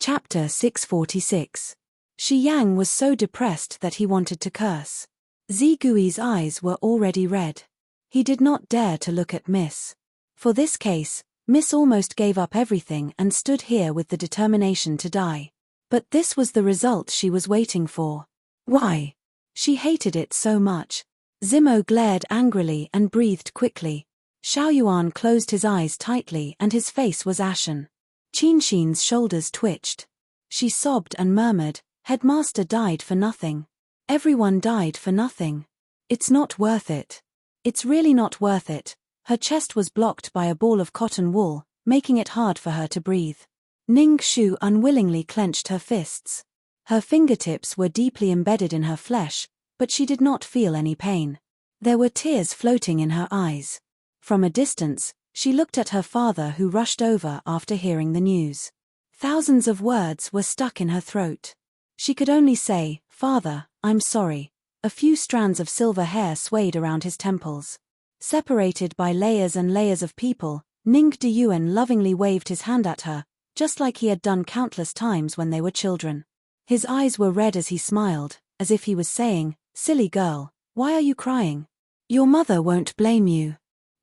Chapter 646. Shi Yang was so depressed that he wanted to curse. Zigui's eyes were already red. He did not dare to look at Miss. For this case, Miss almost gave up everything and stood here with the determination to die. But this was the result she was waiting for. Why? She hated it so much. Zimo glared angrily and breathed quickly. Xiaoyuan closed his eyes tightly and his face was ashen. Qinxin's shoulders twitched. She sobbed and murmured, "Headmaster died for nothing. Everyone died for nothing. It's not worth it. It's really not worth it." Her chest was blocked by a ball of cotton wool, making it hard for her to breathe. Ning Shu unwillingly clenched her fists. Her fingertips were deeply embedded in her flesh, but she did not feel any pain. There were tears floating in her eyes. From a distance, she looked at her father who rushed over after hearing the news. Thousands of words were stuck in her throat. She could only say, "Father, I'm sorry." A few strands of silver hair swayed around his temples. Separated by layers and layers of people, Ning Deyuan lovingly waved his hand at her, just like he had done countless times when they were children. His eyes were red as he smiled, as if he was saying, "Silly girl, why are you crying? Your mother won't blame you.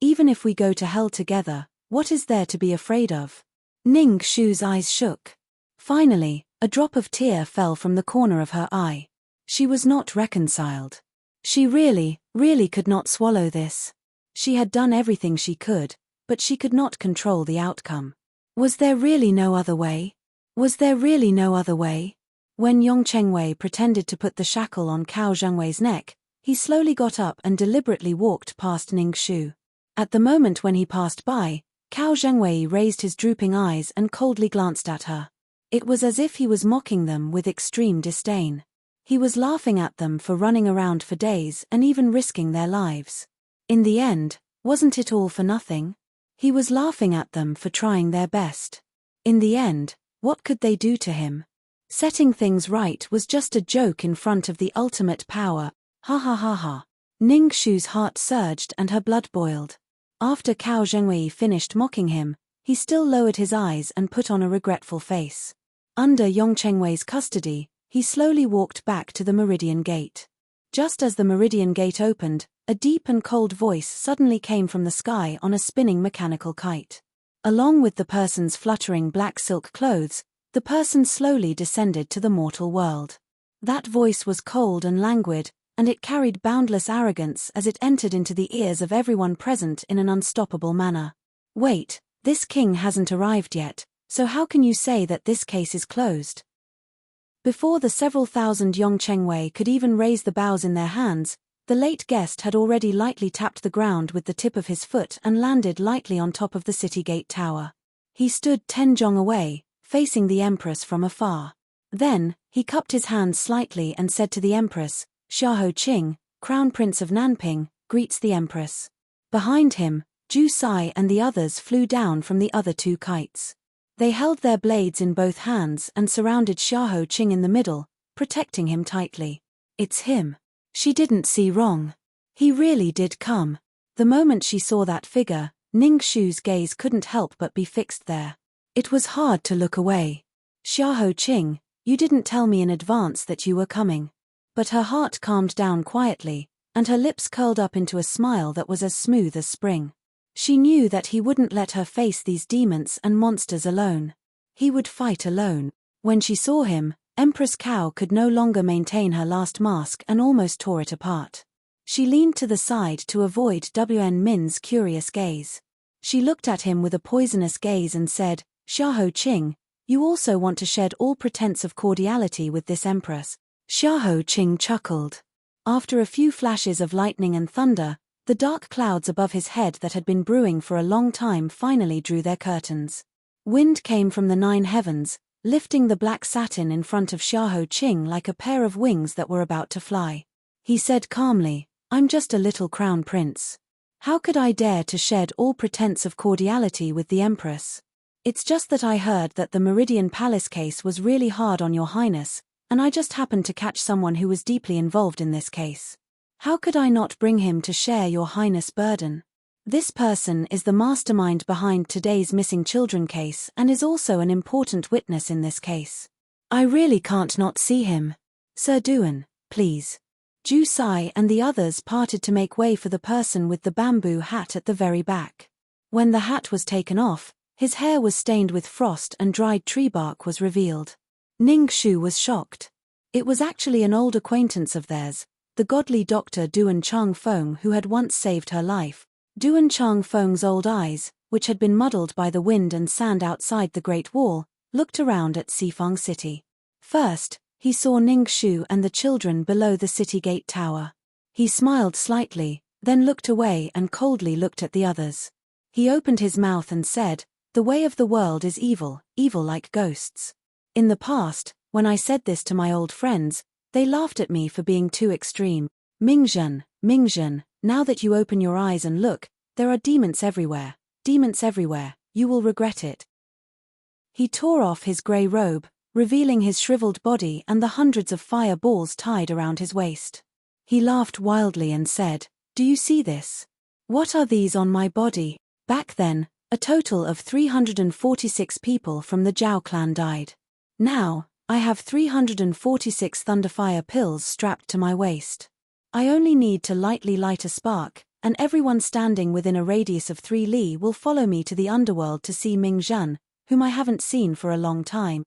Even if we go to hell together, what is there to be afraid of?" Ning Shu's eyes shook. Finally, a drop of tear fell from the corner of her eye. She was not reconciled. She really could not swallow this. She had done everything she could, but she could not control the outcome. Was there really no other way? Was there really no other way? When Yong Chengwei pretended to put the shackle on Cao Zhengwei's neck, he slowly got up and deliberately walked past Ning Shu. At the moment when he passed by, Cao Zhengwei raised his drooping eyes and coldly glanced at her. It was as if he was mocking them with extreme disdain. He was laughing at them for running around for days and even risking their lives. In the end, wasn't it all for nothing? He was laughing at them for trying their best. In the end, what could they do to him? Setting things right was just a joke in front of the ultimate power. Ha ha ha ha. Ning Shu's heart surged and her blood boiled. After Cao Zhengwei finished mocking him, he still lowered his eyes and put on a regretful face. Under Yong Chengwei's custody, he slowly walked back to the Meridian Gate. Just as the Meridian Gate opened, a deep and cold voice suddenly came from the sky on a spinning mechanical kite. Along with the person's fluttering black silk clothes, the person slowly descended to the mortal world. That voice was cold and languid, and it carried boundless arrogance as it entered into the ears of everyone present in an unstoppable manner. "Wait, this king hasn't arrived yet, so how can you say that this case is closed?" Before the several thousand Yong Chengwei could even raise the boughs in their hands, the late guest had already lightly tapped the ground with the tip of his foot and landed lightly on top of the city gate tower. He stood 10 zhong away, facing the Empress from afar. Then, he cupped his hands slightly and said to the Empress, "Xiahou Qing, Crown Prince of Nanping, greets the Empress." Behind him, Ju Sai and the others flew down from the other 2 kites. They held their blades in both hands and surrounded Xiahou Qing in the middle, protecting him tightly. It's him. She didn't see wrong. He really did come. The moment she saw that figure, Ning Shu's gaze couldn't help but be fixed there. It was hard to look away. "Xiahou Qing, you didn't tell me in advance that you were coming." But her heart calmed down quietly, and her lips curled up into a smile that was as smooth as spring. She knew that he wouldn't let her face these demons and monsters alone. He would fight alone. When she saw him, Empress Cao could no longer maintain her last mask and almost tore it apart. She leaned to the side to avoid Wn Min's curious gaze. She looked at him with a poisonous gaze and said, "Xiahou Qing, you also want to shed all pretense of cordiality with this empress." Xiahou Qing chuckled. After a few flashes of lightning and thunder, the dark clouds above his head that had been brewing for a long time finally drew their curtains. Wind came from the 9 heavens, lifting the black satin in front of Xiahou Qing like a pair of wings that were about to fly. He said calmly, "I'm just a little crown prince. How could I dare to shed all pretense of cordiality with the Empress? It's just that I heard that the Meridian Palace case was really hard on your highness, and I just happened to catch someone who was deeply involved in this case. How could I not bring him to share your highness' burden?" This person is the mastermind behind today's missing children case and is also an important witness in this case. I really can't not see him. Sir Duan, please. Ju Sai and the others parted to make way for the person with the bamboo hat at the very back. When the hat was taken off, his hair was stained with frost and dried tree bark was revealed. Ning Shu was shocked. It was actually an old acquaintance of theirs, the godly Dr. Duan Chang Feng, who had once saved her life. Duan Chang Feng's old eyes, which had been muddled by the wind and sand outside the Great Wall, looked around at Xifang City. First, he saw Ning Shu and the children below the city gate tower. He smiled slightly, then looked away and coldly looked at the others. He opened his mouth and said, "The way of the world is evil, evil like ghosts. In the past, when I said this to my old friends, they laughed at me for being too extreme. Mingzhen, now that you open your eyes and look, there are demons everywhere, you will regret it." He tore off his grey robe, revealing his shriveled body and the hundreds of fire balls tied around his waist. He laughed wildly and said, "Do you see this? What are these on my body?" Back then, a total of 346 people from the Zhao clan died. Now, I have 346 Thunderfire pills strapped to my waist. I only need to lightly light a spark, and everyone standing within a radius of 3 li will follow me to the underworld to see Ming Zhen, whom I haven't seen for a long time.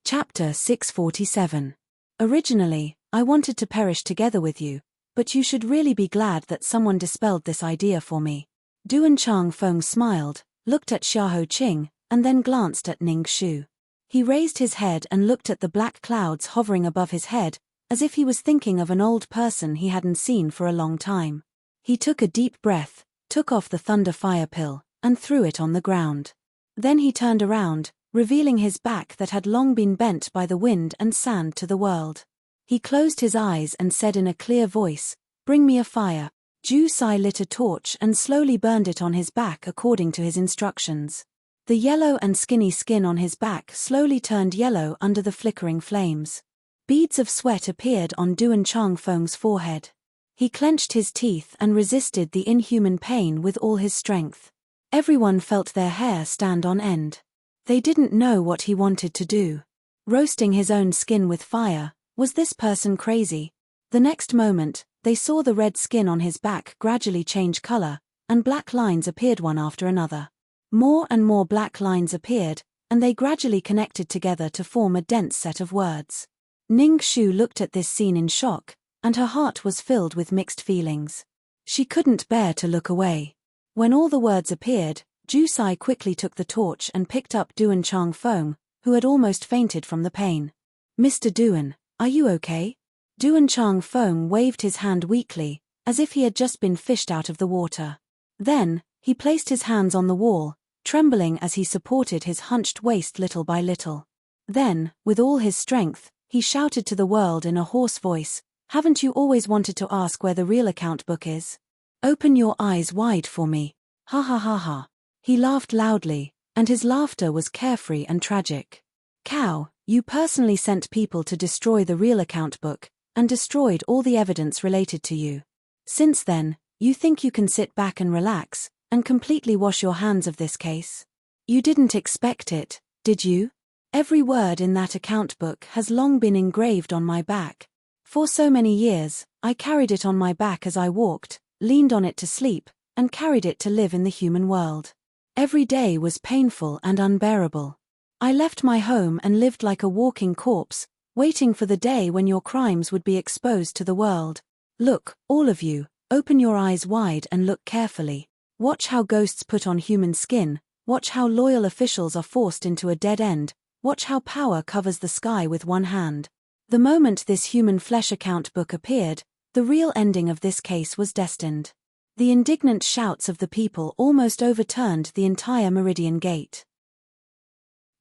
Chapter 647. Originally, I wanted to perish together with you, but you should really be glad that someone dispelled this idea for me. Duan Chang Feng smiled, looked at Xiahou Qing, and then glanced at Ning Shu. He raised his head and looked at the black clouds hovering above his head, as if he was thinking of an old person he hadn't seen for a long time. He took a deep breath, took off the thunder fire pill, and threw it on the ground. Then he turned around, revealing his back that had long been bent by the wind and sand to the world. He closed his eyes and said in a clear voice, "Bring me a fire." Ju Sai lit a torch and slowly burned it on his back according to his instructions. The yellow and skinny skin on his back slowly turned yellow under the flickering flames. Beads of sweat appeared on Duan Chang Feng's forehead. He clenched his teeth and resisted the inhuman pain with all his strength. Everyone felt their hair stand on end. They didn't know what he wanted to do. Roasting his own skin with fire, was this person crazy? The next moment, they saw the red skin on his back gradually change color, and black lines appeared one after another. More and more black lines appeared, and they gradually connected together to form a dense set of words. Ning Shu looked at this scene in shock, and her heart was filled with mixed feelings. She couldn't bear to look away. When all the words appeared, Ju Sai quickly took the torch and picked up Duan Chang Feng, who had almost fainted from the pain. "Mr. Duan, are you okay?" Duan Chang Feng waved his hand weakly, as if he had just been fished out of the water. Then, he placed his hands on the wall, trembling as he supported his hunched waist little by little. Then, with all his strength, he shouted to the world in a hoarse voice, "Haven't you always wanted to ask where the real account book is? Open your eyes wide for me. Ha ha ha ha." He laughed loudly, and his laughter was carefree and tragic. "Cow, you personally sent people to destroy the real account book, and destroyed all the evidence related to you. Since then, you think you can sit back and relax, and completely wash your hands of this case? You didn't expect it, did you? Every word in that account book has long been engraved on my back. For so many years, I carried it on my back as I walked, leaned on it to sleep, and carried it to live in the human world. Every day was painful and unbearable. I left my home and lived like a walking corpse, waiting for the day when your crimes would be exposed to the world. Look, all of you, open your eyes wide and look carefully. Watch how ghosts put on human skin, watch how loyal officials are forced into a dead end, watch how power covers the sky with one hand. The moment this human flesh account book appeared, the real ending of this case was destined. The indignant shouts of the people almost overturned the entire Meridian Gate.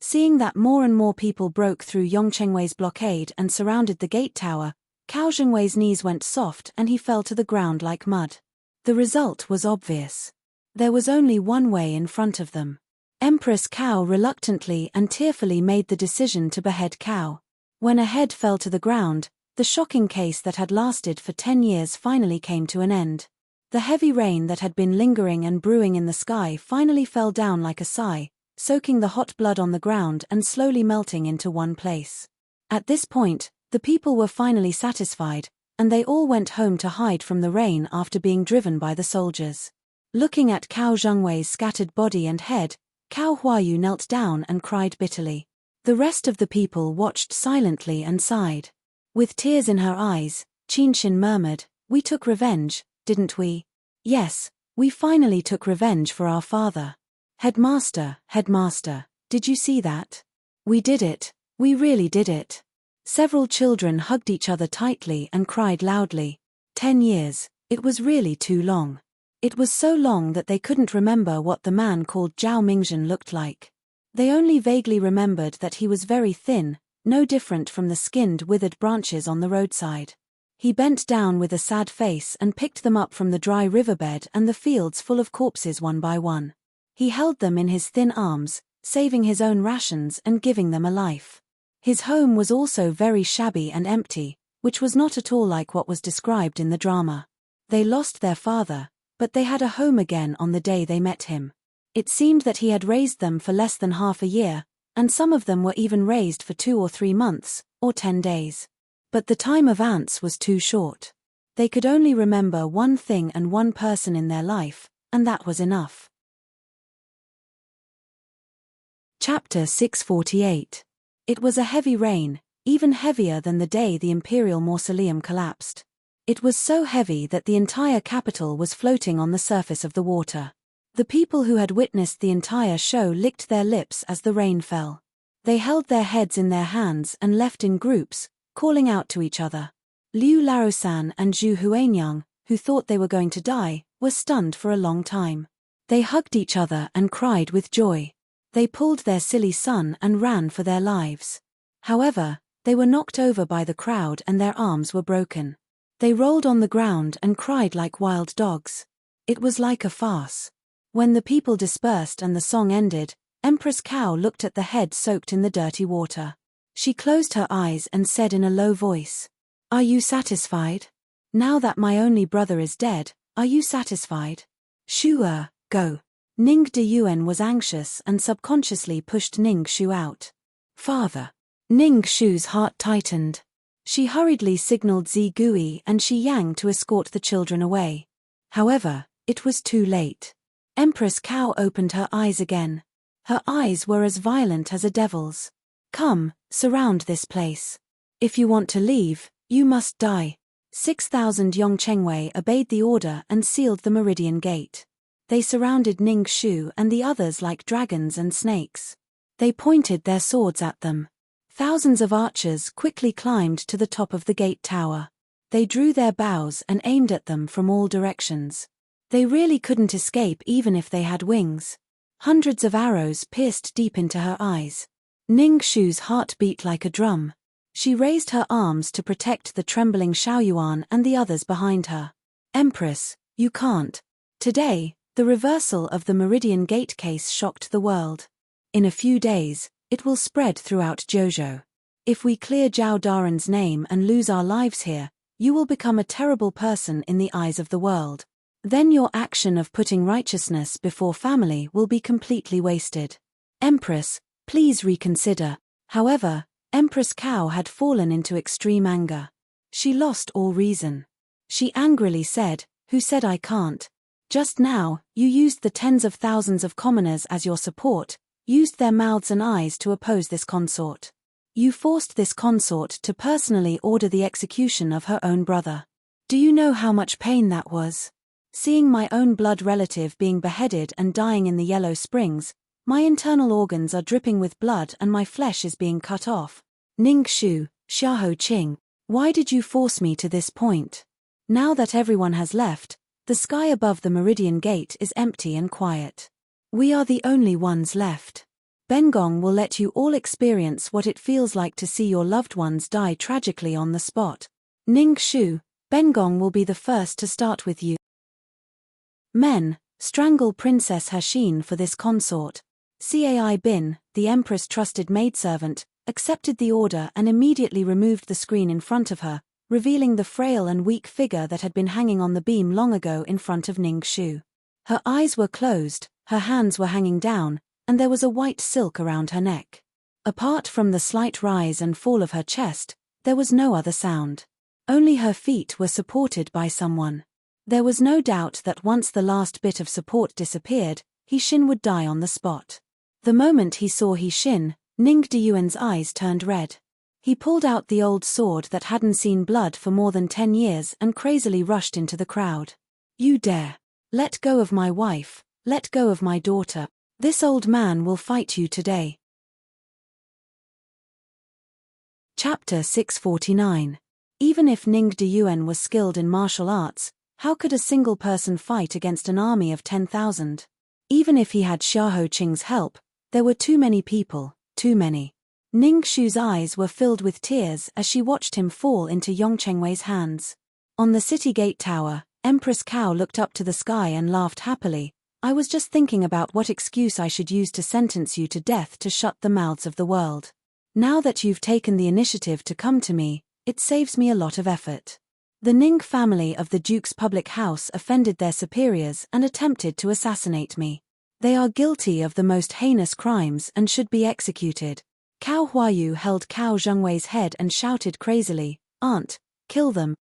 Seeing that more and more people broke through Yongchengwei's blockade and surrounded the gate tower, Cao Zhengwei's knees went soft and he fell to the ground like mud. The result was obvious. There was only one way in front of them. Empress Cao reluctantly and tearfully made the decision to behead Cao. When a head fell to the ground, the shocking case that had lasted for 10 years finally came to an end. The heavy rain that had been lingering and brewing in the sky finally fell down like a sigh, soaking the hot blood on the ground and slowly melting into one place. At this point, the people were finally satisfied, and they all went home to hide from the rain after being driven by the soldiers. Looking at Cao Zhengwei's scattered body and head, Cao Huayu knelt down and cried bitterly. The rest of the people watched silently and sighed. With tears in her eyes, Qinshin murmured, "We took revenge, didn't we? Yes, we finally took revenge for our father. Headmaster, did you see that? We did it, we really did it." Several children hugged each other tightly and cried loudly. 10 years, it was really too long. It was so long that they couldn't remember what the man called Zhao Mingzhen looked like. They only vaguely remembered that he was very thin, no different from the skinned withered branches on the roadside. He bent down with a sad face and picked them up from the dry riverbed and the fields full of corpses one by one. He held them in his thin arms, saving his own rations and giving them a life. His home was also very shabby and empty, which was not at all like what was described in the drama. They lost their father, but they had a home again on the day they met him. It seemed that he had raised them for less than half a year, and some of them were even raised for 2 or 3 months, or 10 days. But the time of ants was too short. They could only remember one thing and one person in their life, and that was enough. Chapter 648. It was a heavy rain, even heavier than the day the imperial mausoleum collapsed. It was so heavy that the entire capital was floating on the surface of the water. The people who had witnessed the entire show licked their lips as the rain fell. They held their heads in their hands and left in groups, calling out to each other. Liu Laosan and Zhu Huanyang, who thought they were going to die, were stunned for a long time. They hugged each other and cried with joy. They pulled their silly son and ran for their lives. However, they were knocked over by the crowd and their arms were broken. They rolled on the ground and cried like wild dogs. It was like a farce. When the people dispersed and the song ended, Empress Cao looked at the head soaked in the dirty water. She closed her eyes and said in a low voice, "Are you satisfied? Now that my only brother is dead, are you satisfied? Shu, go." Ning Deyuan was anxious and subconsciously pushed Ning Shu out. "Father." Ning Shu's heart tightened. She hurriedly signaled Zi Gui and Shi Yang to escort the children away. However, it was too late. Empress Cao opened her eyes again. Her eyes were as violent as a devil's. "Come, surround this place. If you want to leave, you must die." 6,000 Yongchengwei obeyed the order and sealed the Meridian Gate. They surrounded Ning Shu and the others like dragons and snakes. They pointed their swords at them. Thousands of archers quickly climbed to the top of the gate tower. They drew their bows and aimed at them from all directions. They really couldn't escape even if they had wings. Hundreds of arrows pierced deep into her eyes. Ning Shu's heart beat like a drum. She raised her arms to protect the trembling Xiaoyuan and the others behind her. "Empress, you can't." Today, the reversal of the Meridian Gate case shocked the world. In a few days, it will spread throughout Zhozhou. If we clear Zhao Daren's name and lose our lives here, you will become a terrible person in the eyes of the world. Then your action of putting righteousness before family will be completely wasted. Empress, please reconsider. However, Empress Cao had fallen into extreme anger. She lost all reason. She angrily said, "Who said I can't? Just now, you used the tens of thousands of commoners as your support, used their mouths and eyes to oppose this consort. You forced this consort to personally order the execution of her own brother. Do you know how much pain that was? Seeing my own blood relative being beheaded and dying in the Yellow Springs, my internal organs are dripping with blood and my flesh is being cut off. Ning Shu, Xiahou Qing, why did you force me to this point? Now that everyone has left, the sky above the Meridian Gate is empty and quiet. We are the only ones left. Bengong will let you all experience what it feels like to see your loved ones die tragically on the spot. Ning Shu, Bengong will be the first to start with you. Men, strangle Princess Hashin for this consort." Cai Bin, the Empress' trusted maidservant, accepted the order and immediately removed the screen in front of her, revealing the frail and weak figure that had been hanging on the beam long ago in front of Ning Shu. Her eyes were closed, her hands were hanging down, and there was a white silk around her neck. Apart from the slight rise and fall of her chest, there was no other sound. Only her feet were supported by someone. There was no doubt that once the last bit of support disappeared, He Xin would die on the spot. The moment he saw He Xin, Ning Deyuan's eyes turned red. He pulled out the old sword that hadn't seen blood for more than 10 years and crazily rushed into the crowd. "You dare! Let go of my wife, let go of my daughter. This old man will fight you today." Chapter 649. Even if Ning Deyuan was skilled in martial arts, how could a single person fight against an army of 10,000? Even if he had Xiahou Qing's help, there were too many people, too many. Ning Shu's eyes were filled with tears as she watched him fall into Yongchengwei's hands. On the city gate tower, Empress Cao looked up to the sky and laughed happily. "I was just thinking about what excuse I should use to sentence you to death to shut the mouths of the world. Now that you've taken the initiative to come to me, it saves me a lot of effort." The Ning family of the Duke's public house offended their superiors and attempted to assassinate me. They are guilty of the most heinous crimes and should be executed. Cao Huayu held Cao Zhengwei's head and shouted crazily, "Aunt, kill them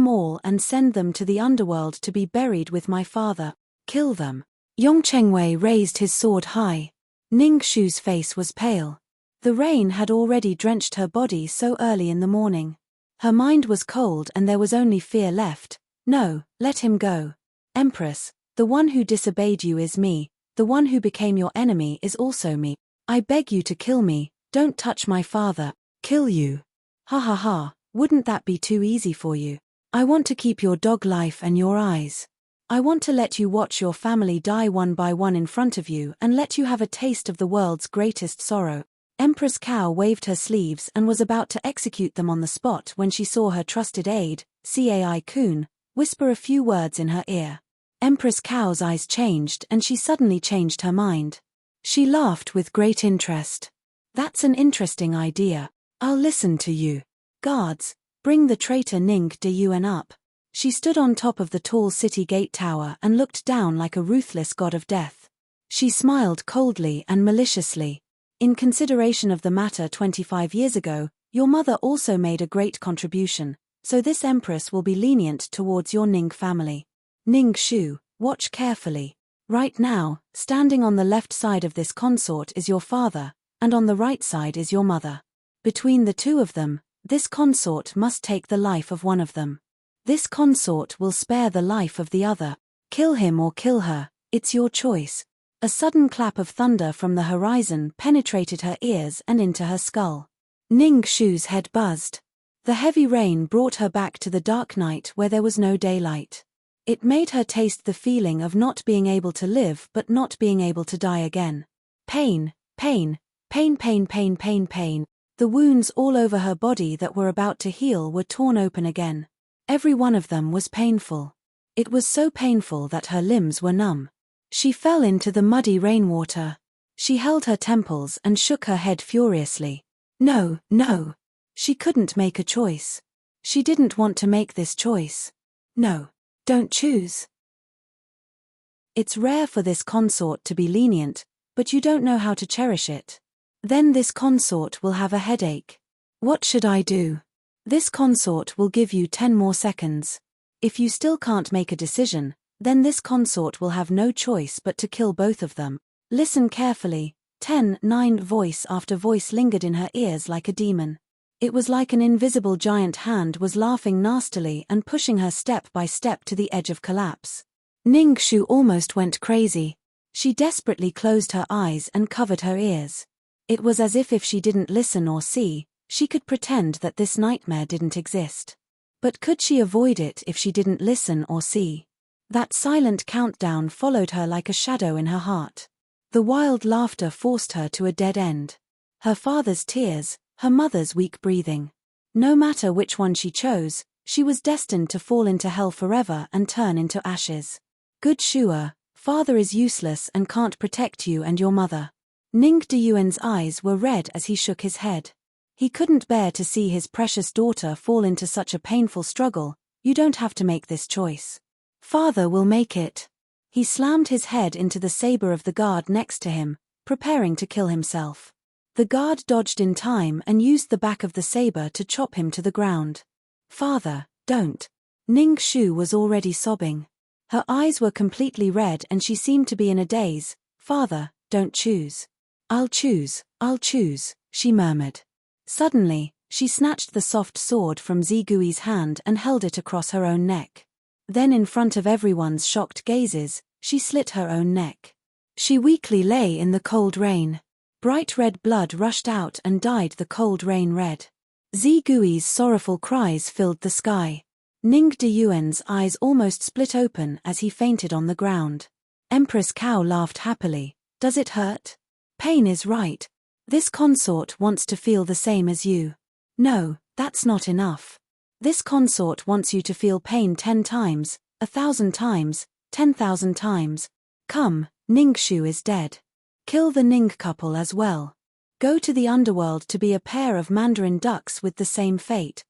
all and send them to the underworld to be buried with my father. Kill them." Yongchengwei raised his sword high. Ning Shu's face was pale. The rain had already drenched her body so early in the morning. Her mind was cold and there was only fear left. "No, let him go. Empress, the one who disobeyed you is me, the one who became your enemy is also me. I beg you to kill me, don't touch my father." "Kill you? Ha ha ha, wouldn't that be too easy for you? I want to keep your dog life and your eyes. I want to let you watch your family die one by one in front of you and let you have a taste of the world's greatest sorrow." Empress Cao waved her sleeves and was about to execute them on the spot when she saw her trusted aide, Cai Kun, whisper a few words in her ear. Empress Cao's eyes changed and she suddenly changed her mind. She laughed with great interest. "That's an interesting idea. I'll listen to you. Guards, bring the traitor Ning Deyuan up." She stood on top of the tall city gate tower and looked down like a ruthless god of death. She smiled coldly and maliciously. "In consideration of the matter 25 years ago, your mother also made a great contribution, so this empress will be lenient towards your Ning family. Ning Shu, watch carefully. Right now, standing on the left side of this consort is your father, and on the right side is your mother. Between the two of them, this consort must take the life of one of them. This consort will spare the life of the other. Kill him or kill her, it's your choice." A sudden clap of thunder from the horizon penetrated her ears and into her skull. Ning Shu's head buzzed. The heavy rain brought her back to the dark night where there was no daylight. It made her taste the feeling of not being able to live but not being able to die again. Pain, pain, pain, pain, pain, pain, pain. The wounds all over her body that were about to heal were torn open again. Every one of them was painful. It was so painful that her limbs were numb. She fell into the muddy rainwater. She held her temples and shook her head furiously. No, no. She couldn't make a choice. She didn't want to make this choice. No, don't choose. It's rare for this consort to be lenient, but you don't know how to cherish it. Then this consort will have a headache. What should I do? This consort will give you 10 more seconds. If you still can't make a decision, then this consort will have no choice but to kill both of them. Listen carefully. 10, 9. Voice after voice lingered in her ears like a demon. It was like an invisible giant hand was laughing nastily and pushing her step by step to the edge of collapse. Ning Shu almost went crazy. She desperately closed her eyes and covered her ears. It was as if she didn't listen or see, she could pretend that this nightmare didn't exist. But could she avoid it if she didn't listen or see? That silent countdown followed her like a shadow in her heart. The wild laughter forced her to a dead end. Her father's tears, her mother's weak breathing. No matter which one she chose, she was destined to fall into hell forever and turn into ashes. Good Shua, father is useless and can't protect you and your mother. Ning Deyuan's eyes were red as he shook his head. He couldn't bear to see his precious daughter fall into such a painful struggle. You don't have to make this choice. Father will make it. He slammed his head into the saber of the guard next to him, preparing to kill himself. The guard dodged in time and used the back of the saber to chop him to the ground. Father, don't. Ning Shu was already sobbing. Her eyes were completely red and she seemed to be in a daze. Father, don't choose. I'll choose, she murmured. Suddenly, she snatched the soft sword from Zigui's hand and held it across her own neck. Then in front of everyone's shocked gazes, she slit her own neck. She weakly lay in the cold rain. Bright red blood rushed out and dyed the cold rain red. Zigui's sorrowful cries filled the sky. Ning Deyuan's eyes almost split open as he fainted on the ground. Empress Cao laughed happily. Does it hurt? Pain is right. This consort wants to feel the same as you. No, that's not enough. This consort wants you to feel pain 10 times, 1,000 times, 10,000 times. Come, Ning Shu is dead. Kill the Ning couple as well. Go to the underworld to be a pair of mandarin ducks with the same fate.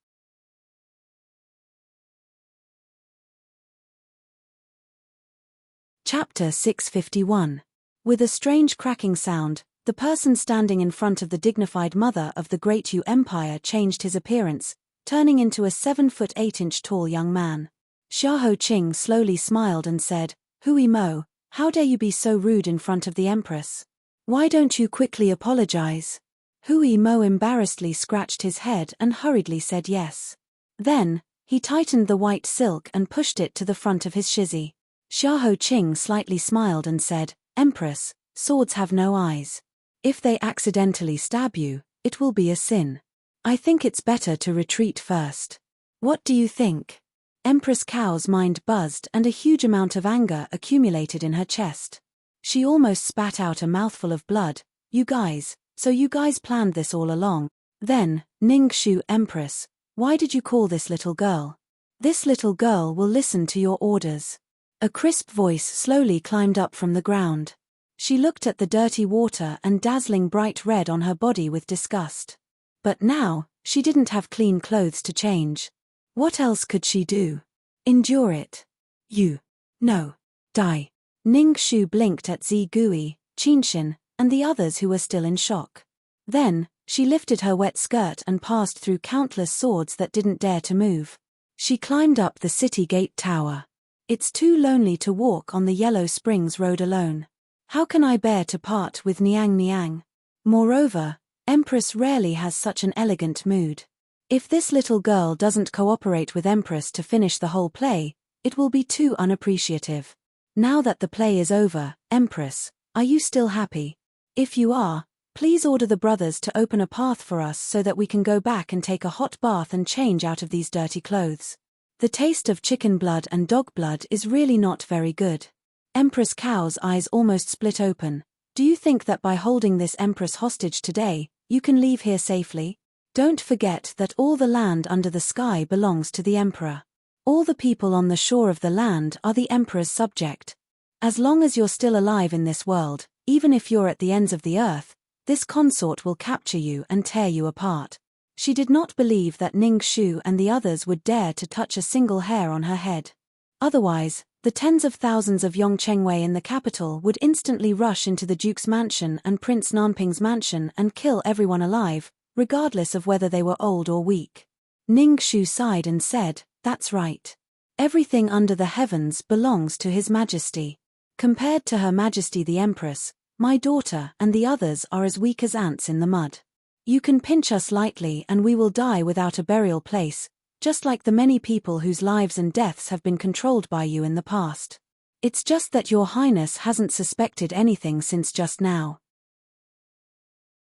Chapter 651. With a strange cracking sound, the person standing in front of the dignified mother of the Great Yu Empire changed his appearance, turning into a 7-foot 8-inch tall young man. Xiahou Qing slowly smiled and said, Hui Mo, how dare you be so rude in front of the Empress? Why don't you quickly apologize? Hui Mo embarrassedly scratched his head and hurriedly said yes. Then, he tightened the white silk and pushed it to the front of his shizi. Xiahou Qing slightly smiled and said, Empress, swords have no eyes. If they accidentally stab you, it will be a sin. I think it's better to retreat first. What do you think? Empress Cao's mind buzzed and a huge amount of anger accumulated in her chest. She almost spat out a mouthful of blood. So you guys planned this all along. Then, Ning Shu Empress, why did you call this little girl? This little girl will listen to your orders. A crisp voice slowly climbed up from the ground. She looked at the dirty water and dazzling bright red on her body with disgust. But now, she didn't have clean clothes to change. What else could she do? Endure it. No. Die. Ning Shu blinked at Zigui, Qinshin, and the others who were still in shock. Then, she lifted her wet skirt and passed through countless swords that didn't dare to move. She climbed up the city gate tower. It's too lonely to walk on the Yellow Springs Road alone. How can I bear to part with Niang Niang? Moreover, Empress rarely has such an elegant mood. If this little girl doesn't cooperate with Empress to finish the whole play, it will be too unappreciative. Now that the play is over, Empress, are you still happy? If you are, please order the brothers to open a path for us so that we can go back and take a hot bath and change out of these dirty clothes. The taste of chicken blood and dog blood is really not very good. Empress Cao's eyes almost split open. Do you think that by holding this Empress hostage today, you can leave here safely? Don't forget that all the land under the sky belongs to the Emperor. All the people on the shore of the land are the Emperor's subject. As long as you're still alive in this world, even if you're at the ends of the earth, this consort will capture you and tear you apart. She did not believe that Ning Shu and the others would dare to touch a single hair on her head. Otherwise, the tens of thousands of Yongchengwei in the capital would instantly rush into the Duke's mansion and Prince Nanping's mansion and kill everyone alive, regardless of whether they were old or weak. Ning Shu sighed and said, That's right. Everything under the heavens belongs to His Majesty. Compared to Her Majesty the Empress, my daughter and the others are as weak as ants in the mud. You can pinch us lightly and we will die without a burial place, just like the many people whose lives and deaths have been controlled by you in the past. It's just that Your Highness hasn't suspected anything since just now.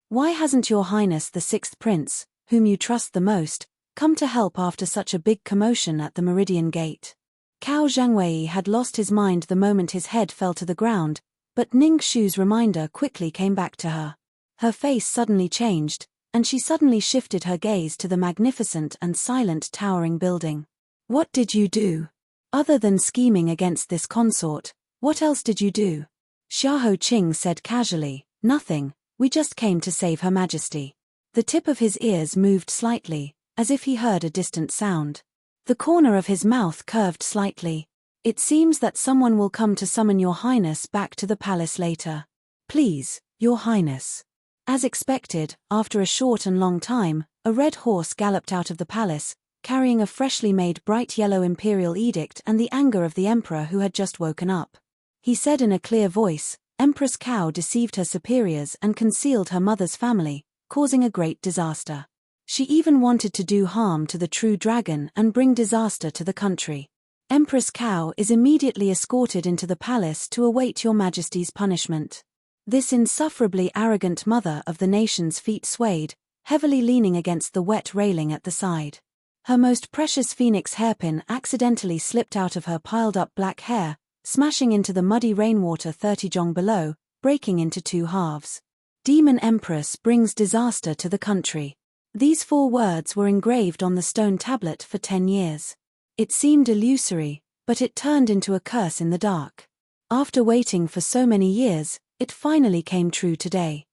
Why hasn't Your Highness the sixth prince, whom you trust the most, come to help after such a big commotion at the Meridian Gate? Cao Zhangwei had lost his mind the moment his head fell to the ground, but Ning Shu's reminder quickly came back to her. Her face suddenly changed, and she suddenly shifted her gaze to the magnificent and silent towering building. What did you do? Other than scheming against this consort, what else did you do? Xiahou Qing said casually, Nothing, we just came to save Her Majesty. The tip of his ears moved slightly, as if he heard a distant sound. The corner of his mouth curved slightly. It seems that someone will come to summon Your Highness back to the palace later. Please, Your Highness. As expected, after a short and long time, a red horse galloped out of the palace, carrying a freshly made bright yellow imperial edict and the anger of the emperor who had just woken up. He said in a clear voice, Empress Cow deceived her superiors and concealed her mother's family, causing a great disaster. She even wanted to do harm to the true dragon and bring disaster to the country. Empress Cow is immediately escorted into the palace to await Your Majesty's punishment. This insufferably arrogant mother of the nation's feet swayed, heavily leaning against the wet railing at the side. Her most precious phoenix hairpin accidentally slipped out of her piled-up black hair, smashing into the muddy rainwater 30 jong below, breaking into 2 halves. Demon Empress brings disaster to the country. These 4 words were engraved on the stone tablet for 10 years. It seemed illusory, but it turned into a curse in the dark. After waiting for so many years, it finally came true today.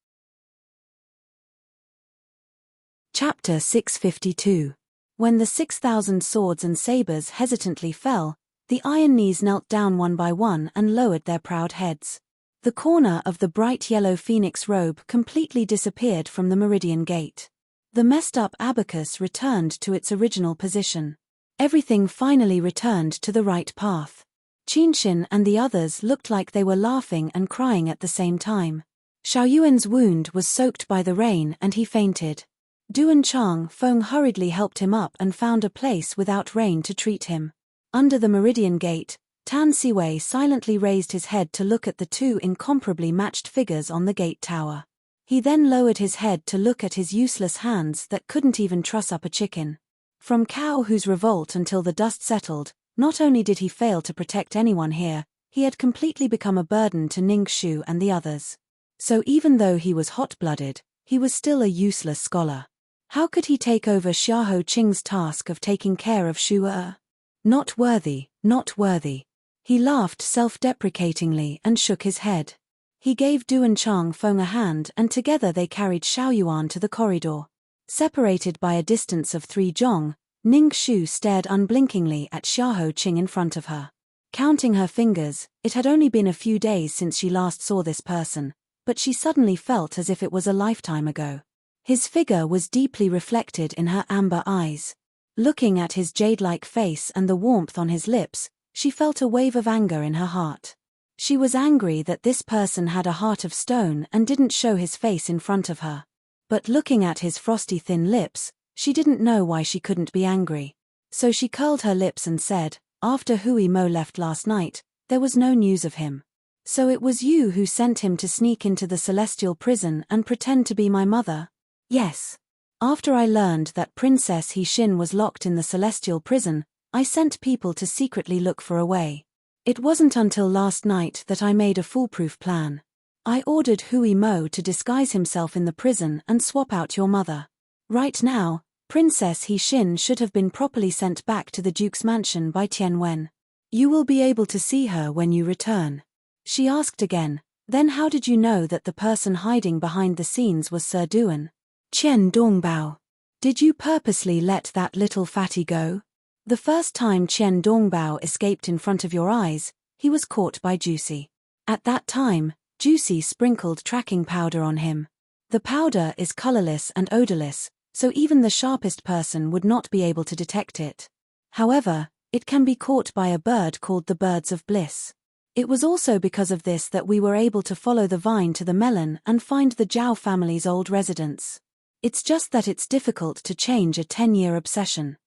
Chapter 652. When the 6,000 swords and sabers hesitantly fell, the Iron Knees knelt down one by one and lowered their proud heads. The corner of the bright yellow phoenix robe completely disappeared from the meridian gate. The messed-up abacus returned to its original position. Everything finally returned to the right path. Qinshin and the others looked like they were laughing and crying at the same time. Xiaoyuan's wound was soaked by the rain and he fainted. Duan Chang Feng hurriedly helped him up and found a place without rain to treat him. Under the meridian gate, Tan Siwei silently raised his head to look at the 2 incomparably matched figures on the gate tower. He then lowered his head to look at his useless hands that couldn't even truss up a chicken. From Cow Hu's revolt until the dust settled, not only did he fail to protect anyone here, he had completely become a burden to Ning Shu and the others. So even though he was hot-blooded, he was still a useless scholar. How could he take over Xiahou Qing's task of taking care of Shu Er? Not worthy, not worthy. He laughed self-deprecatingly and shook his head. He gave Duan Chang Feng a hand and together they carried Xiaoyuan to the corridor. Separated by a distance of 3 jong, Ning Shu stared unblinkingly at Xiahou Qing in front of her. Counting her fingers, it had only been a few days since she last saw this person, but she suddenly felt as if it was a lifetime ago. His figure was deeply reflected in her amber eyes. Looking at his jade-like face and the warmth on his lips, she felt a wave of anger in her heart. She was angry that this person had a heart of stone and didn't show his face in front of her. But looking at his frosty thin lips, she didn't know why she couldn't be angry. So she curled her lips and said, after Hui Mo left last night, there was no news of him. So it was you who sent him to sneak into the celestial prison and pretend to be my mother? Yes. After I learned that Princess He-Shin was locked in the celestial prison, I sent people to secretly look for a way. It wasn't until last night that I made a foolproof plan. I ordered Hui Mo to disguise himself in the prison and swap out your mother. Right now, Princess He-Shin should have been properly sent back to the Duke's mansion by Tian Wen. You will be able to see her when you return. She asked again, then how did you know that the person hiding behind the scenes was Sir Duan? Qian Dongbao. Did you purposely let that little fatty go? The first time Qian Dongbao escaped in front of your eyes, he was caught by Juicy. At that time, Juicy sprinkled tracking powder on him. The powder is colorless and odorless, so even the sharpest person would not be able to detect it. However, it can be caught by a bird called the birds of bliss. It was also because of this that we were able to follow the vine to the melon and find the Zhao family's old residence. It's just that it's difficult to change a 10-year obsession.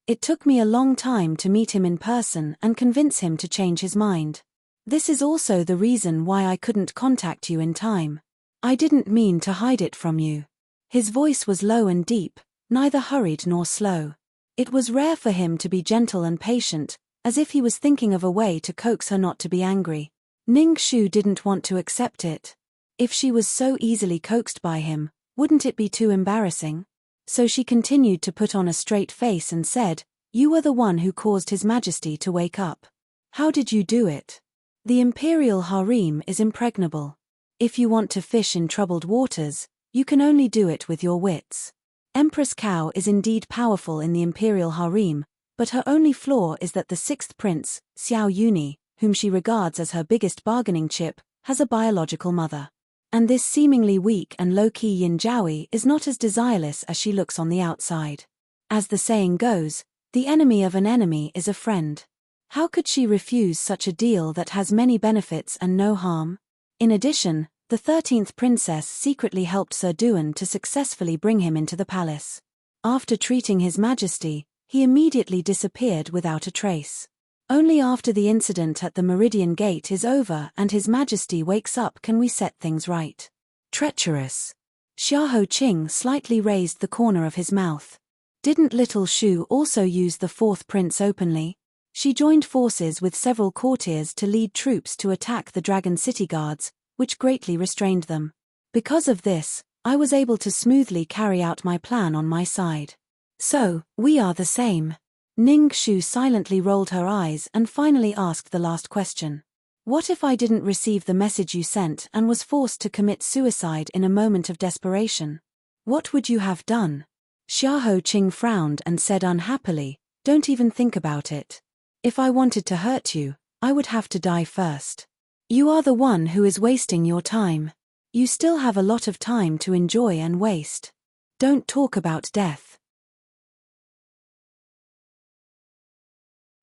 It took me a long time to meet him in person and convince him to change his mind. This is also the reason why I couldn't contact you in time. I didn't mean to hide it from you. His voice was low and deep, neither hurried nor slow. It was rare for him to be gentle and patient, as if he was thinking of a way to coax her not to be angry. Ning Shu didn't want to accept it. If she was so easily coaxed by him, wouldn't it be too embarrassing? So she continued to put on a straight face and said, "You were the one who caused His Majesty to wake up. How did you do it? The imperial harem is impregnable. If you want to fish in troubled waters, You can only do it with your wits. Empress Cao is indeed powerful in the imperial harem, but her only flaw is that the sixth prince, Xiao Yuni, whom she regards as her biggest bargaining chip, has a biological mother. And this seemingly weak and low-key Yin Jiaoyi is not as desireless as she looks on the outside. As the saying goes, the enemy of an enemy is a friend. How could she refuse such a deal that has many benefits and no harm? In addition, the 13th princess secretly helped Sir Duan to successfully bring him into the palace. After treating His Majesty, he immediately disappeared without a trace. Only after the incident at the Meridian Gate is over and His Majesty wakes up can we set things right. Treacherous. Xiahou Qing slightly raised the corner of his mouth. Didn't Little Shu also use the fourth prince openly? She joined forces with several courtiers to lead troops to attack the Dragon City Guards, which greatly restrained them. Because of this, I was able to smoothly carry out my plan on my side. So, we are the same. Ning Shu silently rolled her eyes and finally asked the last question. What if I didn't receive the message you sent and was forced to commit suicide in a moment of desperation? What would you have done? Xiahou Qing frowned and said unhappily, don't even think about it. If I wanted to hurt you, I would have to die first. You are the one who is wasting your time. You still have a lot of time to enjoy and waste. Don't talk about death.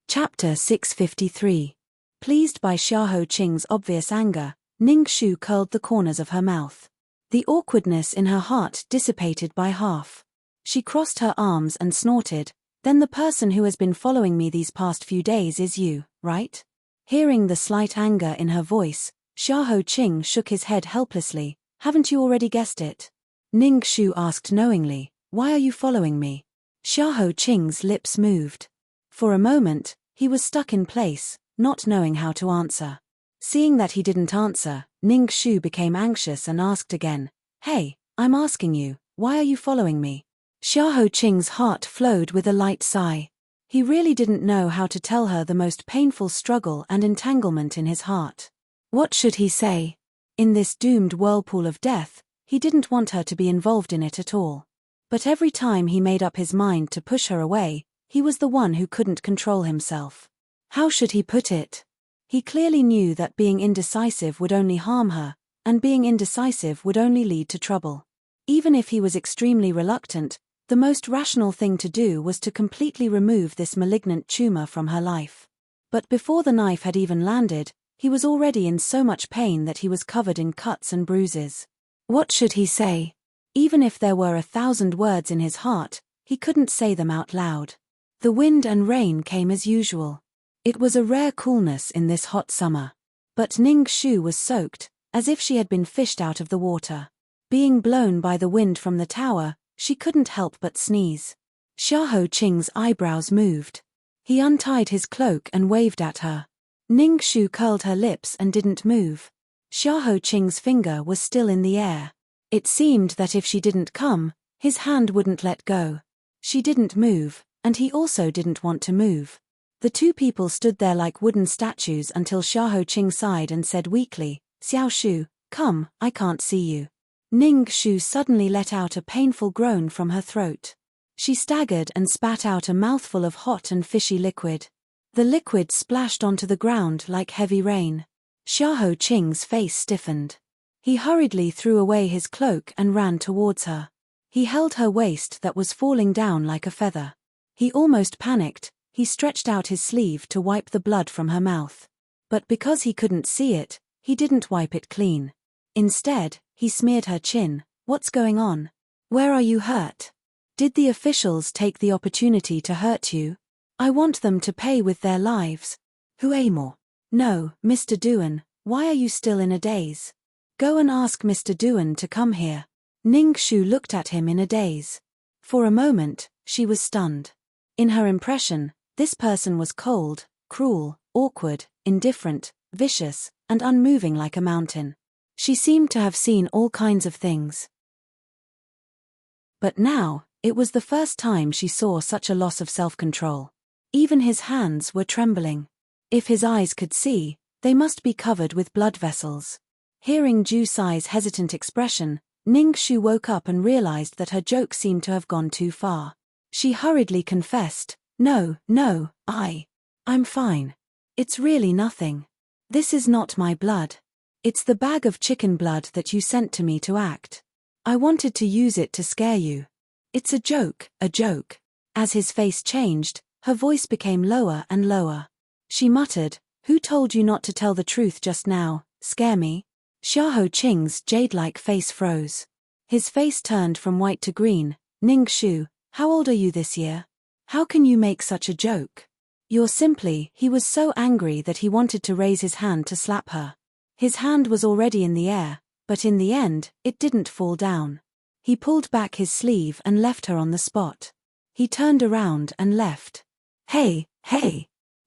Chapter 653. Pleased by Xiahou Qing's obvious anger, Ning Shu curled the corners of her mouth. The awkwardness in her heart dissipated by half. She crossed her arms and snorted, then the person who has been following me these past few days is you, right? Hearing the slight anger in her voice, Xiahou Qing shook his head helplessly. Haven't you already guessed it? Ning Shu asked knowingly, why are you following me? Xiahou Qing's lips moved. For a moment, he was stuck in place, not knowing how to answer. Seeing that he didn't answer, Ning Shu became anxious and asked again, hey, I'm asking you, why are you following me? Xiahou Qing's heart flowed with a light sigh. He really didn't know how to tell her the most painful struggle and entanglement in his heart. What should he say? In this doomed whirlpool of death, he didn't want her to be involved in it at all. But every time he made up his mind to push her away, he was the one who couldn't control himself. How should he put it? He clearly knew that being indecisive would only harm her, and being indecisive would only lead to trouble. Even if he was extremely reluctant, the most rational thing to do was to completely remove this malignant tumor from her life. But before the knife had even landed, he was already in so much pain that he was covered in cuts and bruises. What should he say? Even if there were 1,000 words in his heart, he couldn't say them out loud. The wind and rain came as usual. It was a rare coolness in this hot summer. But Ning Shu was soaked, as if she had been fished out of the water. Being blown by the wind from the tower, she couldn't help but sneeze. Xiahou Qing's eyebrows moved. He untied his cloak and waved at her. Ning Shu curled her lips and didn't move. Xiahou Qing's finger was still in the air. It seemed that if she didn't come, his hand wouldn't let go. She didn't move, and he also didn't want to move. The two people stood there like wooden statues until Xiahou Qing sighed and said weakly, Xiao Shu, come, I can't see you. Ning Shu suddenly let out a painful groan from her throat. She staggered and spat out a mouthful of hot and fishy liquid. The liquid splashed onto the ground like heavy rain. Xiahou Qing's face stiffened. He hurriedly threw away his cloak and ran towards her. He held her waist that was falling down like a feather. He almost panicked. He stretched out his sleeve to wipe the blood from her mouth. But because he couldn't see it, he didn't wipe it clean. Instead, he smeared her chin. What's going on? Where are you hurt? Did the officials take the opportunity to hurt you? I want them to pay with their lives. Huemo. No, Mr. Duan, why are you still in a daze? Go and ask Mr. Duan to come here. Ning Shu looked at him in a daze. For a moment, she was stunned. In her impression, this person was cold, cruel, awkward, indifferent, vicious, and unmoving like a mountain. She seemed to have seen all kinds of things. But now, it was the first time she saw such a loss of self-control. Even his hands were trembling. If his eyes could see, they must be covered with blood vessels. Hearing Ju Sai's hesitant expression, Ning Shu woke up and realized that her joke seemed to have gone too far. She hurriedly confessed, No, I'm fine. It's really nothing. This is not my blood. It's the bag of chicken blood that you sent to me to act. I wanted to use it to scare you. It's a joke, a joke. As his face changed, her voice became lower and lower. She muttered, Who told you not to tell the truth just now? Scare me? Xiahou Qing's jade-like face froze. His face turned from white to green. Ning Shu, how old are you this year? How can you make such a joke? You're simply. He was so angry that he wanted to raise his hand to slap her. His hand was already in the air, but in the end, it didn't fall down. He pulled back his sleeve and left her on the spot. He turned around and left. Hey,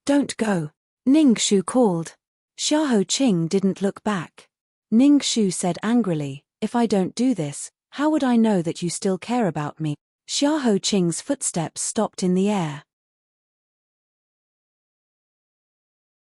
don't go. Ning Shu called. Xiahou Qing didn't look back. Ning Shu said angrily, If I don't do this, how would I know that you still care about me? Xiahou Qing's footsteps stopped in the air.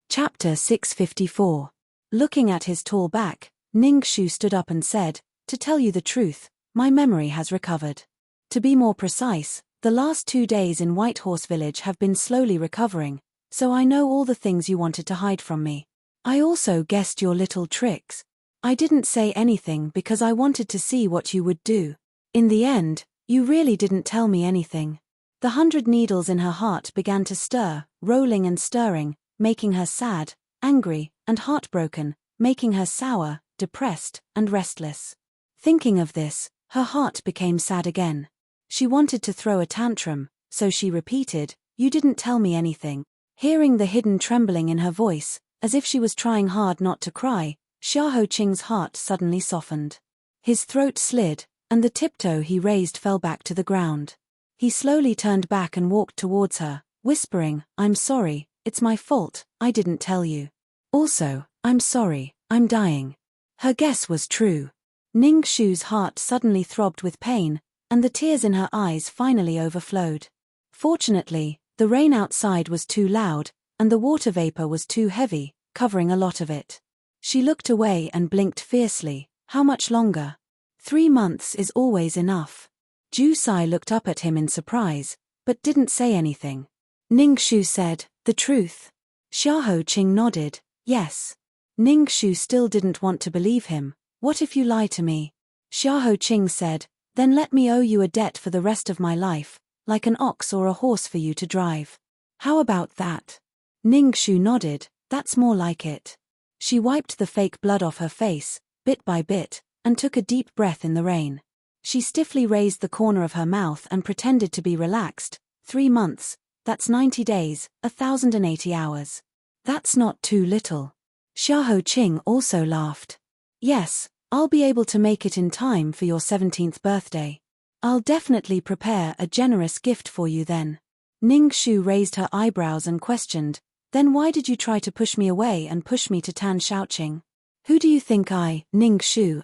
Chapter 654. Looking at his tall back, Ning Shu stood up and said, To tell you the truth, my memory has recovered. To be more precise, the last 2 days in Whitehorse Village have been slowly recovering, so I know all the things you wanted to hide from me. I also guessed your little tricks. I didn't say anything because I wanted to see what you would do. In the end, you really didn't tell me anything. The 100 needles in her heart began to stir, rolling and stirring, making her sad, angry, and heartbroken, making her sour, depressed, and restless. Thinking of this, her heart became sad again. She wanted to throw a tantrum, so she repeated, You didn't tell me anything. Hearing the hidden trembling in her voice, as if she was trying hard not to cry, Xiahou Qing's heart suddenly softened. His throat slid, and the tiptoe he raised fell back to the ground. He slowly turned back and walked towards her, whispering, I'm sorry, it's my fault, I didn't tell you. Also, I'm sorry, I'm dying. Her guess was true. Ning Shu's heart suddenly throbbed with pain, and the tears in her eyes finally overflowed. Fortunately, the rain outside was too loud, and the water vapor was too heavy, covering a lot of it. She looked away and blinked fiercely. How much longer? 3 months is always enough. Ju Sai looked up at him in surprise, but didn't say anything. Ning Shu said, The truth. Xiahou Qing nodded, yes. Ning Shu still didn't want to believe him. What if you lie to me? Xiahou Qing said, Then let me owe you a debt for the rest of my life, like an ox or a horse for you to drive. How about that? Ning Shu nodded, That's more like it. She wiped the fake blood off her face, bit by bit, and took a deep breath in the rain. She stiffly raised the corner of her mouth and pretended to be relaxed. 3 months, that's 90 days, 1,080 hours. That's not too little. Xiahou Qing also laughed. Yes, I'll be able to make it in time for your 17th birthday. I'll definitely prepare a generous gift for you then. Ning Shu raised her eyebrows and questioned, Then why did you try to push me away and push me to Tan Shaoqing? Who do you think Ning Shu,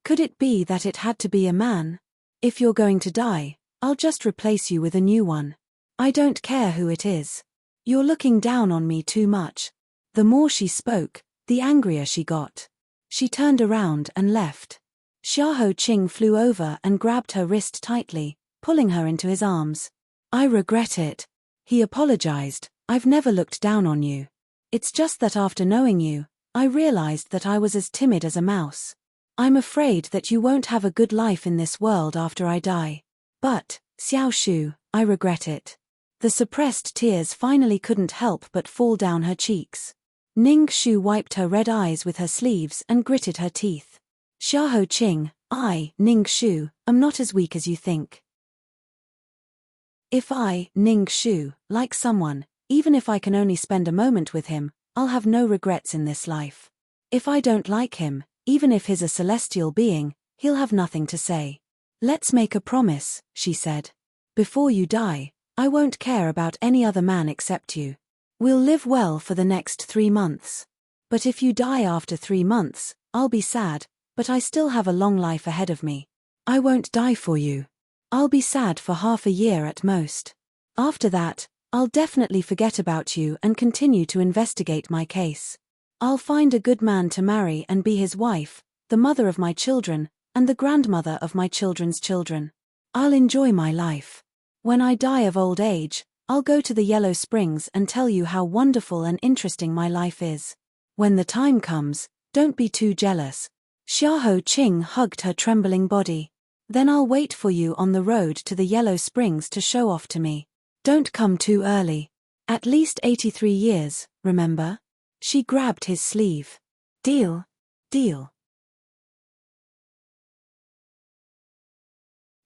Could it be that it had to be a man? If you're going to die, I'll just replace you with a new one. I don't care who it is. You're looking down on me too much. The more she spoke, the angrier she got. She turned around and left. Xiahou Qing flew over and grabbed her wrist tightly, pulling her into his arms. I regret it. He apologized. I've never looked down on you. It's just that after knowing you, I realized that I was as timid as a mouse. I'm afraid that you won't have a good life in this world after I die. But, Xiao Shu, I regret it. The suppressed tears finally couldn't help but fall down her cheeks. Ning Shu wiped her red eyes with her sleeves and gritted her teeth. Xiahou Qing, Ning Shu, am not as weak as you think. If I, Ning Shu, like someone, even if I can only spend a moment with him, I'll have no regrets in this life. If I don't like him, even if he's a celestial being, he'll have nothing to say. Let's make a promise, she said. Before you die, I won't care about any other man except you. We'll live well for the next 3 months. But if you die after 3 months, I'll be sad, but I still have a long life ahead of me. I won't die for you. I'll be sad for half a year at most. After that, I'll definitely forget about you and continue to investigate my case. I'll find a good man to marry and be his wife, the mother of my children, and the grandmother of my children's children. I'll enjoy my life. When I die of old age, I'll go to the Yellow Springs and tell you how wonderful and interesting my life is. When the time comes, don't be too jealous." Xiahou Qing hugged her trembling body. "Then I'll wait for you on the road to the Yellow Springs to show off to me. Don't come too early. At least 83 years, remember?" She grabbed his sleeve. "Deal. Deal."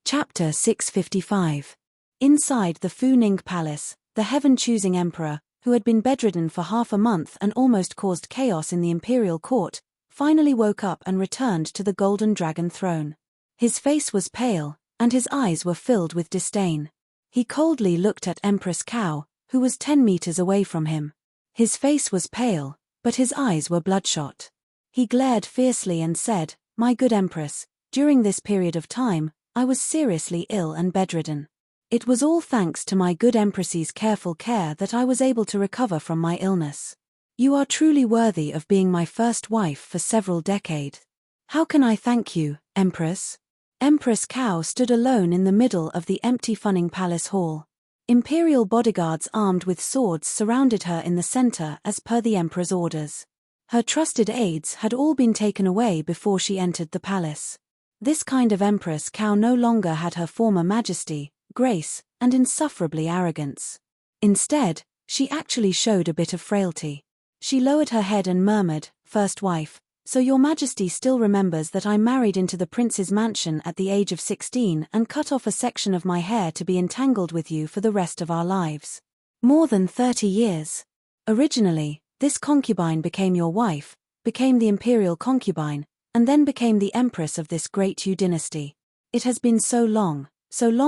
Chapter 655. Inside the Fu Ning Palace, the heaven-choosing emperor, who had been bedridden for half a month and almost caused chaos in the imperial court, finally woke up and returned to the golden dragon throne. His face was pale, and his eyes were filled with disdain. He coldly looked at Empress Cao, who was 10 meters away from him. His face was pale, but his eyes were bloodshot. He glared fiercely and said, "My good Empress, during this period of time, I was seriously ill and bedridden. It was all thanks to my good Empress's careful care that I was able to recover from my illness. You are truly worthy of being my first wife for several decades. How can I thank you, Empress?" Empress Cao stood alone in the middle of the empty Fu Ning Palace hall. Imperial bodyguards armed with swords surrounded her in the center as per the emperor's orders. Her trusted aides had all been taken away before she entered the palace. This kind of Empress Cao no longer had her former majesty, grace, and insufferably arrogance. Instead, she actually showed a bit of frailty. She lowered her head and murmured, "First wife, so your majesty still remembers that I married into the prince's mansion at the age of 16 and cut off a section of my hair to be entangled with you for the rest of our lives. More than 30 years. Originally, this concubine became your wife, became the imperial concubine, and then became the empress of this great Yu dynasty. It has been so long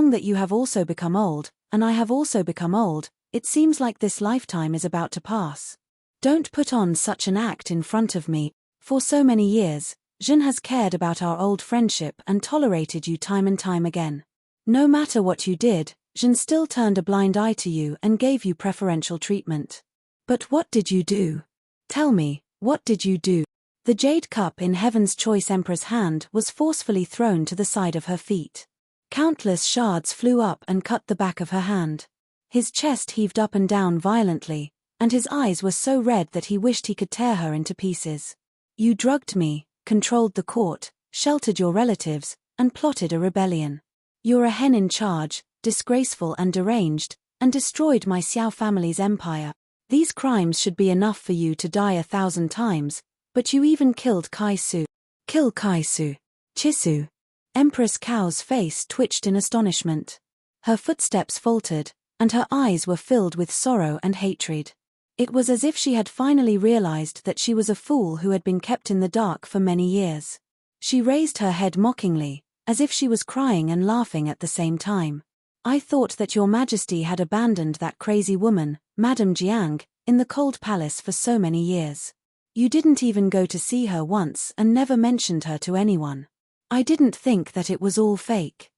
that you have also become old, and I have also become old. It seems like this lifetime is about to pass. Don't put on such an act in front of me. For so many years, Jin has cared about our old friendship and tolerated you time and time again. No matter what you did, Jin still turned a blind eye to you and gave you preferential treatment. But what did you do? Tell me, what did you do?" The jade cup in Heaven's Choice Emperor's hand was forcefully thrown to the side of her feet. Countless shards flew up and cut the back of her hand. His chest heaved up and down violently, and his eyes were so red that he wished he could tear her into pieces. "You drugged me, controlled the court, sheltered your relatives, and plotted a rebellion. You're a hen in charge, disgraceful and deranged, and destroyed my Xiao family's empire. These crimes should be enough for you to die 1,000 times, but you even killed Kai Su." "Kill Kai Su? Chisu?" Empress Cao's face twitched in astonishment. Her footsteps faltered, and her eyes were filled with sorrow and hatred. It was as if she had finally realized that she was a fool who had been kept in the dark for many years. She raised her head mockingly, as if she was crying and laughing at the same time. "I thought that your majesty had abandoned that crazy woman, Madame Jiang, in the cold palace for so many years. You didn't even go to see her once and never mentioned her to anyone. I didn't think that it was all fake."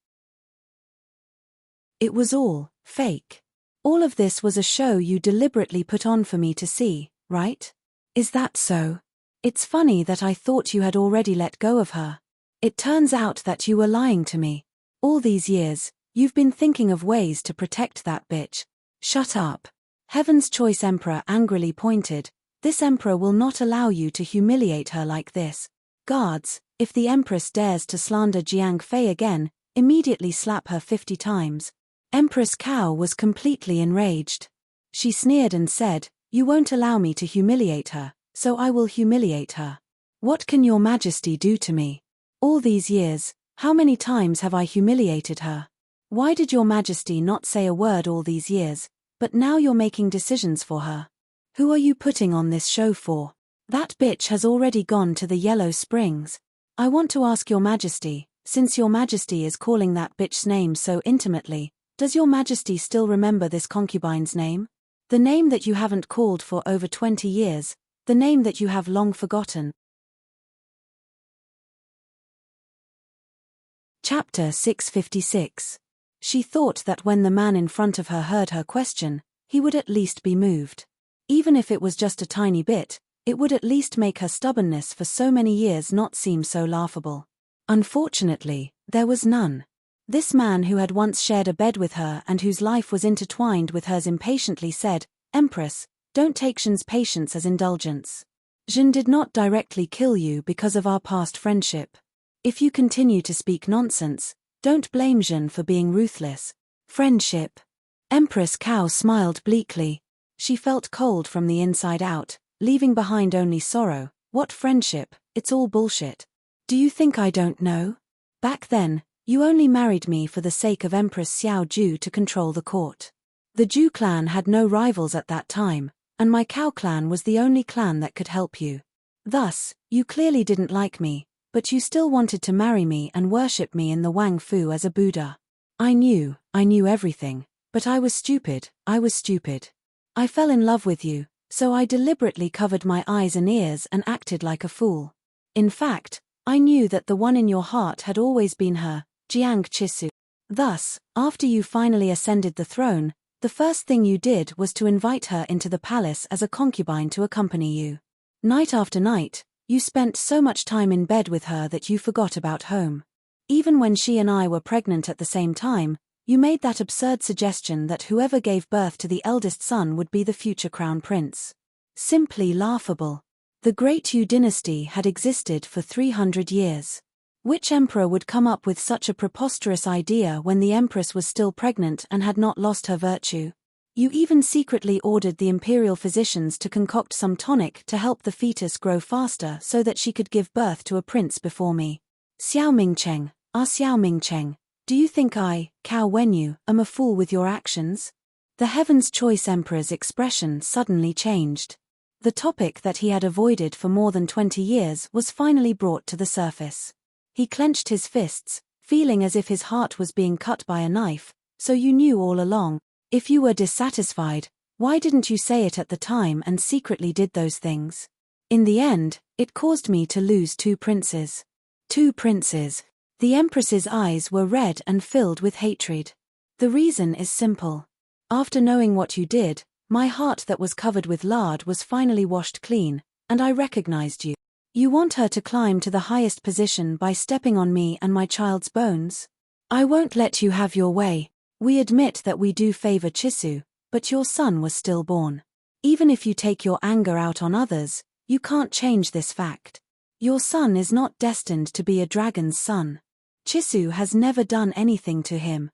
"It was all fake. All of this was a show you deliberately put on for me to see, right? Is that so? It's funny that I thought you had already let go of her. It turns out that you were lying to me. All these years, you've been thinking of ways to protect that bitch." "Shut up." Heaven's Choice Emperor angrily pointed, "This emperor will not allow you to humiliate her like this. Guards, if the empress dares to slander Jiang Fei again, immediately slap her 50 times. Empress Cao was completely enraged. She sneered and said, "You won't allow me to humiliate her, so I will humiliate her. What can your majesty do to me? All these years, how many times have I humiliated her? Why did your majesty not say a word all these years, but now you're making decisions for her? Who are you putting on this show for? That bitch has already gone to the Yellow Springs. I want to ask your majesty, since your majesty is calling that bitch's name so intimately, does your majesty still remember this concubine's name? The name that you haven't called for over 20 years, the name that you have long forgotten." Chapter 656. She thought that when the man in front of her heard her question, he would at least be moved. Even if it was just a tiny bit, it would at least make her stubbornness for so many years not seem so laughable. Unfortunately, there was none. This man who had once shared a bed with her and whose life was intertwined with hers impatiently said, "Empress, don't take Zhen's patience as indulgence. Zhen did not directly kill you because of our past friendship. If you continue to speak nonsense, don't blame Zhen for being ruthless." Friendship. Empress Cow smiled bleakly. She felt cold from the inside out, leaving behind only sorrow. What friendship? It's all bullshit. Do you think I don't know? Back then, you only married me for the sake of Empress Xiao Ju to control the court. The Ju clan had no rivals at that time, and my cow clan was the only clan that could help you. Thus, you clearly didn't like me, but you still wanted to marry me and worship me in the Wang Fu as a Buddha. I knew everything, but I was stupid. I fell in love with you, so I deliberately covered my eyes and ears and acted like a fool. In fact, I knew that the one in your heart had always been her, Jiang Chisu. Thus, after you finally ascended the throne, the first thing you did was to invite her into the palace as a concubine to accompany you. Night after night, you spent so much time in bed with her that you forgot about home. Even when she and I were pregnant at the same time, you made that absurd suggestion that whoever gave birth to the eldest son would be the future crown prince. Simply laughable. The Great Yu dynasty had existed for 300 years. Which emperor would come up with such a preposterous idea when the empress was still pregnant and had not lost her virtue? You even secretly ordered the imperial physicians to concoct some tonic to help the fetus grow faster so that she could give birth to a prince before me. Xiao Mingcheng, Xiao Mingcheng, do you think I, Cao Wenyu, am a fool with your actions? The Heaven's Choice Emperor's expression suddenly changed. The topic that he had avoided for more than 20 years was finally brought to the surface. He clenched his fists, feeling as if his heart was being cut by a knife. So you knew all along. If you were dissatisfied, why didn't you say it at the time and secretly did those things? In the end, it caused me to lose 2 princes. 2 princes. The Empress's eyes were red and filled with hatred. The reason is simple. After knowing what you did, my heart that was covered with lard was finally washed clean, and I recognized you. You want her to climb to the highest position by stepping on me and my child's bones? I won't let you have your way. We admit that we do favor Chisu, but your son was stillborn. Even if you take your anger out on others, you can't change this fact. Your son is not destined to be a dragon's son. Chisu has never done anything to him.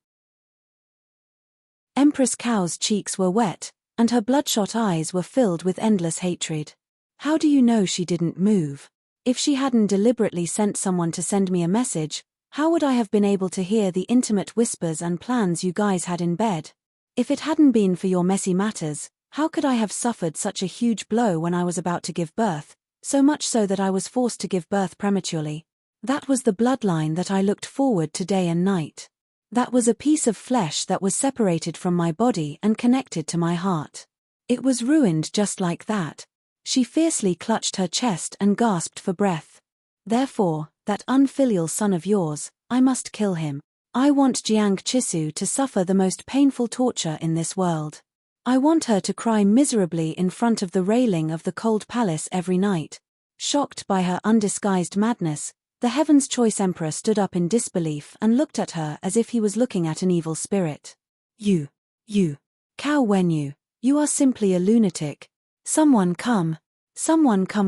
Empress Cow's cheeks were wet, and her bloodshot eyes were filled with endless hatred. How do you know she didn't move? If she hadn't deliberately sent someone to send me a message, how would I have been able to hear the intimate whispers and plans you guys had in bed? If it hadn't been for your messy matters, how could I have suffered such a huge blow when I was about to give birth, so much so that I was forced to give birth prematurely? That was the bloodline that I looked forward to day and night. That was a piece of flesh that was separated from my body and connected to my heart. It was ruined just like that. She fiercely clutched her chest and gasped for breath. Therefore, that unfilial son of yours, I must kill him. I want Jiang Chisu to suffer the most painful torture in this world. I want her to cry miserably in front of the railing of the cold palace every night. Shocked by her undisguised madness, the Heaven's Choice Emperor stood up in disbelief and looked at her as if he was looking at an evil spirit. You, Cao Wenyu, you are simply a lunatic. Someone come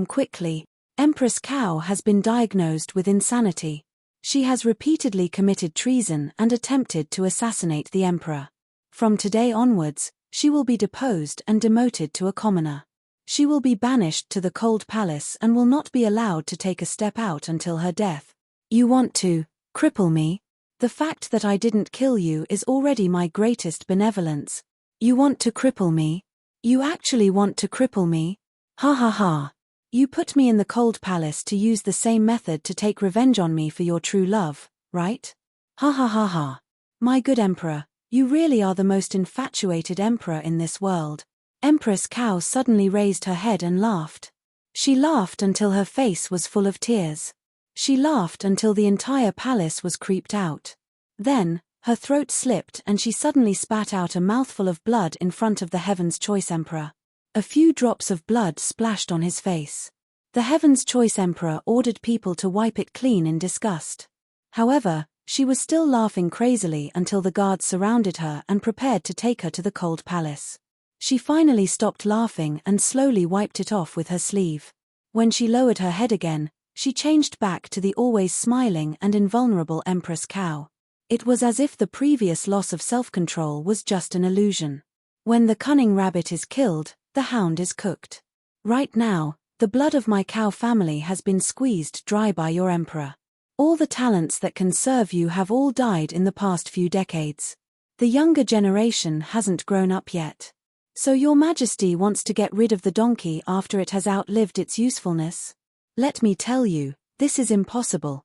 quickly. Empress Cow has been diagnosed with insanity. She has repeatedly committed treason and attempted to assassinate the emperor. From today onwards, she will be deposed and demoted to a commoner. She will be banished to the cold palace and will not be allowed to take a step out until her death. You want to cripple me? The fact that I didn't kill you is already my greatest benevolence. You want to cripple me? You actually want to cripple me? Ha ha ha. You put me in the cold palace to use the same method to take revenge on me for your true love, right? Ha ha ha ha. My good emperor, you really are the most infatuated emperor in this world. Empress Cow suddenly raised her head and laughed. She laughed until her face was full of tears. She laughed until the entire palace was creeped out. Then, her throat slipped and she suddenly spat out a mouthful of blood in front of the Heaven's Choice Emperor. A few drops of blood splashed on his face. The Heaven's Choice Emperor ordered people to wipe it clean in disgust. However, she was still laughing crazily until the guards surrounded her and prepared to take her to the cold palace. She finally stopped laughing and slowly wiped it off with her sleeve. When she lowered her head again, she changed back to the always smiling and invulnerable Empress cow. It was as if the previous loss of self-control was just an illusion. When the cunning rabbit is killed, the hound is cooked. Right now, the blood of my cow family has been squeezed dry by your emperor. All the talents that can serve you have all died in the past few decades. The younger generation hasn't grown up yet. So your majesty wants to get rid of the donkey after it has outlived its usefulness? Let me tell you, this is impossible.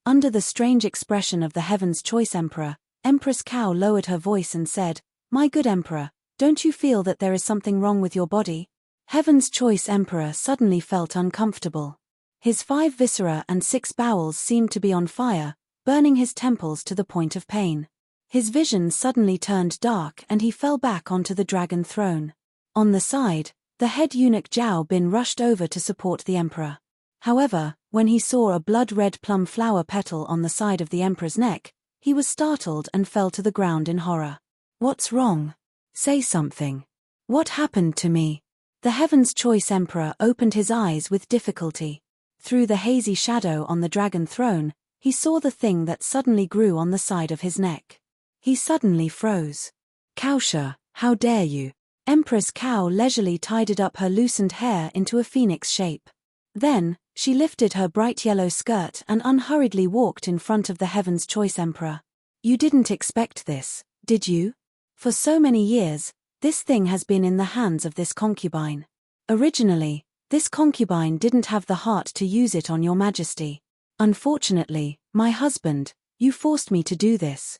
Under the strange expression of the Heaven's Choice Emperor, Empress Cow lowered her voice and said, "My good Emperor, don't you feel that there is something wrong with your body?" Heaven's Choice Emperor suddenly felt uncomfortable. His 5 viscera and 6 bowels seemed to be on fire, burning his temples to the point of pain. His vision suddenly turned dark and he fell back onto the dragon throne. On the side, the head eunuch Zhao Bin rushed over to support the emperor. However, when he saw a blood-red plum flower petal on the side of the emperor's neck, he was startled and fell to the ground in horror. "What's wrong? Say something. What happened to me?" The Heaven's Choice Emperor opened his eyes with difficulty. Through the hazy shadow on the dragon throne, he saw the thing that suddenly grew on the side of his neck. He suddenly froze. "Cowsha, how dare you?" Empress Cow leisurely tidied up her loosened hair into a phoenix shape. Then, she lifted her bright yellow skirt and unhurriedly walked in front of the Heaven's Choice Emperor. "You didn't expect this, did you? For so many years, this thing has been in the hands of this concubine. Originally, this concubine didn't have the heart to use it on your majesty. Unfortunately, my husband, you forced me to do this."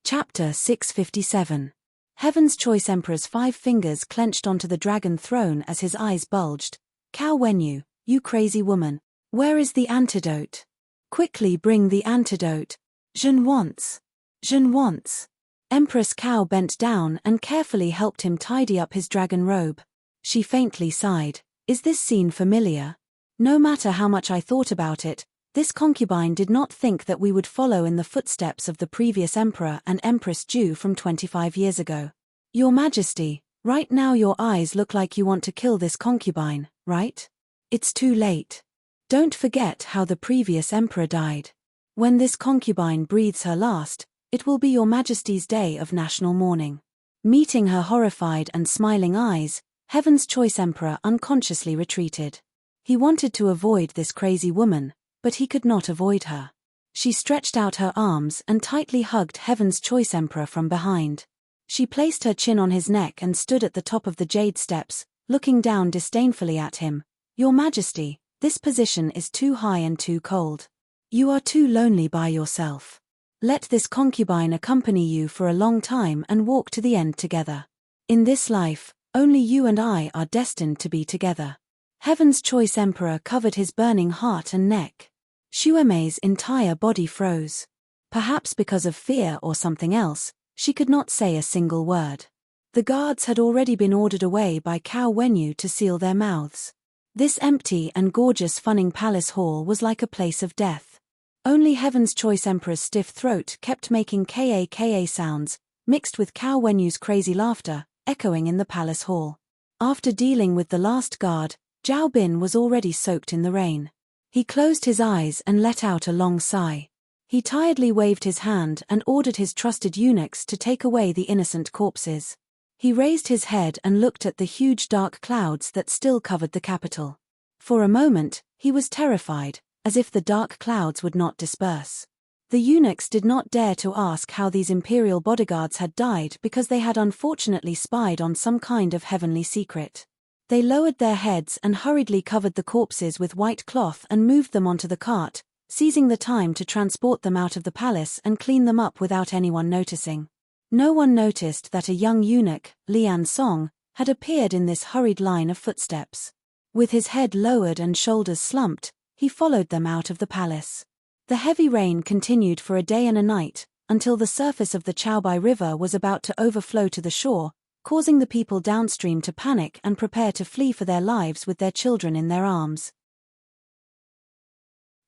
Chapter 657. Heaven's Choice Emperor's 5 fingers clenched onto the dragon throne as his eyes bulged. "Cow Wenyu, you crazy woman. Where is the antidote? Quickly bring the antidote. Je ne wants. Je ne wants." Empress Cow bent down and carefully helped him tidy up his dragon robe. She faintly sighed. "Is this scene familiar? No matter how much I thought about it, this concubine did not think that we would follow in the footsteps of the previous emperor and empress Ju from 25 years ago. Your Majesty, right now your eyes look like you want to kill this concubine, right? It's too late. Don't forget how the previous emperor died. When this concubine breathes her last, it will be your Majesty's day of national mourning." Meeting her horrified and smiling eyes, Heaven's Choice Emperor unconsciously retreated. He wanted to avoid this crazy woman, but he could not avoid her. She stretched out her arms and tightly hugged Heaven's Choice Emperor from behind. She placed her chin on his neck and stood at the top of the jade steps, looking down disdainfully at him. "Your Majesty, this position is too high and too cold. You are too lonely by yourself. Let this concubine accompany you for a long time and walk to the end together. In this life, only you and I are destined to be together." Heaven's Choice Emperor covered his burning heart and neck. Xuemei's entire body froze. Perhaps because of fear or something else, she could not say a single word. The guards had already been ordered away by Cow Wenyu to seal their mouths. This empty and gorgeous funning palace hall was like a place of death. Only Heaven's Choice Emperor's stiff throat kept making ka sounds, mixed with Cow Wenyu's crazy laughter, echoing in the palace hall. After dealing with the last guard, Zhao Bin was already soaked in the rain. He closed his eyes and let out a long sigh. He tiredly waved his hand and ordered his trusted eunuchs to take away the innocent corpses. He raised his head and looked at the huge dark clouds that still covered the capital. For a moment, he was terrified, as if the dark clouds would not disperse. The eunuchs did not dare to ask how these imperial bodyguards had died because they had unfortunately spied on some kind of heavenly secret. They lowered their heads and hurriedly covered the corpses with white cloth and moved them onto the cart, seizing the time to transport them out of the palace and clean them up without anyone noticing. No one noticed that a young eunuch, Lian Song, had appeared in this hurried line of footsteps. With his head lowered and shoulders slumped, he followed them out of the palace. The heavy rain continued for a day and a night, until the surface of the Chaobai River was about to overflow to the shore, causing the people downstream to panic and prepare to flee for their lives with their children in their arms.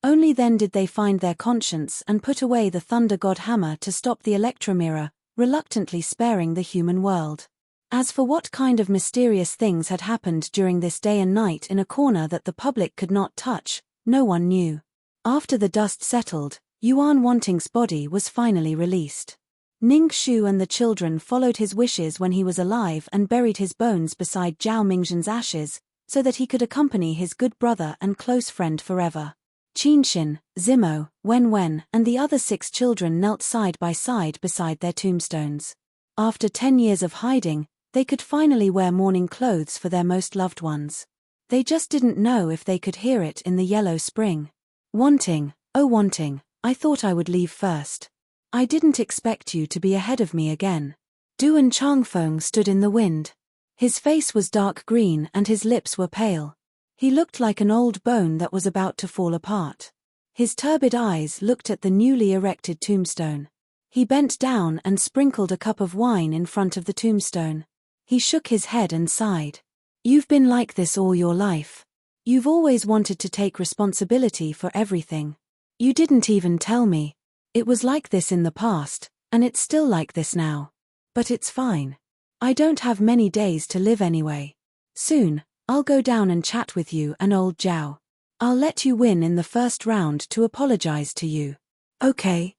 Only then did they find their conscience and put away the thunder god hammer to stop the electromirror, reluctantly sparing the human world. As for what kind of mysterious things had happened during this day and night in a corner that the public could not touch, no one knew. After the dust settled, Yuan Wanting's body was finally released. Ning Shu and the children followed his wishes when he was alive and buried his bones beside Zhao Mingzhen's ashes, so that he could accompany his good brother and close friend forever. Qinxin, Zimo, Wen, and the other 6 children knelt side by side beside their tombstones. After 10 years of hiding, they could finally wear mourning clothes for their most loved ones. They just didn't know if they could hear it in the yellow spring. Wanting, oh Wanting, I thought I would leave first. I didn't expect you to be ahead of me again. Duan Changfeng stood in the wind. His face was dark green and his lips were pale. He looked like an old bone that was about to fall apart. His turbid eyes looked at the newly erected tombstone. He bent down and sprinkled a cup of wine in front of the tombstone. He shook his head and sighed. You've been like this all your life. You've always wanted to take responsibility for everything. You didn't even tell me. It was like this in the past, and it's still like this now. But it's fine. I don't have many days to live anyway. Soon, I'll go down and chat with you and old Zhao. I'll let you win in the first round to apologize to you. Okay?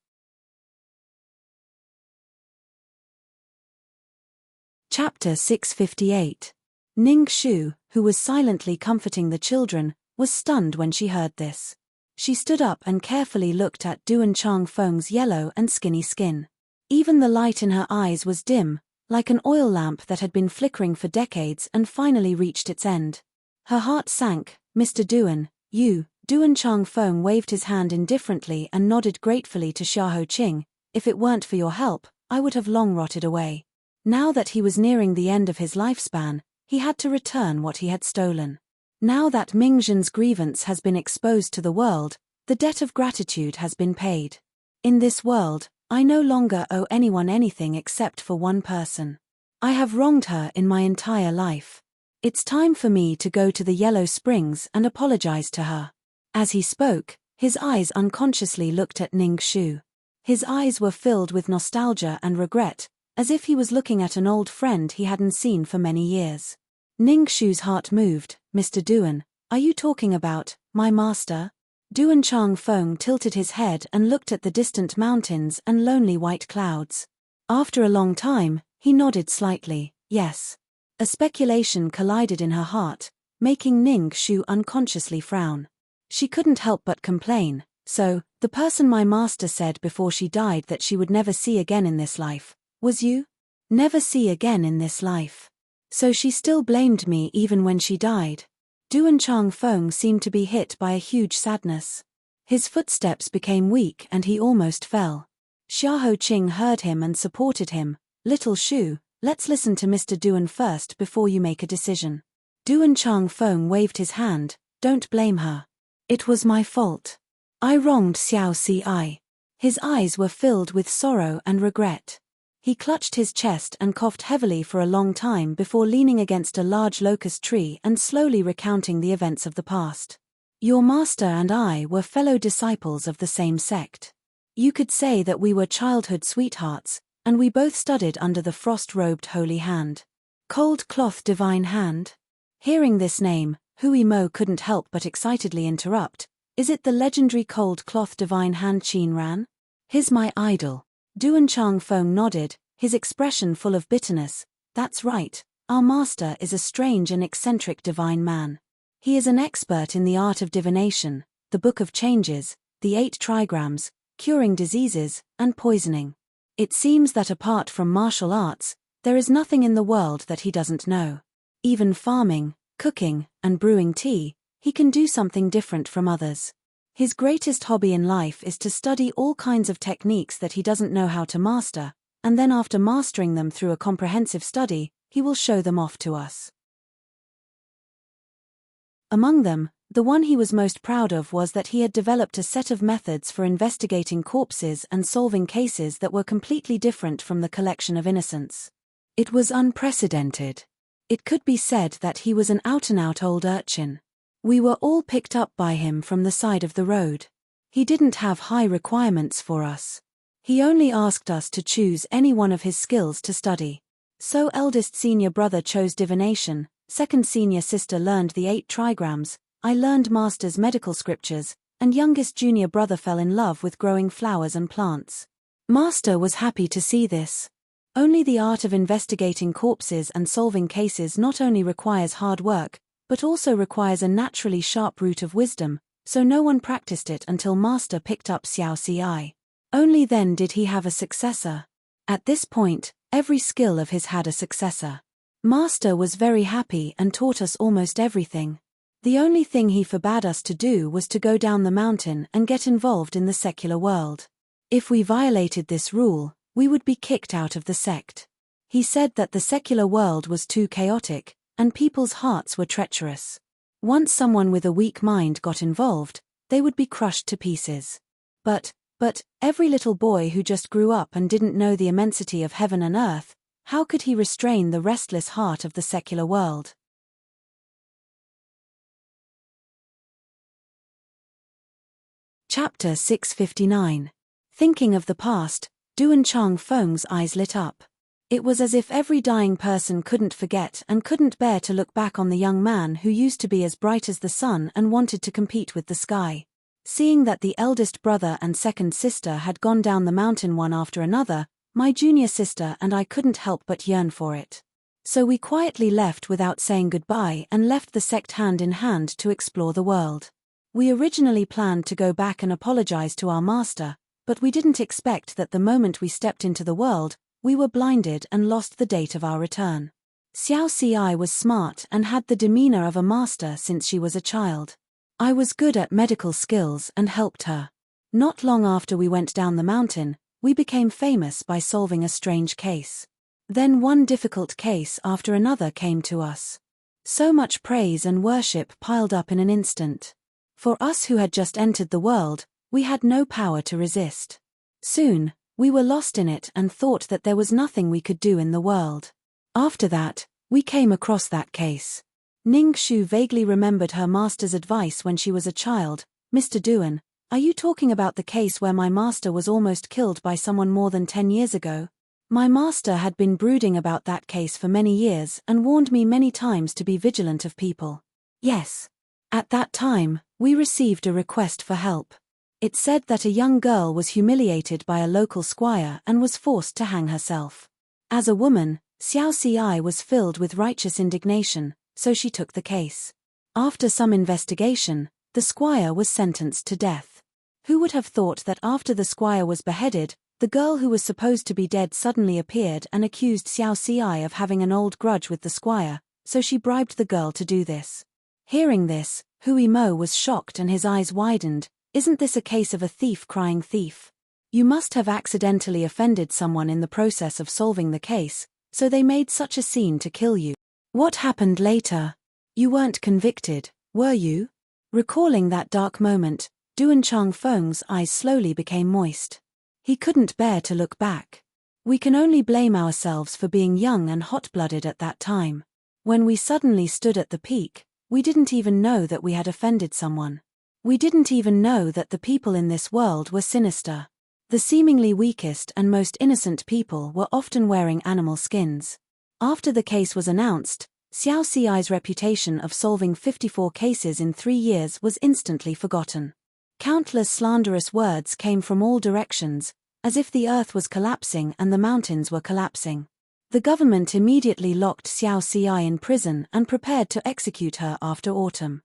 Chapter 658. Ning Shu, who was silently comforting the children, was stunned when she heard this. She stood up and carefully looked at Duan Changfeng's yellow and skinny skin. Even the light in her eyes was dim, like an oil lamp that had been flickering for decades and finally reached its end. Her heart sank. Mr. Duan, you, Duan Changfeng waved his hand indifferently and nodded gratefully to Xiahou Qing. If it weren't for your help, I would have long rotted away. Now that he was nearing the end of his lifespan, he had to return what he had stolen. Now that Mingzhen's grievance has been exposed to the world, the debt of gratitude has been paid. In this world, I no longer owe anyone anything except for one person. I have wronged her in my entire life. It's time for me to go to the Yellow Springs and apologize to her. As he spoke, his eyes unconsciously looked at Ning Shu. His eyes were filled with nostalgia and regret, as if he was looking at an old friend he hadn't seen for many years. Ning Shu's heart moved. Mr. Duan, are you talking about my master? Duan Changfeng tilted his head and looked at the distant mountains and lonely white clouds. After a long time, he nodded slightly, yes. A speculation collided in her heart, making Ning Shu unconsciously frown. She couldn't help but complain. So, the person my master said before she died that she would never see again in this life, was you? Never see again in this life. So she still blamed me even when she died. Duan Changfeng seemed to be hit by a huge sadness. His footsteps became weak and he almost fell. Xiahou Qing heard him and supported him. Little Shu, let's listen to Mr. Duan first before you make a decision. Duan Changfeng waved his hand. Don't blame her. It was my fault. I wronged Xiao Ci. His eyes were filled with sorrow and regret. He clutched his chest and coughed heavily for a long time before leaning against a large locust tree and slowly recounting the events of the past. Your master and I were fellow disciples of the same sect. You could say that we were childhood sweethearts, and we both studied under the frost-robed holy hand. Cold cloth divine hand? Hearing this name, Hui Mo couldn't help but excitedly interrupt. Is it the legendary cold cloth divine hand Qin Ran? He's my idol. Duan Changfeng nodded, his expression full of bitterness. That's right, our master is a strange and eccentric divine man. He is an expert in the art of divination, the Book of Changes, the 8 trigrams, curing diseases, and poisoning. It seems that apart from martial arts, there is nothing in the world that he doesn't know. Even farming, cooking, and brewing tea, he can do something different from others. His greatest hobby in life is to study all kinds of techniques that he doesn't know how to master, and then after mastering them through a comprehensive study, he will show them off to us. Among them, the one he was most proud of was that he had developed a set of methods for investigating corpses and solving cases that were completely different from the collection of innocents. It was unprecedented. It could be said that he was an out-and-out old urchin. We were all picked up by him from the side of the road. He didn't have high requirements for us. He only asked us to choose any one of his skills to study. So eldest senior brother chose divination, second senior sister learned the 8 trigrams, I learned master's medical scriptures, and youngest junior brother fell in love with growing flowers and plants. Master was happy to see this. Only the art of investigating corpses and solving cases not only requires hard work, but also requires a naturally sharp root of wisdom, so no one practiced it until Master picked up Xiao Ci. Only then did he have a successor. At this point, every skill of his had a successor. Master was very happy and taught us almost everything. The only thing he forbade us to do was to go down the mountain and get involved in the secular world. If we violated this rule, we would be kicked out of the sect. He said that the secular world was too chaotic, and people's hearts were treacherous. Once someone with a weak mind got involved, they would be crushed to pieces. But every little boy who just grew up and didn't know the immensity of heaven and earth, how could he restrain the restless heart of the secular world? Chapter 659. Thinking of the past, Duan Chang Feng's eyes lit up. It was as if every dying person couldn't forget and couldn't bear to look back on the young man who used to be as bright as the sun and wanted to compete with the sky. Seeing that the eldest brother and second sister had gone down the mountain one after another, my junior sister and I couldn't help but yearn for it. So we quietly left without saying goodbye and left the sect hand in hand to explore the world. We originally planned to go back and apologize to our master, but we didn't expect that the moment we stepped into the world, we were blinded and lost the date of our return. Xiao Ci was smart and had the demeanor of a master since she was a child. I was good at medical skills and helped her. Not long after we went down the mountain, we became famous by solving a strange case. Then one difficult case after another came to us. So much praise and worship piled up in an instant. For us who had just entered the world, we had no power to resist. Soon, we were lost in it and thought that there was nothing we could do in the world. After that, we came across that case. Ning Shu vaguely remembered her master's advice when she was a child. Mr. Duan, are you talking about the case where my master was almost killed by someone more than 10 years ago? My master had been brooding about that case for many years and warned me many times to be vigilant of people. Yes. At that time, we received a request for help. It said that a young girl was humiliated by a local squire and was forced to hang herself. As a woman, Xiao Ci was filled with righteous indignation, so she took the case. After some investigation, the squire was sentenced to death. Who would have thought that after the squire was beheaded, the girl who was supposed to be dead suddenly appeared and accused Xiao Ci of having an old grudge with the squire, so she bribed the girl to do this. Hearing this, Hui Mo was shocked and his eyes widened. Isn't this a case of a thief crying thief? You must have accidentally offended someone in the process of solving the case, so they made such a scene to kill you. What happened later? You weren't convicted, were you? Recalling that dark moment, Duan Chang Feng's eyes slowly became moist. He couldn't bear to look back. We can only blame ourselves for being young and hot-blooded at that time. When we suddenly stood at the peak, we didn't even know that we had offended someone. We didn't even know that the people in this world were sinister. The seemingly weakest and most innocent people were often wearing animal skins. After the case was announced, Xiao Ci's reputation of solving 54 cases in 3 years was instantly forgotten. Countless slanderous words came from all directions, as if the earth was collapsing and the mountains were collapsing. The government immediately locked Xiao Ci in prison and prepared to execute her after autumn.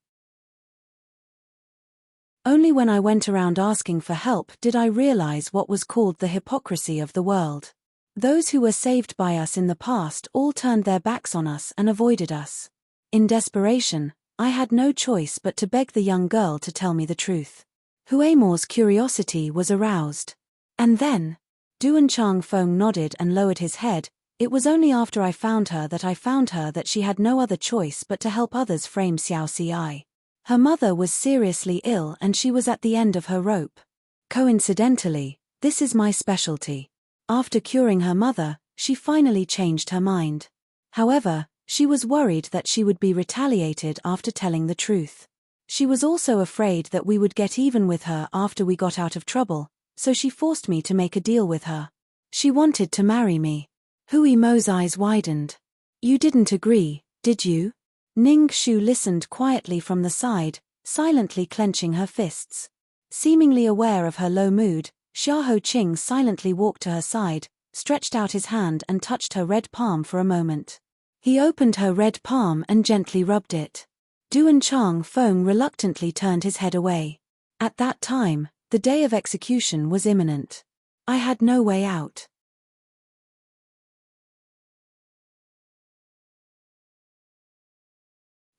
Only when I went around asking for help did I realize what was called the hypocrisy of the world. Those who were saved by us in the past all turned their backs on us and avoided us. In desperation, I had no choice but to beg the young girl to tell me the truth. Huemo's curiosity was aroused. And then, Duan Chang Feng nodded and lowered his head. It was only after I found her that she had no other choice but to help others frame Xiao Ci. Her mother was seriously ill and she was at the end of her rope. Coincidentally, this is my specialty. After curing her mother, she finally changed her mind. However, she was worried that she would be retaliated after telling the truth. She was also afraid that we would get even with her after we got out of trouble, so she forced me to make a deal with her. She wanted to marry me. Hui Mo's eyes widened. You didn't agree, did you? Ning Shu listened quietly from the side, silently clenching her fists. Seemingly aware of her low mood, Xiaoho Qing silently walked to her side, stretched out his hand and touched her red palm for a moment. He opened her red palm and gently rubbed it. Duan Chang Feng reluctantly turned his head away. At that time, the day of execution was imminent. I had no way out.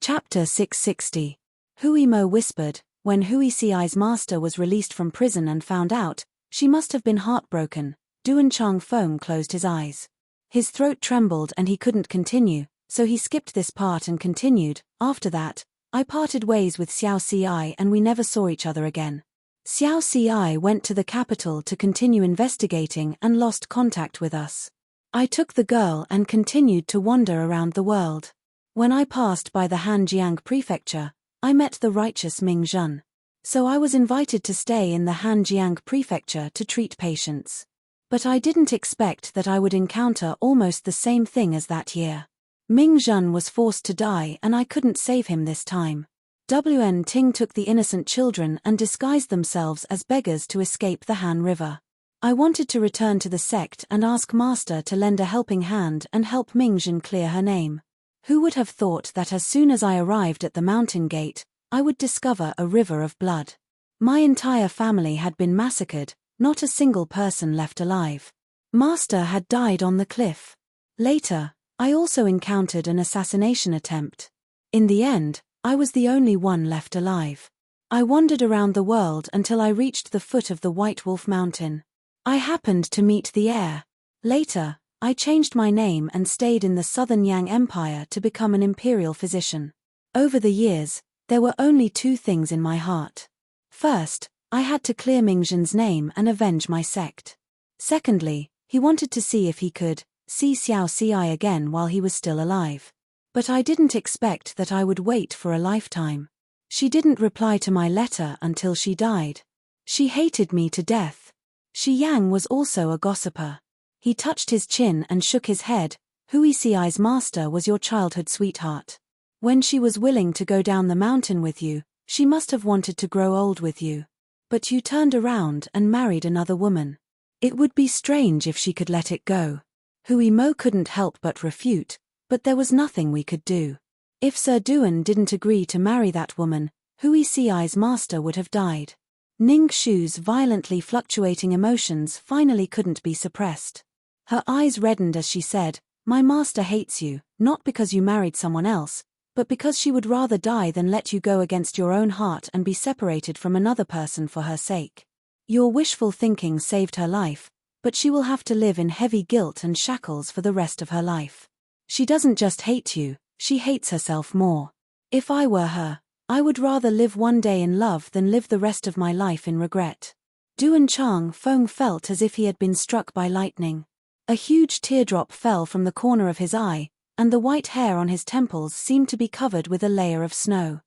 Chapter 660. Hui Mo whispered. When Hui Ci's master was released from prison and found out, she must have been heartbroken. Duan Chang Feng closed his eyes. His throat trembled and he couldn't continue, so he skipped this part and continued. After that, I parted ways with Xiao Ci and we never saw each other again. Xiao Ci went to the capital to continue investigating and lost contact with us. I took the girl and continued to wander around the world. When I passed by the Hanjiang prefecture, I met the righteous Ming Zhen. So I was invited to stay in the Hanjiang prefecture to treat patients. But I didn't expect that I would encounter almost the same thing as that year. Ming Zhen was forced to die and I couldn't save him this time. Wen Ting took the innocent children and disguised themselves as beggars to escape the Han River. I wanted to return to the sect and ask Master to lend a helping hand and help Ming Zhen clear her name. Who would have thought that as soon as I arrived at the mountain gate, I would discover a river of blood. My entire family had been massacred, not a single person left alive. Master had died on the cliff. Later, I also encountered an assassination attempt. In the end, I was the only one left alive. I wandered around the world until I reached the foot of the White Wolf Mountain. I happened to meet the heir. Later, I changed my name and stayed in the Southern Yang Empire to become an imperial physician. Over the years, there were only two things in my heart. First, I had to clear Ming Zhen's name and avenge my sect. Secondly, he wanted to see if he could see Xiao Ci again while he was still alive. But I didn't expect that I would wait for a lifetime. She didn't reply to my letter until she died. She hated me to death. Shi Yang was also a gossiper. He touched his chin and shook his head. Hui Ci's master was your childhood sweetheart. When she was willing to go down the mountain with you, she must have wanted to grow old with you. But you turned around and married another woman. It would be strange if she could let it go. Hui Mo couldn't help but refute, but there was nothing we could do. If Sir Duan didn't agree to marry that woman, Hui Ci's master would have died. Ning Shu's violently fluctuating emotions finally couldn't be suppressed. Her eyes reddened as she said, "My master hates you, not because you married someone else, but because she would rather die than let you go against your own heart and be separated from another person for her sake. Your wishful thinking saved her life, but she will have to live in heavy guilt and shackles for the rest of her life. She doesn't just hate you, she hates herself more. If I were her, I would rather live one day in love than live the rest of my life in regret." Duan Chang Feng felt as if he had been struck by lightning. A huge teardrop fell from the corner of his eye, and the white hair on his temples seemed to be covered with a layer of snow.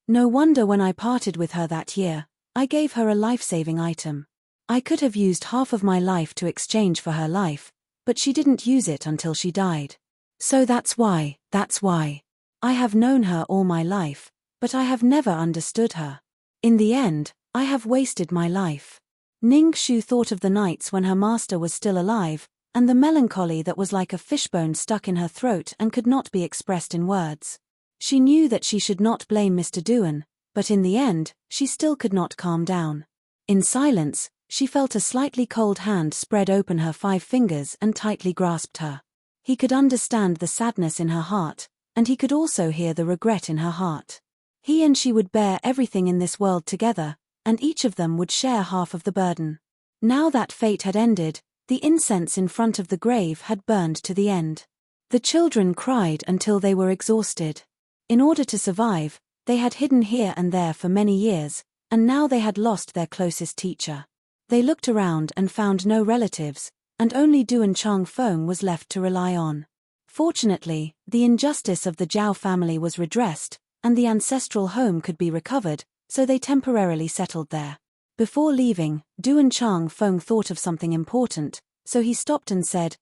No wonder when I parted with her that year, I gave her a life-saving item. I could have used half of my life to exchange for her life, but she didn't use it until she died. So that's why. I have known her all my life, but I have never understood her. In the end, I have wasted my life. Ning Shu thought of the nights when her master was still alive, and the melancholy that was like a fishbone stuck in her throat and could not be expressed in words. She knew that she should not blame Mr. Duan, but in the end, she still could not calm down. In silence, she felt a slightly cold hand spread open her 5 fingers and tightly grasped her. He could understand the sadness in her heart, and he could also hear the regret in her heart. He and she would bear everything in this world together, and each of them would share half of the burden. Now that fate had ended, the incense in front of the grave had burned to the end. The children cried until they were exhausted. In order to survive, they had hidden here and there for many years, and now they had lost their closest teacher. They looked around and found no relatives, and only Du and Chang Feng was left to rely on. Fortunately, the injustice of the Zhao family was redressed, and the ancestral home could be recovered, so they temporarily settled there. Before leaving, Du and Chang Feng thought of something important, so he stopped and said,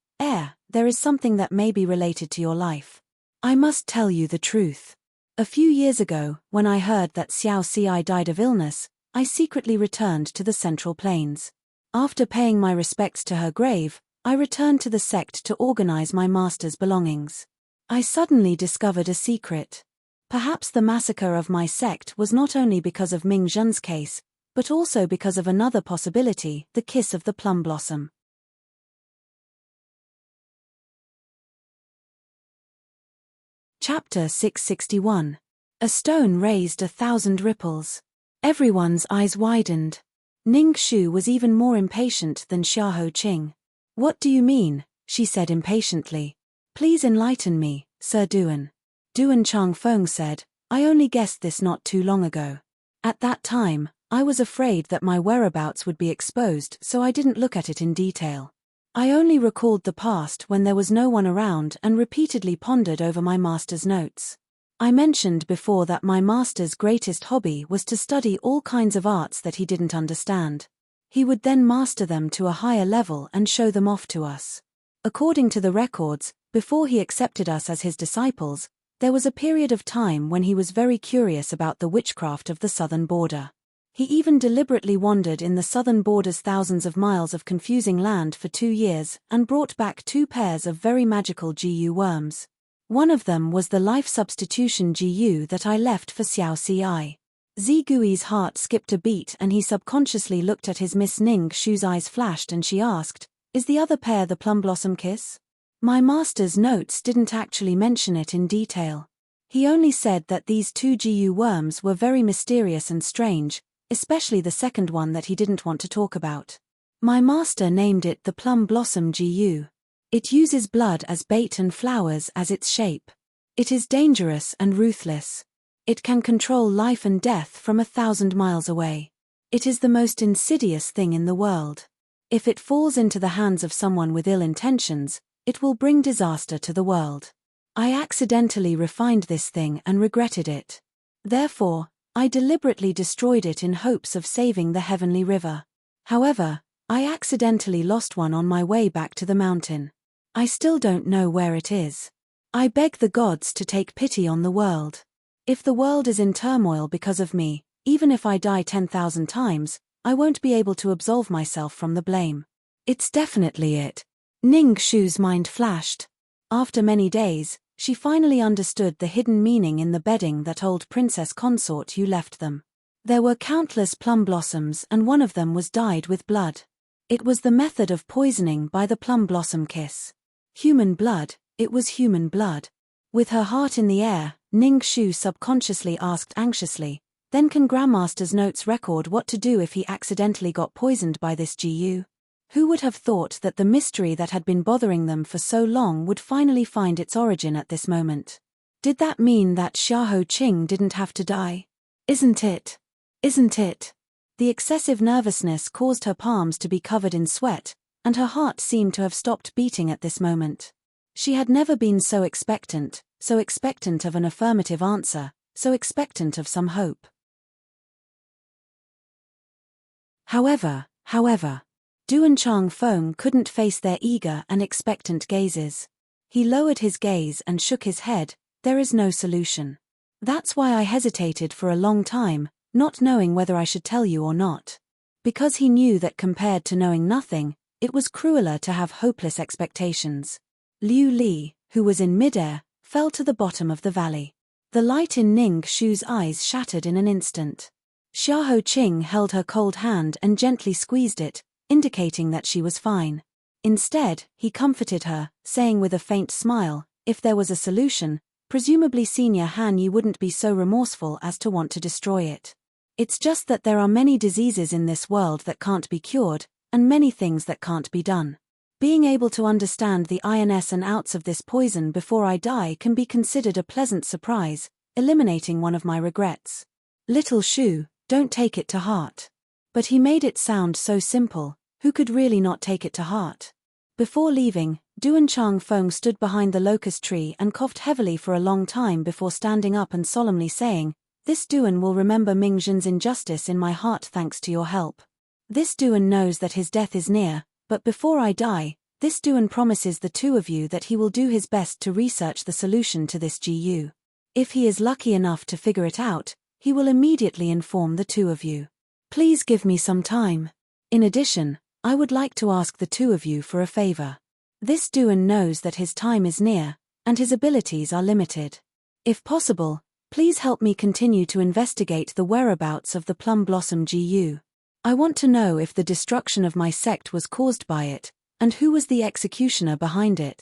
there is something that may be related to your life. I must tell you the truth. A few years ago, when I heard that Xiao Ci died of illness, I secretly returned to the Central Plains. After paying my respects to her grave, I returned to the sect to organize my master's belongings. I suddenly discovered a secret. Perhaps the massacre of my sect was not only because of Ming Zhen's case, but also because of another possibility, the kiss of the plum blossom. Chapter 661. A stone raised 1,000 ripples. Everyone's eyes widened. Ning Xu was even more impatient than Xiahou Qing. What do you mean? She said impatiently. Please enlighten me, Sir Duan. Duan Chang Feng said, I only guessed this not too long ago. At that time, I was afraid that my whereabouts would be exposed, so I didn't look at it in detail. I only recalled the past when there was no one around and repeatedly pondered over my master's notes. I mentioned before that my master's greatest hobby was to study all kinds of arts that he didn't understand. He would then master them to a higher level and show them off to us. According to the records, before he accepted us as his disciples, there was a period of time when he was very curious about the witchcraft of the southern border. He even deliberately wandered in the southern border's thousands of miles of confusing land for 2 years and brought back 2 pairs of very magical GU worms. One of them was the life substitution GU that I left for Xiao Ci. Zigui's heart skipped a beat and he subconsciously looked at his Miss Ning Xu's eyes flashed and she asked, Is the other pair the plum blossom kiss? My master's notes didn't actually mention it in detail. He only said that these 2 GU worms were very mysterious and strange, especially the second one that he didn't want to talk about. My master named it the plum blossom GU. It uses blood as bait and flowers as its shape. It is dangerous and ruthless. It can control life and death from 1,000 miles away. It is the most insidious thing in the world. If it falls into the hands of someone with ill intentions, it will bring disaster to the world. I accidentally refined this thing and regretted it. Therefore, I deliberately destroyed it in hopes of saving the heavenly river. However, I accidentally lost one on my way back to the mountain. I still don't know where it is. I beg the gods to take pity on the world. If the world is in turmoil because of me, even if I die 10,000 times, I won't be able to absolve myself from the blame. It's definitely it. Ning Xu's mind flashed. After many days, she finally understood the hidden meaning in the bedding that old princess consort you left them. There were countless plum blossoms and one of them was dyed with blood. It was the method of poisoning by the plum blossom kiss. Human blood, it was human blood. With her heart in the air, Ning Xu subconsciously asked anxiously, then can Grandmaster's notes record what to do if he accidentally got poisoned by this GU? Who would have thought that the mystery that had been bothering them for so long would finally find its origin at this moment? Did that mean that Xiahou Qing didn't have to die? Isn't it? Isn't it? The excessive nervousness caused her palms to be covered in sweat, and her heart seemed to have stopped beating at this moment. She had never been so expectant of an affirmative answer, so expectant of some hope. However, Du and Chang Feng couldn't face their eager and expectant gazes. He lowered his gaze and shook his head. There is no solution. That's why I hesitated for a long time, not knowing whether I should tell you or not. Because he knew that compared to knowing nothing, it was crueler to have hopeless expectations. Liu Li, who was in midair, fell to the bottom of the valley. The light in Ning Xu's eyes shattered in an instant. Xiahou Qing held her cold hand and gently squeezed it, indicating that she was fine. Instead, he comforted her, saying with a faint smile, if there was a solution, presumably Senior Han Yi wouldn't be so remorseful as to want to destroy it. It's just that there are many diseases in this world that can't be cured, and many things that can't be done. Being able to understand the ins and outs of this poison before I die can be considered a pleasant surprise, eliminating one of my regrets. Little Shu, don't take it to heart. But he made it sound so simple, who could really not take it to heart? Before leaving, Duan Changfeng stood behind the locust tree and coughed heavily for a long time before standing up and solemnly saying, "This Duan will remember Ming Zhen's injustice in my heart thanks to your help. This Duan knows that his death is near, but before I die, this Duan promises the two of you that he will do his best to research the solution to this GU. If he is lucky enough to figure it out, he will immediately inform the two of you. Please give me some time. In addition, I would like to ask the two of you for a favor. This Duan knows that his time is near, and his abilities are limited. If possible, please help me continue to investigate the whereabouts of the Plum Blossom GU. I want to know if the destruction of my sect was caused by it, and who was the executioner behind it."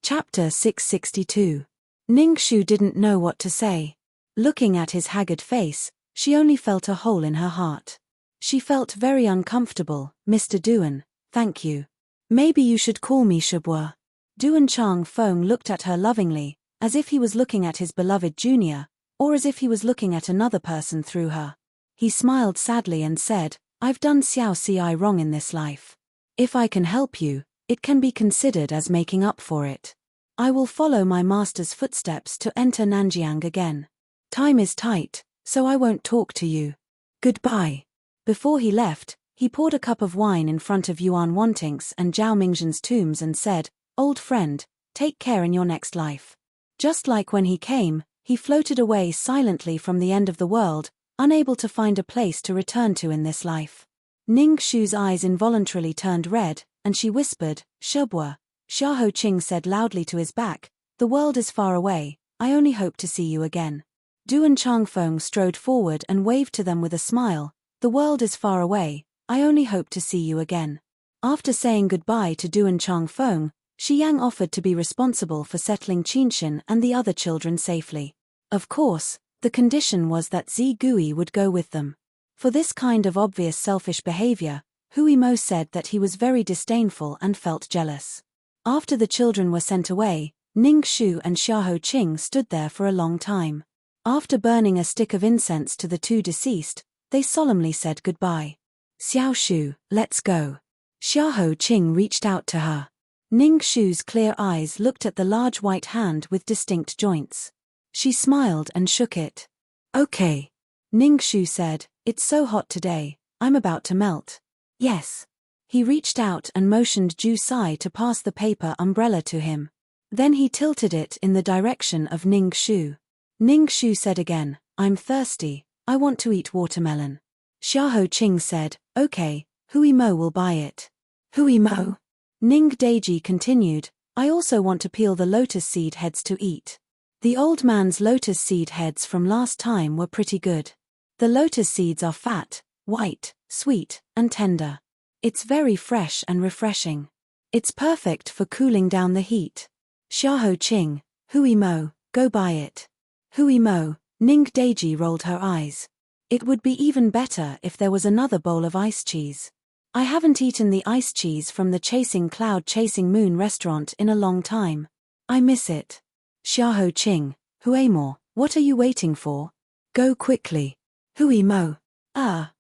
Chapter 662. Ningxu didn't know what to say. Looking at his haggard face, she only felt a hole in her heart. She felt very uncomfortable. "Mr. Duan, thank you. Maybe you should call me Shabua." Duan Changfeng looked at her lovingly, as if he was looking at his beloved junior, or as if he was looking at another person through her. He smiled sadly and said, "I've done Xiao Ci wrong in this life. If I can help you, it can be considered as making up for it. I will follow my master's footsteps to enter Nanjiang again. Time is tight, so I won't talk to you. Goodbye." Before he left, he poured a cup of wine in front of Yuan Wanting's and Zhao Mingzhen's tombs and said, "Old friend, take care in your next life." Just like when he came, he floated away silently from the end of the world, unable to find a place to return to in this life. Ningxu's eyes involuntarily turned red, and she whispered, "Shebua." Xiahou Qing said loudly to his back, "The world is far away, I only hope to see you again." Duan Changfeng strode forward and waved to them with a smile, "The world is far away, I only hope to see you again." After saying goodbye to Duan Changfeng, Shi Yang offered to be responsible for settling Qinshan and the other children safely. Of course, the condition was that Zi Gui would go with them. For this kind of obvious selfish behavior, Hui Mo said that he was very disdainful and felt jealous. After the children were sent away, Ningxu and Xiahou Qing stood there for a long time. After burning a stick of incense to the two deceased, they solemnly said goodbye. "Xiaoshu, let's go." Xiahou Qing reached out to her. Ningxu's clear eyes looked at the large white hand with distinct joints. She smiled and shook it. "Okay." Ningxu said, "It's so hot today, I'm about to melt." "Yes." He reached out and motioned Ju Sai to pass the paper umbrella to him. Then he tilted it in the direction of Ningxu. Ningxu said again, "I'm thirsty, I want to eat watermelon." Xiahou Qing said, "Okay, Hui Mo will buy it." "Hui Mo?" Ning Deji continued, "I also want to peel the lotus seed heads to eat. The old man's lotus seed heads from last time were pretty good. The lotus seeds are fat, white, sweet, and tender. It's very fresh and refreshing. It's perfect for cooling down the heat." Xiahou Qing, "Hui Mo, go buy it." "Hui Mo," Ning Deji rolled her eyes. "It would be even better if there was another bowl of ice cheese. I haven't eaten the ice cheese from the Chasing Cloud Chasing Moon restaurant in a long time. I miss it." Xiahou Qing, "Hui Mo, what are you waiting for? Go quickly." "Hui Mo."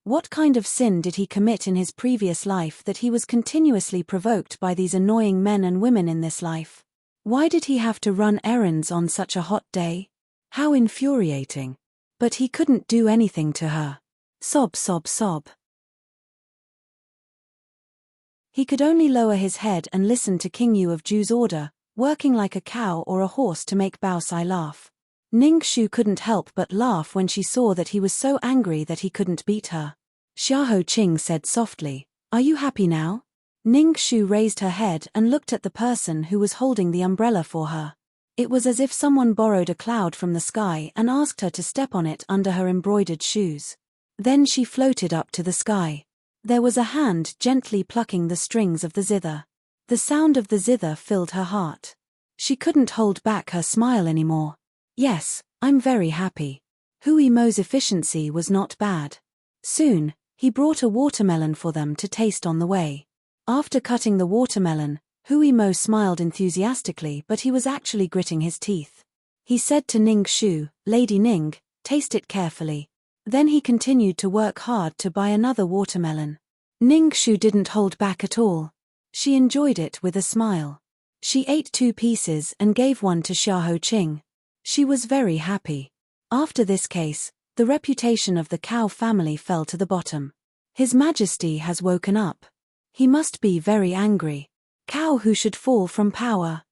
What kind of sin did he commit in his previous life that he was continuously provoked by these annoying men and women in this life? Why did he have to run errands on such a hot day? How infuriating. But he couldn't do anything to her. Sob, sob, sob. He could only lower his head and listen to King Yu of Ju's order, working like a cow or a horse to make Bao Sai laugh. Ningxu couldn't help but laugh when she saw that he was so angry that he couldn't beat her. Xiahou Qing said softly, "Are you happy now?" Ningxu raised her head and looked at the person who was holding the umbrella for her. It was as if someone borrowed a cloud from the sky and asked her to step on it under her embroidered shoes. Then she floated up to the sky. There was a hand gently plucking the strings of the zither. The sound of the zither filled her heart. She couldn't hold back her smile anymore. "Yes, I'm very happy." Hui Mo's efficiency was not bad. Soon, he brought a watermelon for them to taste on the way. After cutting the watermelon, Hui Mo smiled enthusiastically, but he was actually gritting his teeth. He said to Ning Shu, "Lady Ning, taste it carefully." Then he continued to work hard to buy another watermelon. Ning Shu didn't hold back at all. She enjoyed it with a smile. She ate 2 pieces and gave one to Xiahou Qing. She was very happy. After this case, the reputation of the Cao family fell to the bottom. His Majesty has woken up. He must be very angry. Cao who should fall from power.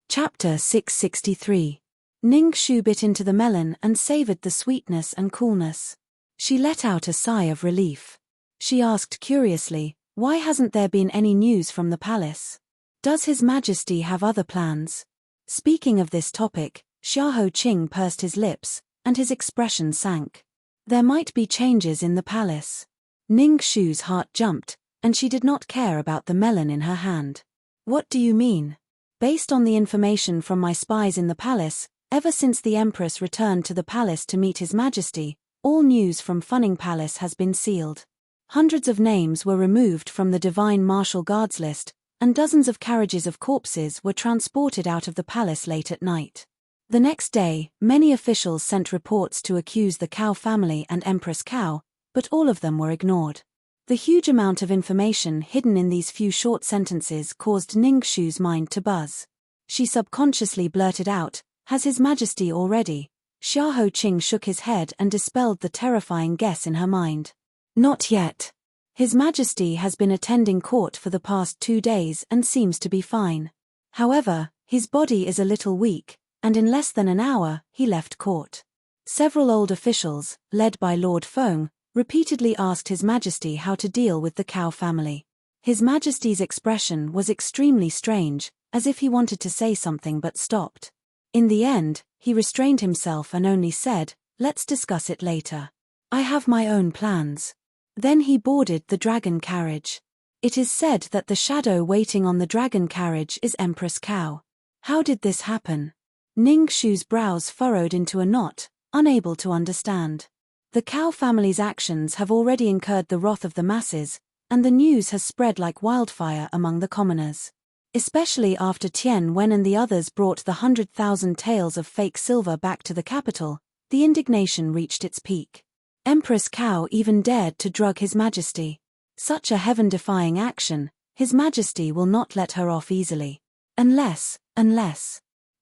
Chapter 663. Ning Shu bit into the melon and savored the sweetness and coolness. She let out a sigh of relief. She asked curiously, "Why hasn't there been any news from the palace? Does His Majesty have other plans?" Speaking of this topic, Xiahou Qing pursed his lips, and his expression sank. There might be changes in the palace. Ning Shu's heart jumped, and she did not care about the melon in her hand. "What do you mean?" "Based on the information from my spies in the palace, ever since the Empress returned to the palace to meet His Majesty, all news from Funning Palace has been sealed. Hundreds of names were removed from the Divine Martial Guards list, and dozens of carriages of corpses were transported out of the palace late at night. The next day, many officials sent reports to accuse the Cao family and Empress Cao, but all of them were ignored. The huge amount of information hidden in these few short sentences caused Ning Shu's mind to buzz. She subconsciously blurted out, "Has His Majesty already?" Xiahou Qing shook his head and dispelled the terrifying guess in her mind. "Not yet. His Majesty has been attending court for the past 2 days and seems to be fine. However, his body is a little weak, and in less than an hour, he left court." Several old officials, led by Lord Feng, repeatedly asked His Majesty how to deal with the Cao family. His Majesty's expression was extremely strange, as if he wanted to say something but stopped. In the end, he restrained himself and only said, "Let's discuss it later. I have my own plans." Then he boarded the dragon carriage. It is said that the shadow waiting on the dragon carriage is Empress Cao. How did this happen? Ning Shu's brows furrowed into a knot, unable to understand. The Cao family's actions have already incurred the wrath of the masses, and the news has spread like wildfire among the commoners. Especially after Tian Wen and the others brought the 100,000 taels of fake silver back to the capital, the indignation reached its peak. Empress Cao even dared to drug His Majesty. Such a heaven-defying action, His Majesty will not let her off easily. Unless.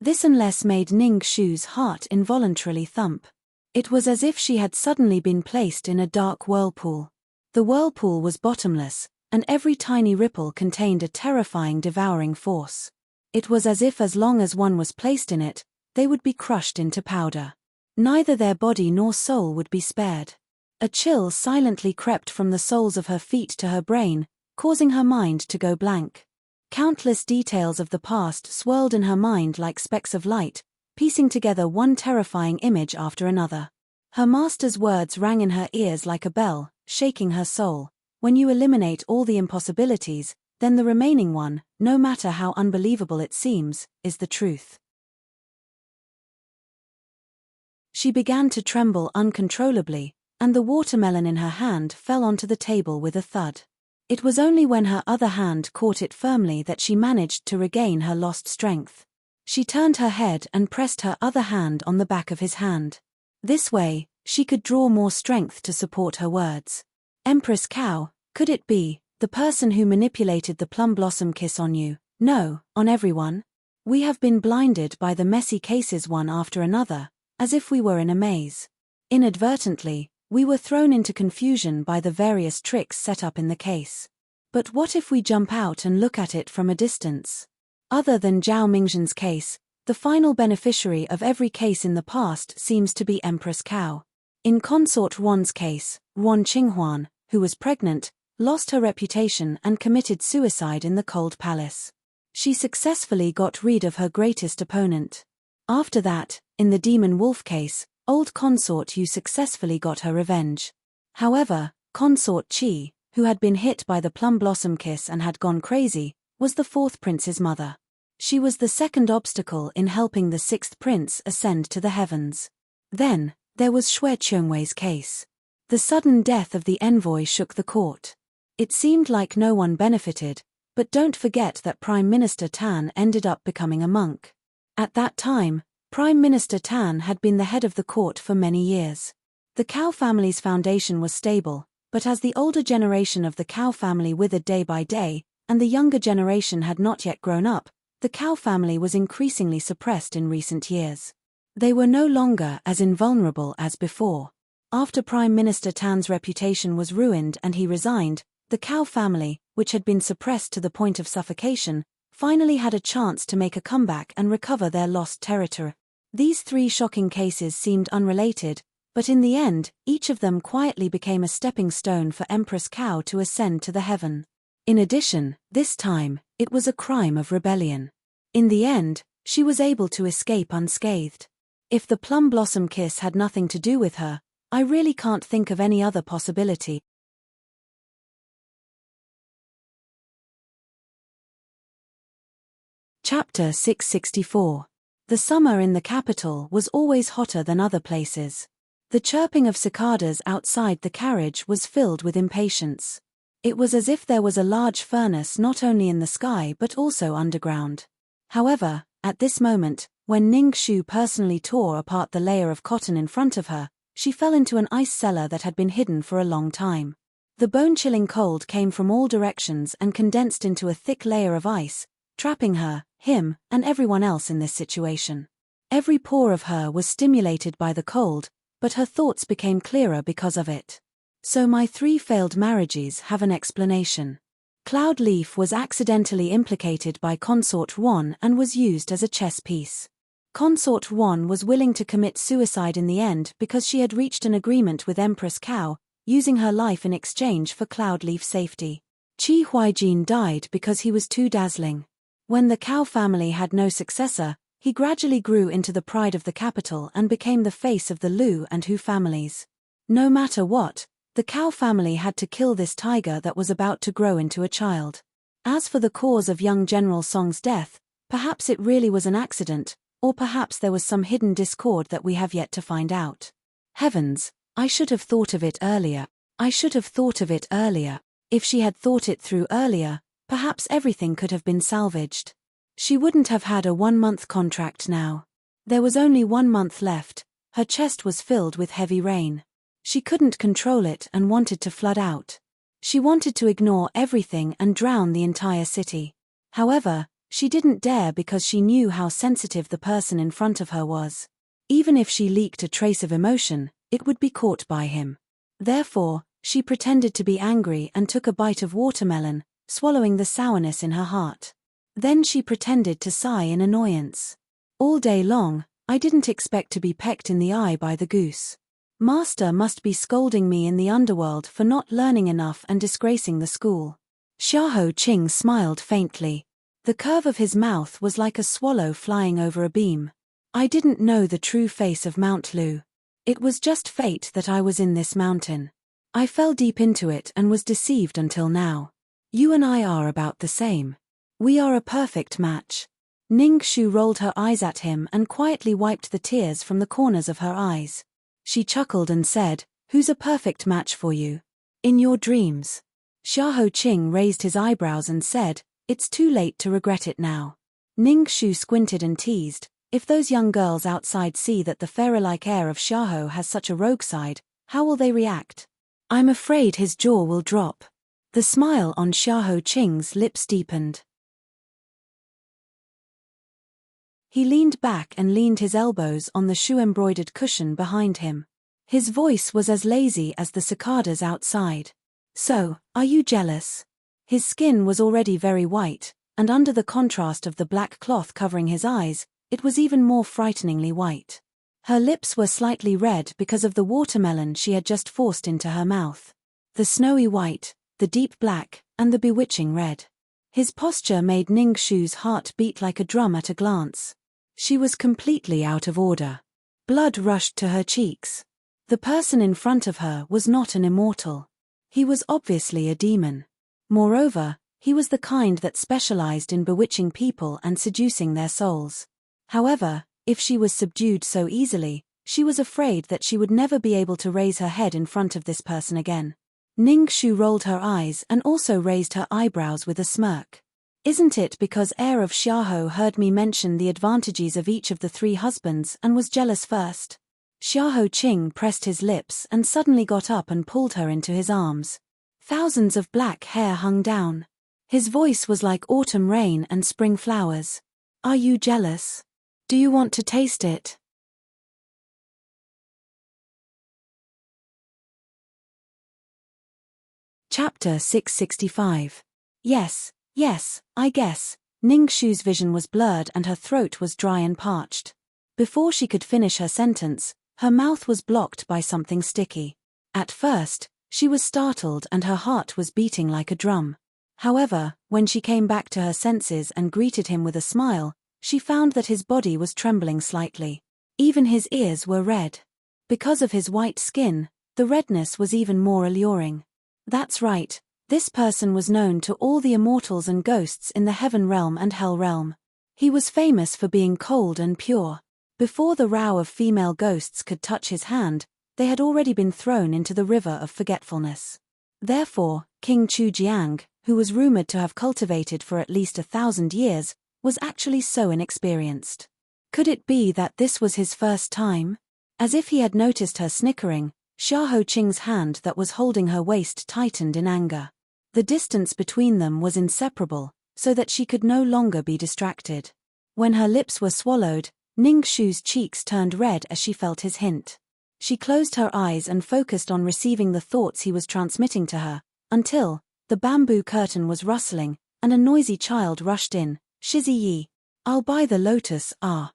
This unless made Ning Shu's heart involuntarily thump. It was as if she had suddenly been placed in a dark whirlpool. The whirlpool was bottomless, and every tiny ripple contained a terrifying devouring force. It was as if as long as one was placed in it, they would be crushed into powder. Neither their body nor soul would be spared. A chill silently crept from the soles of her feet to her brain, causing her mind to go blank. Countless details of the past swirled in her mind like specks of light, piecing together one terrifying image after another. Her master's words rang in her ears like a bell, shaking her soul. When you eliminate all the impossibilities, then the remaining one, no matter how unbelievable it seems, is the truth. She began to tremble uncontrollably, and the watermelon in her hand fell onto the table with a thud. It was only when her other hand caught it firmly that she managed to regain her lost strength. She turned her head and pressed her other hand on the back of his hand. This way, she could draw more strength to support her words. "Empress Cao, could it be, the person who manipulated the plum blossom kiss on you? No, on everyone? We have been blinded by the messy cases one after another, as if we were in a maze. Inadvertently, we were thrown into confusion by the various tricks set up in the case. But what if we jump out and look at it from a distance? Other than Zhao Mingzhen's case, the final beneficiary of every case in the past seems to be Empress Cao. In Consort Wan's case, Wan Qinghuan, who was pregnant, lost her reputation and committed suicide in the Cold Palace. She successfully got rid of her greatest opponent. After that, in the Demon Wolf case, old Consort Yu successfully got her revenge. However, Consort Qi, who had been hit by the plum blossom kiss and had gone crazy, was the fourth prince's mother. She was the second obstacle in helping the sixth prince ascend to the heavens. Then, there was Xue Qiongwei's case. The sudden death of the envoy shook the court. It seemed like no one benefited, But don't forget that Prime Minister Tan ended up becoming a monk. At that time, Prime Minister Tan had been the head of the court for many years. The Cao family's foundation was stable, but as the older generation of the Cao family withered day by day, and the younger generation had not yet grown up, the Cao family was increasingly suppressed in recent years. They were no longer as invulnerable as before. After Prime Minister Tan's reputation was ruined and he resigned, the Cao family, which had been suppressed to the point of suffocation, finally had a chance to make a comeback and recover their lost territory. These three shocking cases seemed unrelated, but in the end, each of them quietly became a stepping stone for Empress Cao to ascend to the heaven. In addition, this time, it was a crime of rebellion. In the end, she was able to escape unscathed. If the plum blossom kiss had nothing to do with her, I really can't think of any other possibility. Chapter 664. The summer in the capital was always hotter than other places. The chirping of cicadas outside the carriage was filled with impatience. It was as if there was a large furnace not only in the sky but also underground. However, at this moment, when Ning Xu personally tore apart the layer of cotton in front of her, she fell into an ice cellar that had been hidden for a long time. The bone-chilling cold came from all directions and condensed into a thick layer of ice, trapping her, him, and everyone else in this situation. Every pore of her was stimulated by the cold, but her thoughts became clearer because of it. So my 3 failed marriages have an explanation. Cloud Leaf was accidentally implicated by Consort Wan and was used as a chess piece. Consort Wan was willing to commit suicide in the end because she had reached an agreement with Empress Cao, using her life in exchange for Cloud Leaf's safety. Qi Huijin died because he was too dazzling. When the Cao family had no successor, he gradually grew into the pride of the capital and became the face of the Lu and Hu families. No matter what, the Cao family had to kill this tiger that was about to grow into a child. As for the cause of young General Song's death, perhaps it really was an accident, or perhaps there was some hidden discord that we have yet to find out. Heavens, I should have thought of it earlier. I should have thought of it earlier. If she had thought it through earlier, perhaps everything could have been salvaged. She wouldn't have had a 1-month contract now. There was only 1 month left. Her chest was filled with heavy rain. She couldn't control it and wanted to flood out. She wanted to ignore everything and drown the entire city. However, she didn't dare because she knew how sensitive the person in front of her was. Even if she leaked a trace of emotion, it would be caught by him. Therefore, she pretended to be angry and took a bite of watermelon, swallowing the sourness in her heart. Then she pretended to sigh in annoyance. All day long, I didn't expect to be pecked in the eye by the goose. Master must be scolding me in the underworld for not learning enough and disgracing the school. Xiahou Qing smiled faintly. The curve of his mouth was like a swallow flying over a beam. I didn't know the true face of Mount Lu. It was just fate that I was in this mountain. I fell deep into it and was deceived until now. You and I are about the same. We are a perfect match. Ning Xu rolled her eyes at him and quietly wiped the tears from the corners of her eyes. She chuckled and said, "Who's a perfect match for you? In your dreams." Xiahou Qing raised his eyebrows and said, "It's too late to regret it now." Ning Xu squinted and teased, "If those young girls outside see that the fairy-like air of Xiahou has such a rogue side, how will they react?" I'm afraid his jaw will drop. The smile on Xiahou Qing's lips deepened. He leaned back and leaned his elbows on the shoe-embroidered cushion behind him. His voice was as lazy as the cicadas outside. "So, are you jealous?" His skin was already very white, and under the contrast of the black cloth covering his eyes, it was even more frighteningly white. Her lips were slightly red because of the watermelon she had just forced into her mouth. The snowy white, the deep black, and the bewitching red. His posture made Ning Xu's heart beat like a drum at a glance. She was completely out of order. Blood rushed to her cheeks. The person in front of her was not an immortal. He was obviously a demon. Moreover, he was the kind that specialized in bewitching people and seducing their souls. However, if she was subdued so easily, she was afraid that she would never be able to raise her head in front of this person again. Ning Xu rolled her eyes and also raised her eyebrows with a smirk. Isn't it because heir of Xiahou heard me mention the advantages of each of the 3 husbands and was jealous first? Xiahou Qing pressed his lips and suddenly got up and pulled her into his arms. Thousands of black hair hung down. His voice was like autumn rain and spring flowers. Are you jealous? Do you want to taste it? Chapter 665. Yes, I guess. Ningshu's vision was blurred and her throat was dry and parched. Before she could finish her sentence, her mouth was blocked by something sticky. At first, she was startled and her heart was beating like a drum. However, when she came back to her senses and greeted him with a smile, she found that his body was trembling slightly. Even his ears were red. Because of his white skin, the redness was even more alluring. That's right, this person was known to all the immortals and ghosts in the heaven realm and hell realm. He was famous for being cold and pure. Before the row of female ghosts could touch his hand, they had already been thrown into the river of forgetfulness. Therefore, King Chujiang, who was rumored to have cultivated for at least 1,000 years, was actually so inexperienced. Could it be that this was his first time? As if he had noticed her snickering, Xiahou Qing's hand that was holding her waist tightened in anger. The distance between them was inseparable, so that she could no longer be distracted. When her lips were swallowed, Ningshu's cheeks turned red as she felt his hint. She closed her eyes and focused on receiving the thoughts he was transmitting to her, until the bamboo curtain was rustling, and a noisy child rushed in. Shizi Yi. I'll buy the lotus. I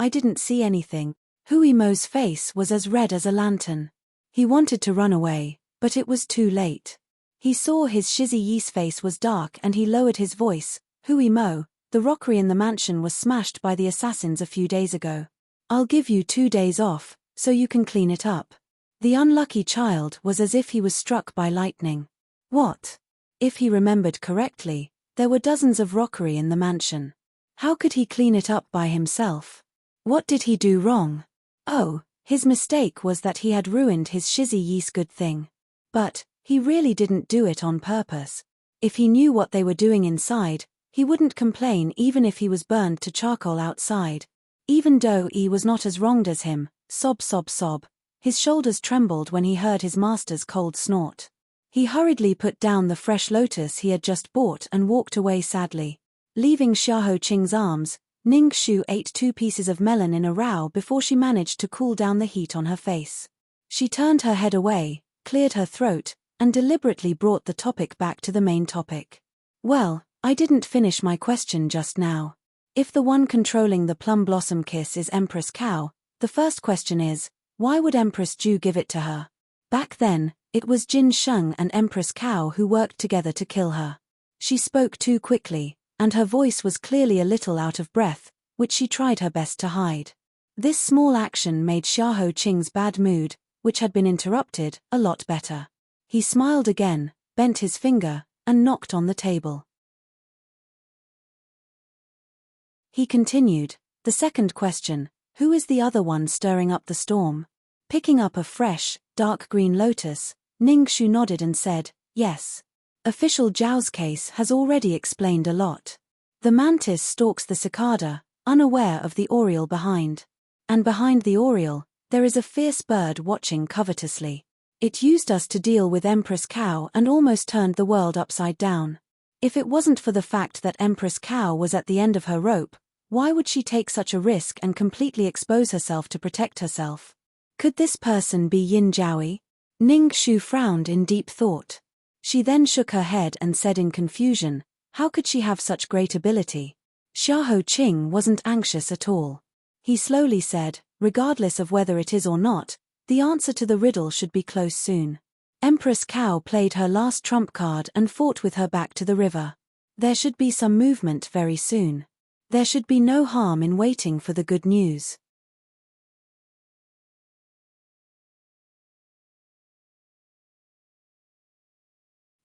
didn't see anything. Hui Mo's face was as red as a lantern. He wanted to run away, but it was too late. He saw his Shizi Yi's face was dark and he lowered his voice. Hui Mo, the rockery in the mansion was smashed by the assassins a few days ago. I'll give you 2 days off, so you can clean it up. The unlucky child was as if he was struck by lightning. What? If he remembered correctly, there were dozens of rockery in the mansion. How could he clean it up by himself? What did he do wrong? Oh, his mistake was that he had ruined his Shizi Yi's good thing. But he really didn't do it on purpose. If he knew what they were doing inside, he wouldn't complain even if he was burned to charcoal outside. Even though he was not as wronged as him, sob. His shoulders trembled when he heard his master's cold snort. He hurriedly put down the fresh lotus he had just bought and walked away sadly. Leaving Xiahou Qing's arms, Ningshu ate 2 pieces of melon in a row before she managed to cool down the heat on her face. She turned her head away, cleared her throat, and deliberately brought the topic back to the main topic. Well, I didn't finish my question just now. If the one controlling the plum blossom kiss is Empress Cow, the first question is, why would Empress Ju give it to her? Back then, it was Jin Sheng and Empress Cow who worked together to kill her. She spoke too quickly, and her voice was clearly a little out of breath, which she tried her best to hide. This small action made Xiahou Qing's bad mood, which had been interrupted, a lot better. He smiled again, bent his finger, and knocked on the table. He continued, the second question, who is the other one stirring up the storm? Picking up a fresh, dark green lotus, Ningshu nodded and said, yes. Official Zhao's case has already explained a lot. The mantis stalks the cicada, unaware of the oriole behind. And behind the oriole, there is a fierce bird watching covetously. It used us to deal with Empress Cow and almost turned the world upside down. If it wasn't for the fact that Empress Cow was at the end of her rope, why would she take such a risk and completely expose herself to protect herself? Could this person be Yin Jiaoyi? Ningshu frowned in deep thought. She then shook her head and said in confusion, how could she have such great ability? Xiahou Qing wasn't anxious at all. He slowly said, regardless of whether it is or not, the answer to the riddle should be close soon. Empress Cow played her last trump card and fought with her back to the river. There should be some movement very soon. There should be no harm in waiting for the good news.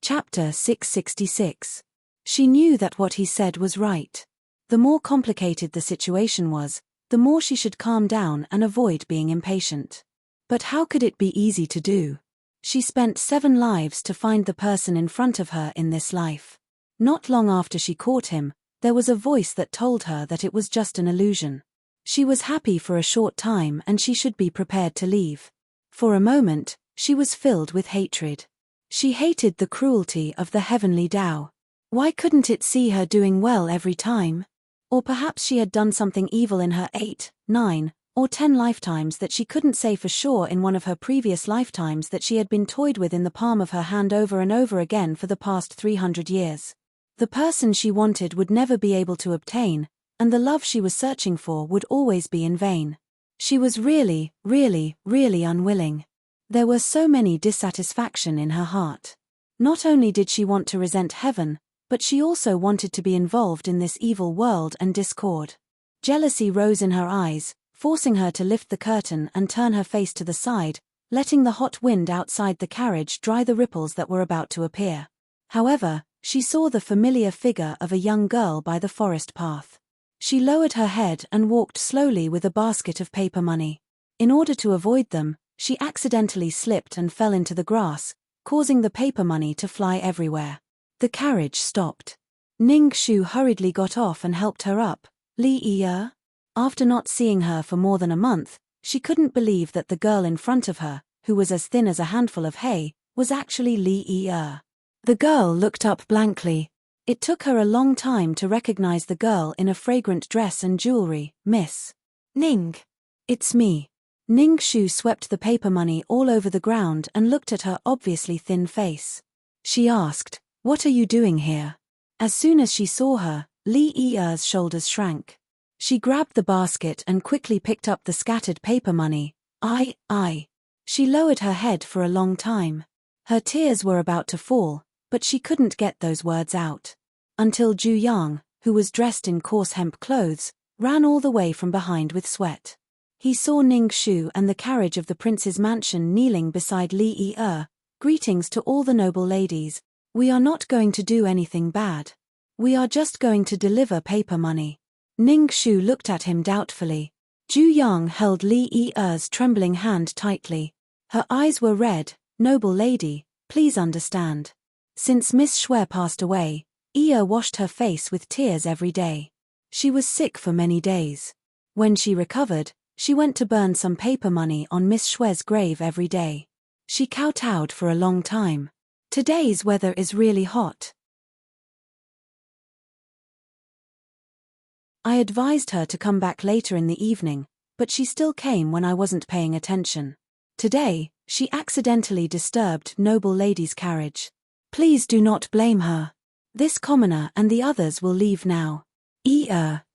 Chapter 666. She knew that what he said was right. The more complicated the situation was, the more she should calm down and avoid being impatient. But how could it be easy to do? She spent 7 lives to find the person in front of her in this life. Not long after she caught him, there was a voice that told her that it was just an illusion. She was happy for a short time and she should be prepared to leave. For a moment, she was filled with hatred. She hated the cruelty of the heavenly Tao. Why couldn't it see her doing well every time? Or perhaps she had done something evil in her 8, 9, or 10 lifetimes that she couldn't say for sure in one of her previous lifetimes that she had been toyed with in the palm of her hand over and over again for the past 300 years. The person she wanted would never be able to obtain, and the love she was searching for would always be in vain. She was really, really, really unwilling. There were so many dissatisfaction in her heart. Not only did she want to resent heaven, but she also wanted to be involved in this evil world and discord. Jealousy rose in her eyes, forcing her to lift the curtain and turn her face to the side, letting the hot wind outside the carriage dry the ripples that were about to appear. However, she saw the familiar figure of a young girl by the forest path. She lowered her head and walked slowly with a basket of paper money. In order to avoid them, she accidentally slipped and fell into the grass, causing the paper money to fly everywhere. The carriage stopped. Ning Shu hurriedly got off and helped her up. Li Yi? After not seeing her for more than a month, she couldn't believe that the girl in front of her, who was as thin as a handful of hay, was actually Li Yi. The girl looked up blankly. It took her a long time to recognize the girl in a fragrant dress and jewelry. Miss Ning. It's me. Ning Shu swept the paper money all over the ground and looked at her obviously thin face. She asked, "What are you doing here?" As soon as she saw her, Li Yi's shoulders shrank. She grabbed the basket and quickly picked up the scattered paper money. I. She lowered her head for a long time. Her tears were about to fall, but she couldn't get those words out. Until Zhu Yang, who was dressed in coarse hemp clothes, ran all the way from behind with sweat. He saw Ning Shu and the carriage of the prince's mansion kneeling beside Li Yi. "Greetings to all the noble ladies. We are not going to do anything bad. We are just going to deliver paper money." Ning Shu looked at him doubtfully. Zhu Yang held Li Yi's trembling hand tightly. Her eyes were red. "Noble lady, please understand. Since Miss Shui passed away, Yi washed her face with tears every day. She was sick for many days. When she recovered, she went to burn some paper money on Miss Shui's grave every day. She kowtowed for a long time. Today's weather is really hot. I advised her to come back later in the evening, but she still came when I wasn't paying attention. Today, she accidentally disturbed noble lady's carriage. Please do not blame her. This commoner and the others will leave now. Yi,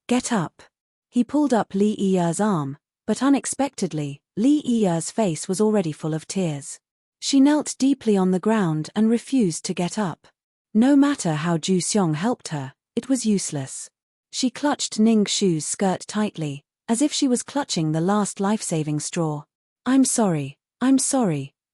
get up." He pulled up Li Yi's arm, but unexpectedly, Li Yi's face was already full of tears. She knelt deeply on the ground and refused to get up. No matter how Zhu Xiong helped her, it was useless. She clutched Ning Shu's skirt tightly, as if she was clutching the last life-saving straw. I'm sorry,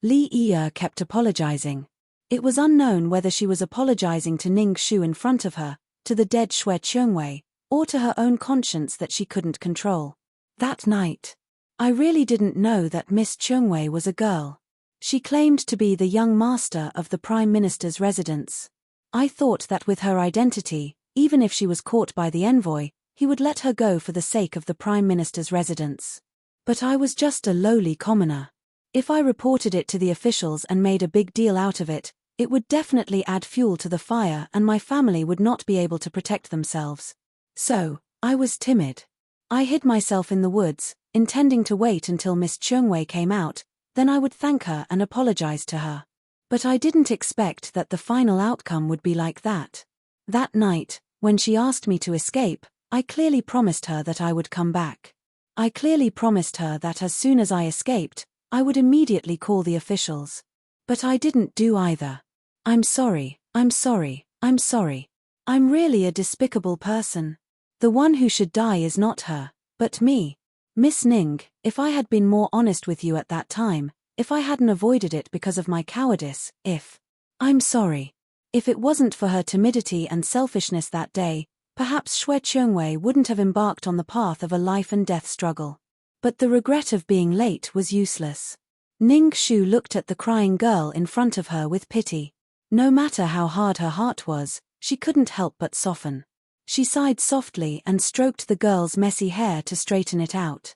Li Yi kept apologizing. It was unknown whether she was apologizing to Ning Shu in front of her, to the dead Shui Chengwei, or to her own conscience that she couldn't control. That night, I really didn't know that Miss Chengwei was a girl. She claimed to be the young master of the Prime Minister's residence. I thought that with her identity, even if she was caught by the envoy, he would let her go for the sake of the Prime Minister's residence. But I was just a lowly commoner. If I reported it to the officials and made a big deal out of it, it would definitely add fuel to the fire and my family would not be able to protect themselves. So, I was timid. I hid myself in the woods, intending to wait until Miss Chengwei came out, then I would thank her and apologize to her. But I didn't expect that the final outcome would be like that. That night, when she asked me to escape, I clearly promised her that I would come back. I clearly promised her that as soon as I escaped, I would immediately call the officials. But I didn't do either. I'm sorry. I'm really a despicable person. The one who should die is not her, but me. Miss Ning, if I had been more honest with you at that time, if I hadn't avoided it because of my cowardice, I'm sorry. If it wasn't for her timidity and selfishness that day, perhaps Shui Chengwei wouldn't have embarked on the path of a life and death struggle. But the regret of being late was useless. Ning Shu looked at the crying girl in front of her with pity. No matter how hard her heart was, she couldn't help but soften. She sighed softly and stroked the girl's messy hair to straighten it out.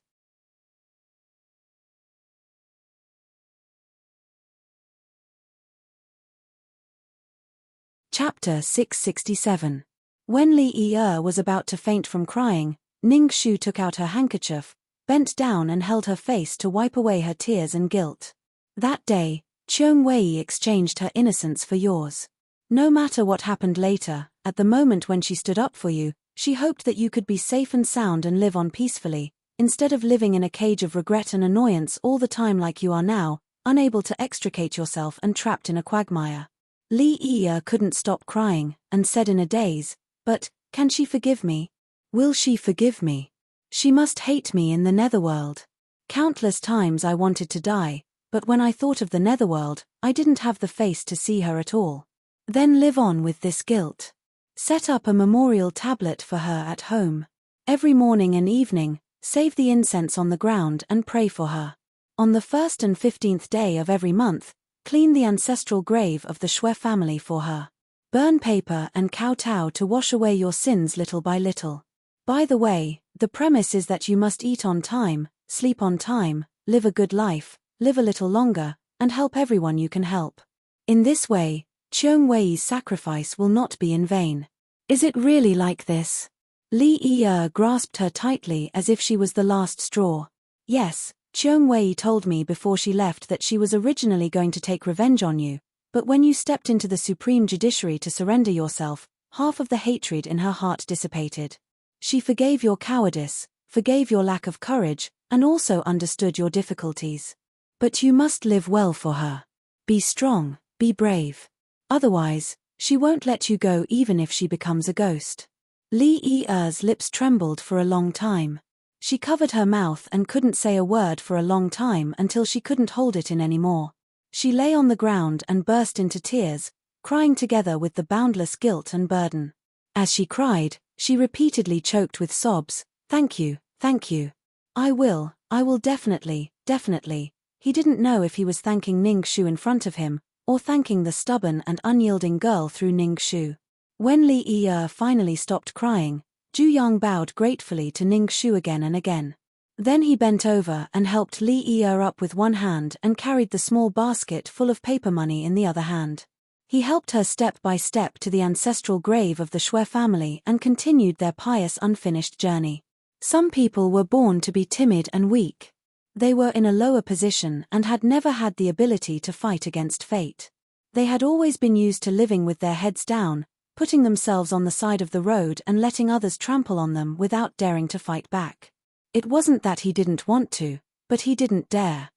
Chapter 667. When Li Yi was about to faint from crying, Ning Shu took out her handkerchief, bent down and held her face to wipe away her tears and guilt. That day, Qiong Wei exchanged her innocence for yours. No matter what happened later, at the moment when she stood up for you, she hoped that you could be safe and sound and live on peacefully, instead of living in a cage of regret and annoyance all the time like you are now, unable to extricate yourself and trapped in a quagmire. Li Yi couldn't stop crying, and said in a daze, "But, can she forgive me? Will she forgive me? She must hate me in the netherworld. Countless times I wanted to die, but when I thought of the netherworld, I didn't have the face to see her at all. Then live on with this guilt. Set up a memorial tablet for her at home. Every morning and evening, save the incense on the ground and pray for her. On the 1st and 15th day of every month, clean the ancestral grave of the Shui family for her. Burn paper and kowtow to wash away your sins little by little. By the way, the premise is that you must eat on time, sleep on time, live a good life, live a little longer, and help everyone you can help. In this way, Qiong Wei's sacrifice will not be in vain." "Is it really like this?" Li Yi grasped her tightly as if she was the last straw. "Yes, Qiong Wei told me before she left that she was originally going to take revenge on you, but when you stepped into the Supreme Judiciary to surrender yourself, half of the hatred in her heart dissipated. She forgave your cowardice, forgave your lack of courage, and also understood your difficulties. But you must live well for her. Be strong, be brave. Otherwise, she won't let you go even if she becomes a ghost." Li Yi's lips trembled for a long time. She covered her mouth and couldn't say a word for a long time until she couldn't hold it in anymore. She lay on the ground and burst into tears, crying together with the boundless guilt and burden. As she cried, she repeatedly choked with sobs, "Thank you, thank you. I will definitely, definitely." He didn't know if he was thanking Ning Shu in front of him, or thanking the stubborn and unyielding girl through Ning Shu. When Li Yi finally stopped crying, Zhu Yang bowed gratefully to Ning Shu again and again. Then he bent over and helped Li Yi up with one hand and carried the small basket full of paper money in the other hand. He helped her step by step to the ancestral grave of the Shui family and continued their pious unfinished journey. Some people were born to be timid and weak. They were in a lower position and had never had the ability to fight against fate. They had always been used to living with their heads down, putting themselves on the side of the road and letting others trample on them without daring to fight back. It wasn't that he didn't want to, but he didn't dare.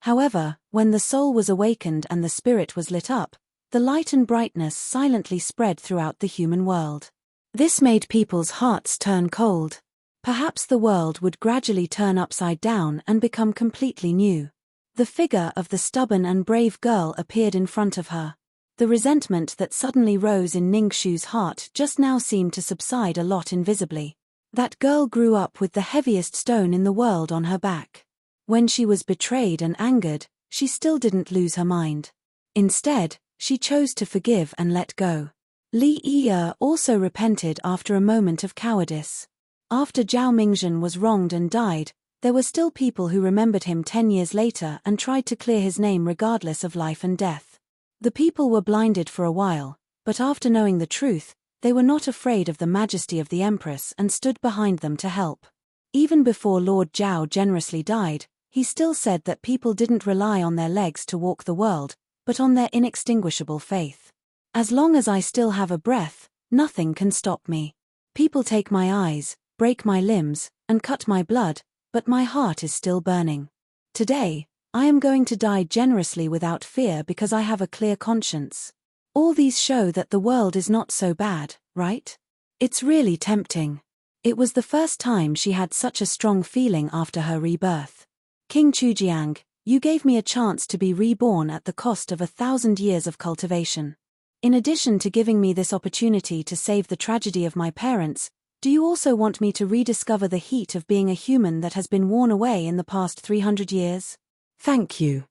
However, when the soul was awakened and the spirit was lit up, the light and brightness silently spread throughout the human world. This made people's hearts turn cold. Perhaps the world would gradually turn upside down and become completely new. The figure of the stubborn and brave girl appeared in front of her. The resentment that suddenly rose in Ning Shu's heart just now seemed to subside a lot invisibly. That girl grew up with the heaviest stone in the world on her back. When she was betrayed and angered, she still didn't lose her mind. Instead, she chose to forgive and let go. Li Yi also repented after a moment of cowardice. After Zhao Mingzhen was wronged and died, there were still people who remembered him 10 years later and tried to clear his name regardless of life and death. The people were blinded for a while, but after knowing the truth, they were not afraid of the majesty of the Empress and stood behind them to help. Even before Lord Zhao generously died, he still said that people didn't rely on their legs to walk the world, but on their inextinguishable faith. "As long as I still have a breath, nothing can stop me. People take my eyes, break my limbs, and cut my blood, but my heart is still burning. Today, I am going to die generously without fear because I have a clear conscience." All these show that the world is not so bad, right? It's really tempting. It was the first time she had such a strong feeling after her rebirth. "King Chujiang, you gave me a chance to be reborn at the cost of 1,000 years of cultivation. In addition to giving me this opportunity to save the tragedy of my parents, do you also want me to rediscover the heat of being a human that has been worn away in the past 300 years? Thank you."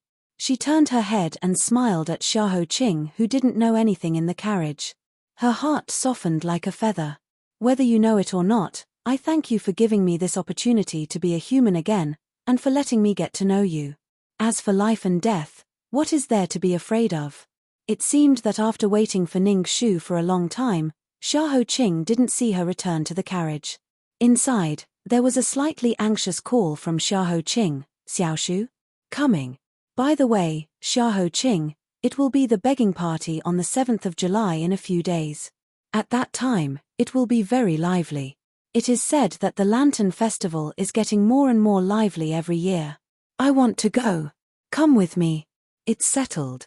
She turned her head and smiled at Xiahou Qing, who didn't know anything in the carriage. Her heart softened like a feather. Whether you know it or not, I thank you for giving me this opportunity to be a human again, and for letting me get to know you. As for life and death, what is there to be afraid of? It seemed that after waiting for Ning Shu for a long time, Xiahou Qing didn't see her return to the carriage. Inside, there was a slightly anxious call from Xiahou Qing. Xiaoshu? Coming. By the way, Xiahou Qing, it will be the begging party on the 7th of July in a few days. At that time, it will be very lively. It is said that the Lantern Festival is getting more and more lively every year. I want to go. Come with me. It's settled.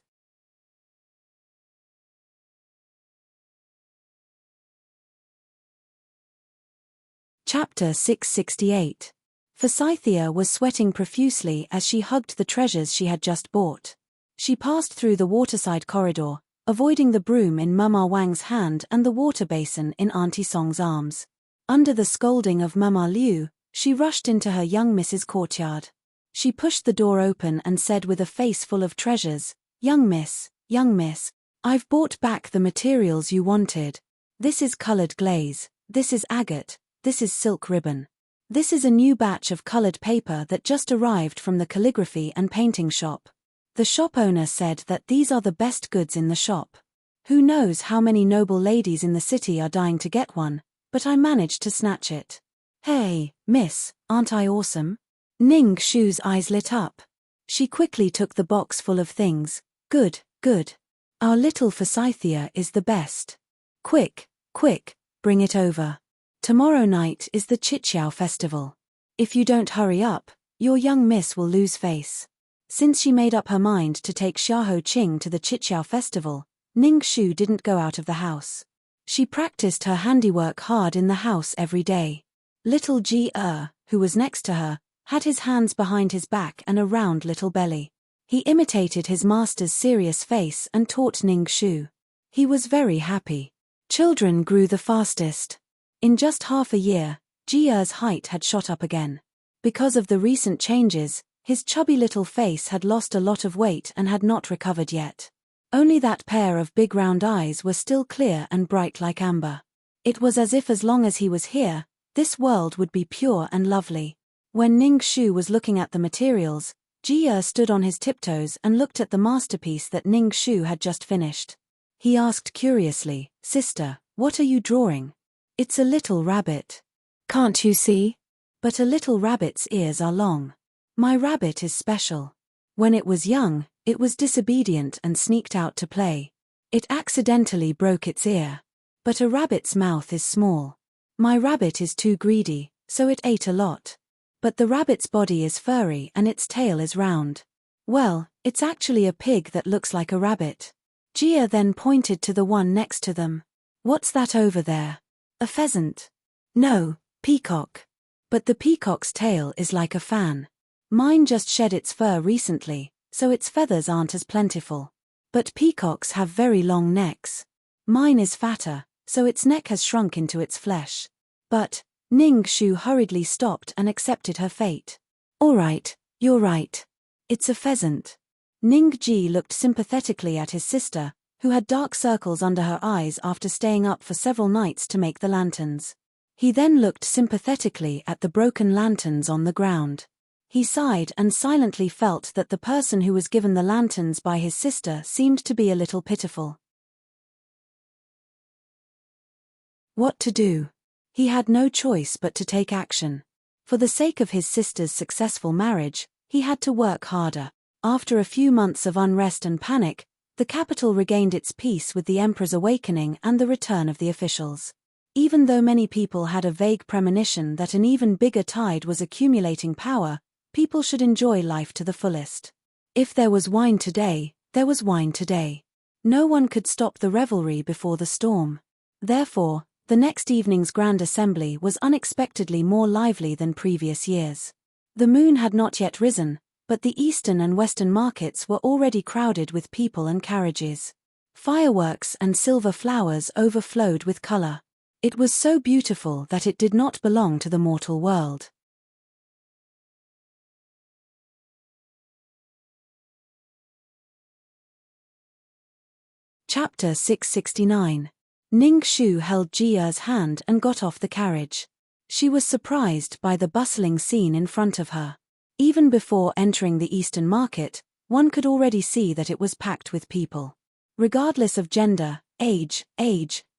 Chapter 668. Forsythia was sweating profusely as she hugged the treasures she had just bought. She passed through the waterside corridor, avoiding the broom in Mama Wang's hand and the water basin in Auntie Song's arms. Under the scolding of Mama Liu, she rushed into her young Miss's courtyard. She pushed the door open and said with a face full of treasures, young miss, I've bought back the materials you wanted. This is colored glaze, this is agate, this is silk ribbon. This is a new batch of colored paper that just arrived from the calligraphy and painting shop. The shop owner said that these are the best goods in the shop. Who knows how many noble ladies in the city are dying to get one, but I managed to snatch it. Hey, miss, aren't I awesome? Ning Shu's eyes lit up. She quickly took the box full of things. Good. Our little Forsythia is the best. Quick, bring it over. Tomorrow night is the Chichiao festival. If you don't hurry up, your young miss will lose face. Since she made up her mind to take Xiahou Qing to the Chichiao festival, Ning Shu didn't go out of the house. She practiced her handiwork hard in the house every day. Little Ji who was next to her, had his hands behind his back and a round little belly. He imitated his master's serious face and taught Ning Shu. He was very happy. Children grew the fastest. In just half a year, Ji's height had shot up again. Because of the recent changes, his chubby little face had lost a lot of weight and had not recovered yet. Only that pair of big round eyes were still clear and bright like amber. It was as if as long as he was here, this world would be pure and lovely. When Ning Shu was looking at the materials, Ji stood on his tiptoes and looked at the masterpiece that Ning Shu had just finished. He asked curiously, "Sister, what are you drawing?" "It's a little rabbit." "Can't you see?" "But a little rabbit's ears are long. My rabbit is special. When it was young, it was disobedient and sneaked out to play. It accidentally broke its ear. But a rabbit's mouth is small. My rabbit is too greedy, so it ate a lot. But the rabbit's body is furry and its tail is round. Well, it's actually a pig that looks like a rabbit." Gia then pointed to the one next to them. "What's that over there?" "A pheasant." "No, peacock. But the peacock's tail is like a fan. Mine just shed its fur recently, so its feathers aren't as plentiful. But peacocks have very long necks. Mine is fatter, so its neck has shrunk into its flesh." But Ning Shu hurriedly stopped and accepted her fate. "All right, you're right. It's a pheasant." Ning Ji looked sympathetically at his sister, who had dark circles under her eyes after staying up for several nights to make the lanterns. He then looked sympathetically at the broken lanterns on the ground. He sighed and silently felt that the person who was given the lanterns by his sister seemed to be a little pitiful. What to do? He had no choice but to take action. For the sake of his sister's successful marriage, he had to work harder. After a few months of unrest and panic, the capital regained its peace with the emperor's awakening and the return of the officials. Even though many people had a vague premonition that an even bigger tide was accumulating power, people should enjoy life to the fullest. If there was wine today, there was wine today. No one could stop the revelry before the storm. Therefore, the next evening's grand assembly was unexpectedly more lively than previous years. The moon had not yet risen, but the eastern and western markets were already crowded with people and carriages. Fireworks and silver flowers overflowed with color. It was so beautiful that it did not belong to the mortal world. Chapter 669. Ning Shu held Ji Er's hand and got off the carriage. She was surprised by the bustling scene in front of her. Even before entering the Eastern Market, one could already see that it was packed with people. Regardless of gender, age,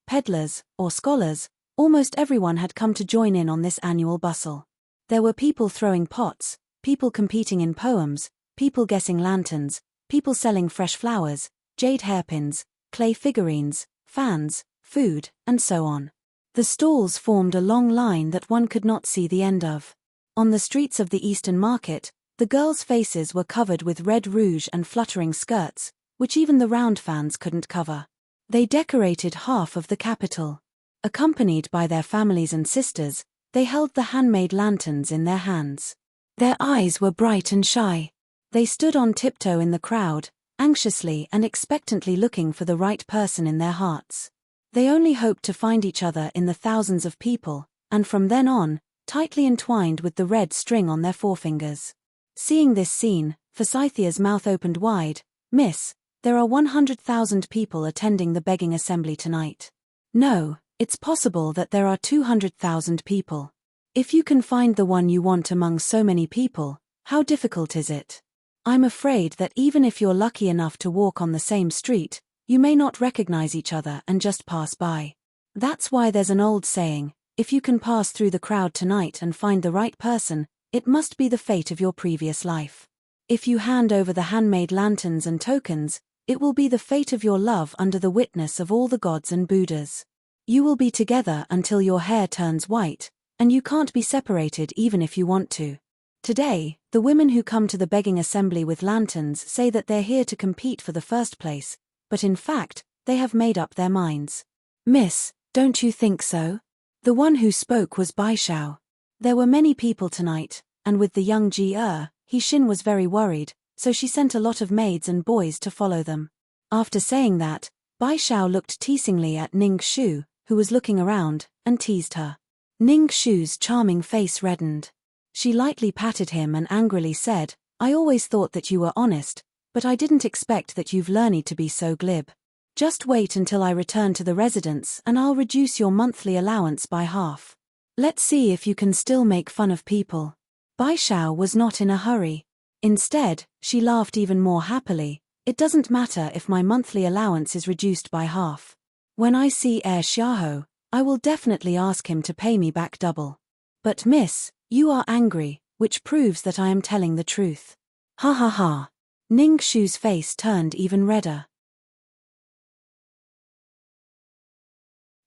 peddlers, or scholars, almost everyone had come to join in on this annual bustle. There were people throwing pots, people competing in poems, people guessing lanterns, people selling fresh flowers, jade hairpins, clay figurines, fans, food, and so on. The stalls formed a long line that one could not see the end of. On the streets of the Eastern Market, the girls' faces were covered with red rouge and fluttering skirts, which even the round fans couldn't cover. They decorated half of the capital. Accompanied by their families and sisters, they held the handmade lanterns in their hands. Their eyes were bright and shy. They stood on tiptoe in the crowd, anxiously and expectantly looking for the right person in their hearts. They only hoped to find each other in the thousands of people, and from then on, tightly entwined with the red string on their forefingers. Seeing this scene, Forsythia's mouth opened wide. "Miss, there are 100,000 people attending the begging assembly tonight." "No, it's possible that there are 200,000 people. If you can find the one you want among so many people, how difficult is it? I'm afraid that even if you're lucky enough to walk on the same street, you may not recognize each other and just pass by. That's why there's an old saying, if you can pass through the crowd tonight and find the right person, it must be the fate of your previous life. If you hand over the handmade lanterns and tokens, it will be the fate of your love under the witness of all the gods and Buddhas. You will be together until your hair turns white, and you can't be separated even if you want to. Today, the women who come to the begging assembly with lanterns say that they're here to compete for the first place, but in fact, they have made up their minds." "Miss, don't you think so?" The one who spoke was Bai Shao. There were many people tonight, and with the young Ji Er, Xin was very worried, so she sent a lot of maids and boys to follow them. After saying that, Bai Shao looked teasingly at Ning Shu, who was looking around, and teased her. Ning Shu's charming face reddened. She lightly patted him and angrily said, "I always thought that you were honest, but I didn't expect that you've learned to be so glib. Just wait until I return to the residence and I'll reduce your monthly allowance by half. Let's see if you can still make fun of people." Bai Shao was not in a hurry. Instead, she laughed even more happily. "It doesn't matter if my monthly allowance is reduced by half. When I see Heir Xiaohou, I will definitely ask him to pay me back double. But miss, you are angry, which proves that I am telling the truth." Ha ha ha. Ning Shu's face turned even redder.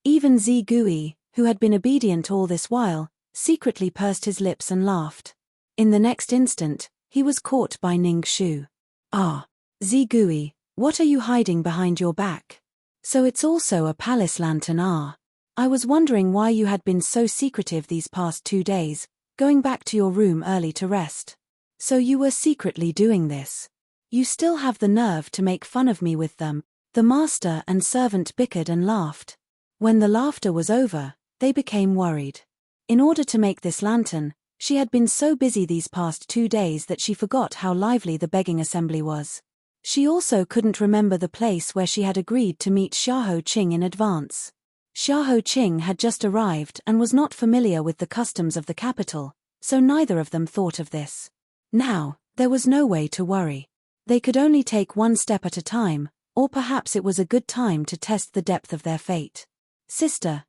Even Zi Gui, who had been obedient all this while, secretly pursed his lips and laughed. In the next instant, he was caught by Ning Shu. "Ah, Zi Gui, what are you hiding behind your back? So it's also a palace lantern, ah? I was wondering why you had been so secretive these past 2 days, going back to your room early to rest. So you were secretly doing this. You still have the nerve to make fun of me with them." The master and servant bickered and laughed. When the laughter was over, they became worried. In order to make this lantern, she had been so busy these past 2 days that she forgot how lively the begging assembly was. She also couldn't remember the place where she had agreed to meet Xiaohou Qing in advance. Xiaohou Qing had just arrived and was not familiar with the customs of the capital, so neither of them thought of this. Now, there was no way to worry. They could only take one step at a time, or perhaps it was a good time to test the depth of their fate. Sister,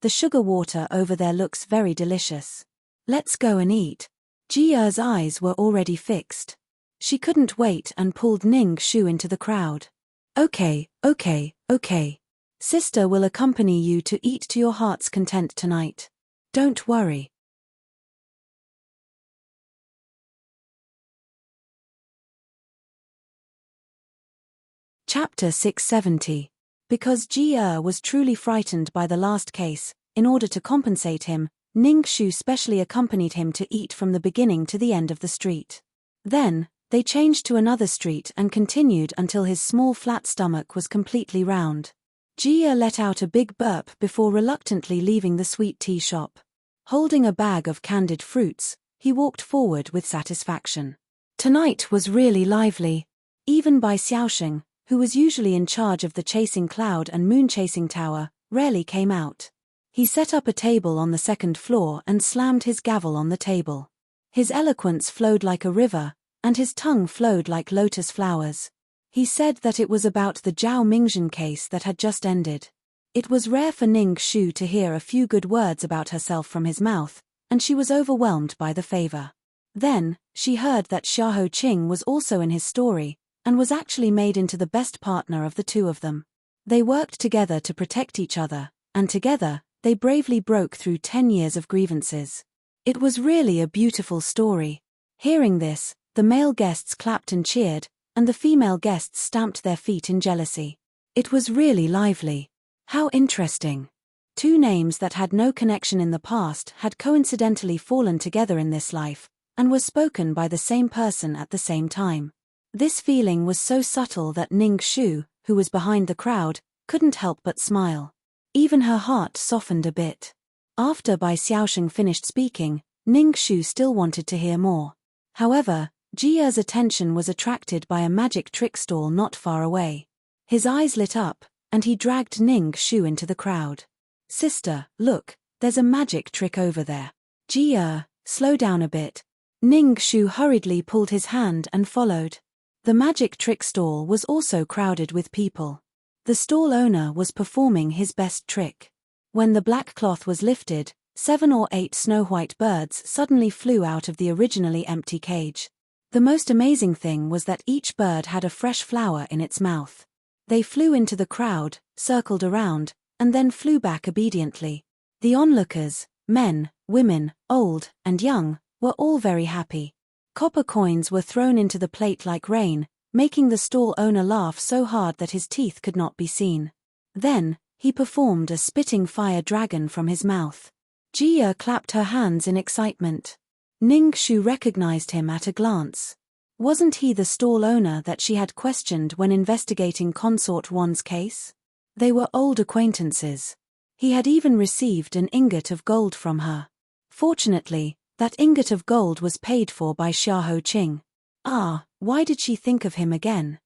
the sugar water over there looks very delicious. Let's go and eat." Ji Er's eyes were already fixed. She couldn't wait and pulled Ning Shu into the crowd. Okay. Sister will accompany you to eat to your heart's content tonight. Don't worry. Chapter 670. Because Ji Er was truly frightened by the last case, in order to compensate him, Ning Shu specially accompanied him to eat from the beginning to the end of the street. Then, they changed to another street and continued until his small flat stomach was completely round. Ji Er let out a big burp before reluctantly leaving the sweet tea shop. Holding a bag of candied fruits, he walked forward with satisfaction. Tonight was really lively. Even Bai Xiaosheng, who was usually in charge of the chasing cloud and moon chasing tower, rarely came out. He set up a table on the second floor and slammed his gavel on the table. His eloquence flowed like a river, and his tongue flowed like lotus flowers. He said that it was about the Zhao Mingzhen case that had just ended. It was rare for Ning Xu to hear a few good words about herself from his mouth, and she was overwhelmed by the favor. Then, she heard that Xiahou Qing was also in his story, and was actually made into the best partner of the two of them. They worked together to protect each other, and together, they bravely broke through 10 years of grievances. It was really a beautiful story. Hearing this, the male guests clapped and cheered, and the female guests stamped their feet in jealousy. It was really lively. How interesting. Two names that had no connection in the past had coincidentally fallen together in this life, and were spoken by the same person at the same time. This feeling was so subtle that Ning Xu, who was behind the crowd, couldn't help but smile. Even her heart softened a bit. After Bai Xiaosheng finished speaking, Ning Xu still wanted to hear more. However, Jia's attention was attracted by a magic trick stall not far away. His eyes lit up, and he dragged Ning Xu into the crowd. "Sister, look, there's a magic trick over there." "Jia, slow down a bit." Ning Xu hurriedly pulled his hand and followed. The magic trick stall was also crowded with people. The stall owner was performing his best trick. When the black cloth was lifted, 7 or 8 snow-white birds suddenly flew out of the originally empty cage. The most amazing thing was that each bird had a fresh flower in its mouth. They flew into the crowd, circled around, and then flew back obediently. The onlookers, men, women, old, and young, were all very happy. Copper coins were thrown into the plate like rain, making the stall owner laugh so hard that his teeth could not be seen. Then, he performed a spitting fire dragon from his mouth. Jia clapped her hands in excitement. Ning Xu recognized him at a glance. Wasn't he the stall owner that she had questioned when investigating Consort Wan's case? They were old acquaintances. He had even received an ingot of gold from her. Fortunately, that ingot of gold was paid for by Xiahou Qing. Why did she think of him again?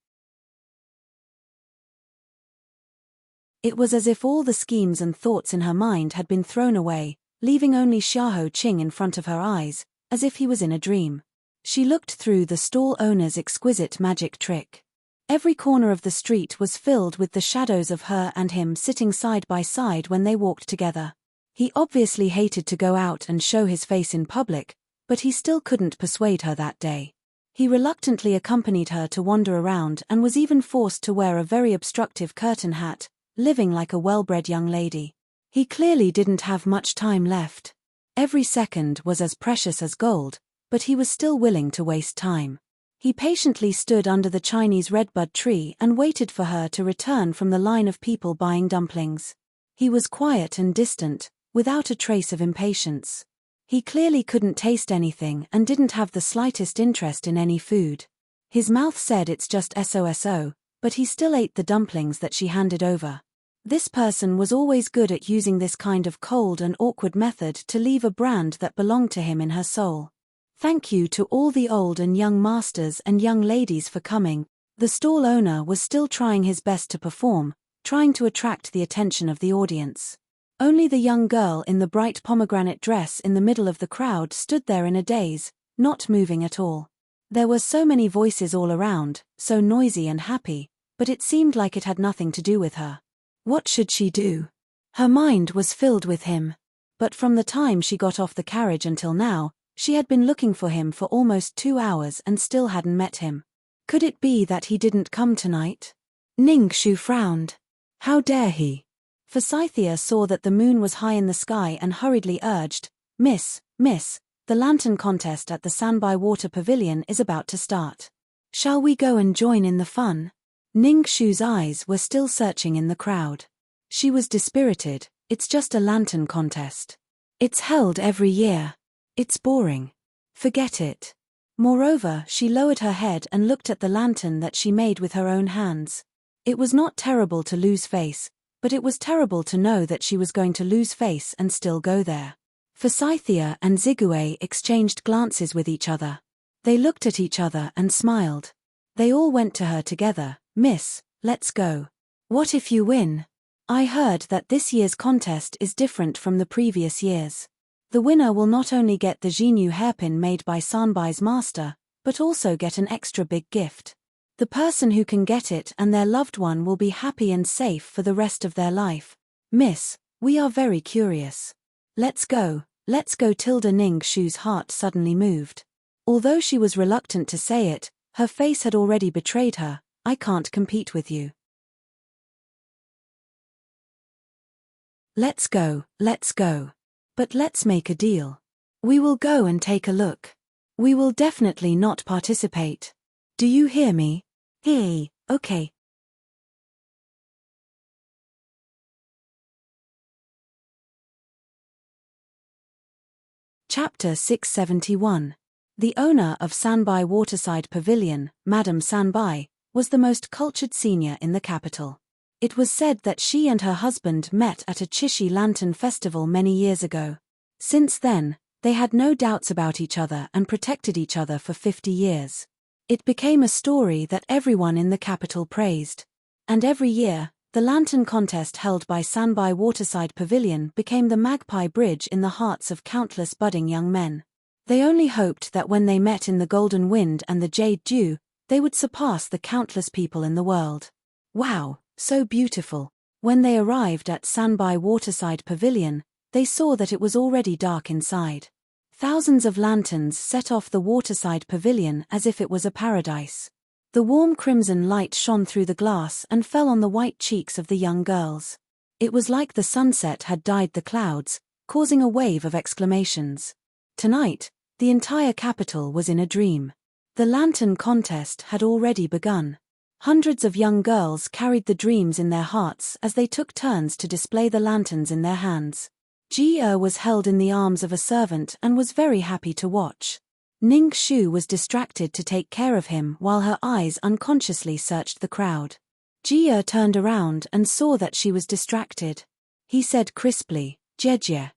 It was as if all the schemes and thoughts in her mind had been thrown away, leaving only Xiahou Qing in front of her eyes, as if he was in a dream. She looked through the stall owner's exquisite magic trick. Every corner of the street was filled with the shadows of her and him sitting side by side when they walked together. He obviously hated to go out and show his face in public, but he still couldn't persuade her that day. He reluctantly accompanied her to wander around and was even forced to wear a very obstructive curtain hat, living like a well-bred young lady. He clearly didn't have much time left. Every second was as precious as gold, but he was still willing to waste time. He patiently stood under the Chinese redbud tree and waited for her to return from the line of people buying dumplings. He was quiet and distant, without a trace of impatience. He clearly couldn't taste anything and didn't have the slightest interest in any food. His mouth said it's just so, but he still ate the dumplings that she handed over. This person was always good at using this kind of cold and awkward method to leave a brand that belonged to him in her soul. Thank you to all the old and young masters and young ladies for coming. The stall owner was still trying his best to perform, trying to attract the attention of the audience. Only the young girl in the bright pomegranate dress in the middle of the crowd stood there in a daze, not moving at all. There were so many voices all around, so noisy and happy, but it seemed like it had nothing to do with her. What should she do? Her mind was filled with him. But from the time she got off the carriage until now, she had been looking for him for almost 2 hours and still hadn't met him. Could it be that he didn't come tonight? Ning Xu frowned. How dare he? Forsythia saw that the moon was high in the sky and hurriedly urged, Miss, the lantern contest at the Sanbai Water Pavilion is about to start. Shall we go and join in the fun? Ning Xu's eyes were still searching in the crowd. She was dispirited. It's just a lantern contest. It's held every year. It's boring. Forget it. Moreover, she lowered her head and looked at the lantern that she made with her own hands. It was not terrible to lose face, but it was terrible to know that she was going to lose face and still go there. Forsythia and Zigue exchanged glances with each other. They looked at each other and smiled. They all went to her together. Miss, let's go. What if you win? I heard that this year's contest is different from the previous years. The winner will not only get the Jinyu hairpin made by Sanbai's master, but also get an extra big gift. The person who can get it and their loved one will be happy and safe for the rest of their life. Miss, we are very curious. Let's go. Tilda Ning Shu's heart suddenly moved. Although she was reluctant to say it, her face had already betrayed her. I can't compete with you. Let's go. But let's make a deal. We will go and take a look. We will definitely not participate. Do you hear me? Hey, okay. Chapter 671. The owner of Sanbai Waterside Pavilion, Madame Sanbai, was the most cultured senior in the capital. It was said that she and her husband met at a Chishi Lantern festival many years ago. Since then, they had no doubts about each other and protected each other for 50 years. It became a story that everyone in the capital praised. And every year, the lantern contest held by Sanbai Waterside Pavilion became the Magpie Bridge in the hearts of countless budding young men. They only hoped that when they met in the Golden Wind and the Jade Dew, they would surpass the countless people in the world. Wow, so beautiful. When they arrived at Sanbai Waterside Pavilion, they saw that it was already dark inside. Thousands of lanterns set off the waterside pavilion as if it was a paradise. The warm crimson light shone through the glass and fell on the white cheeks of the young girls. It was like the sunset had dyed the clouds, causing a wave of exclamations. Tonight, the entire capital was in a dream. The lantern contest had already begun. Hundreds of young girls carried the dreams in their hearts as they took turns to display the lanterns in their hands. Ji-er was held in the arms of a servant and was very happy to watch. Ning Shu was distracted to take care of him while her eyes unconsciously searched the crowd. Ji-er turned around and saw that she was distracted. He said crisply, Jejie,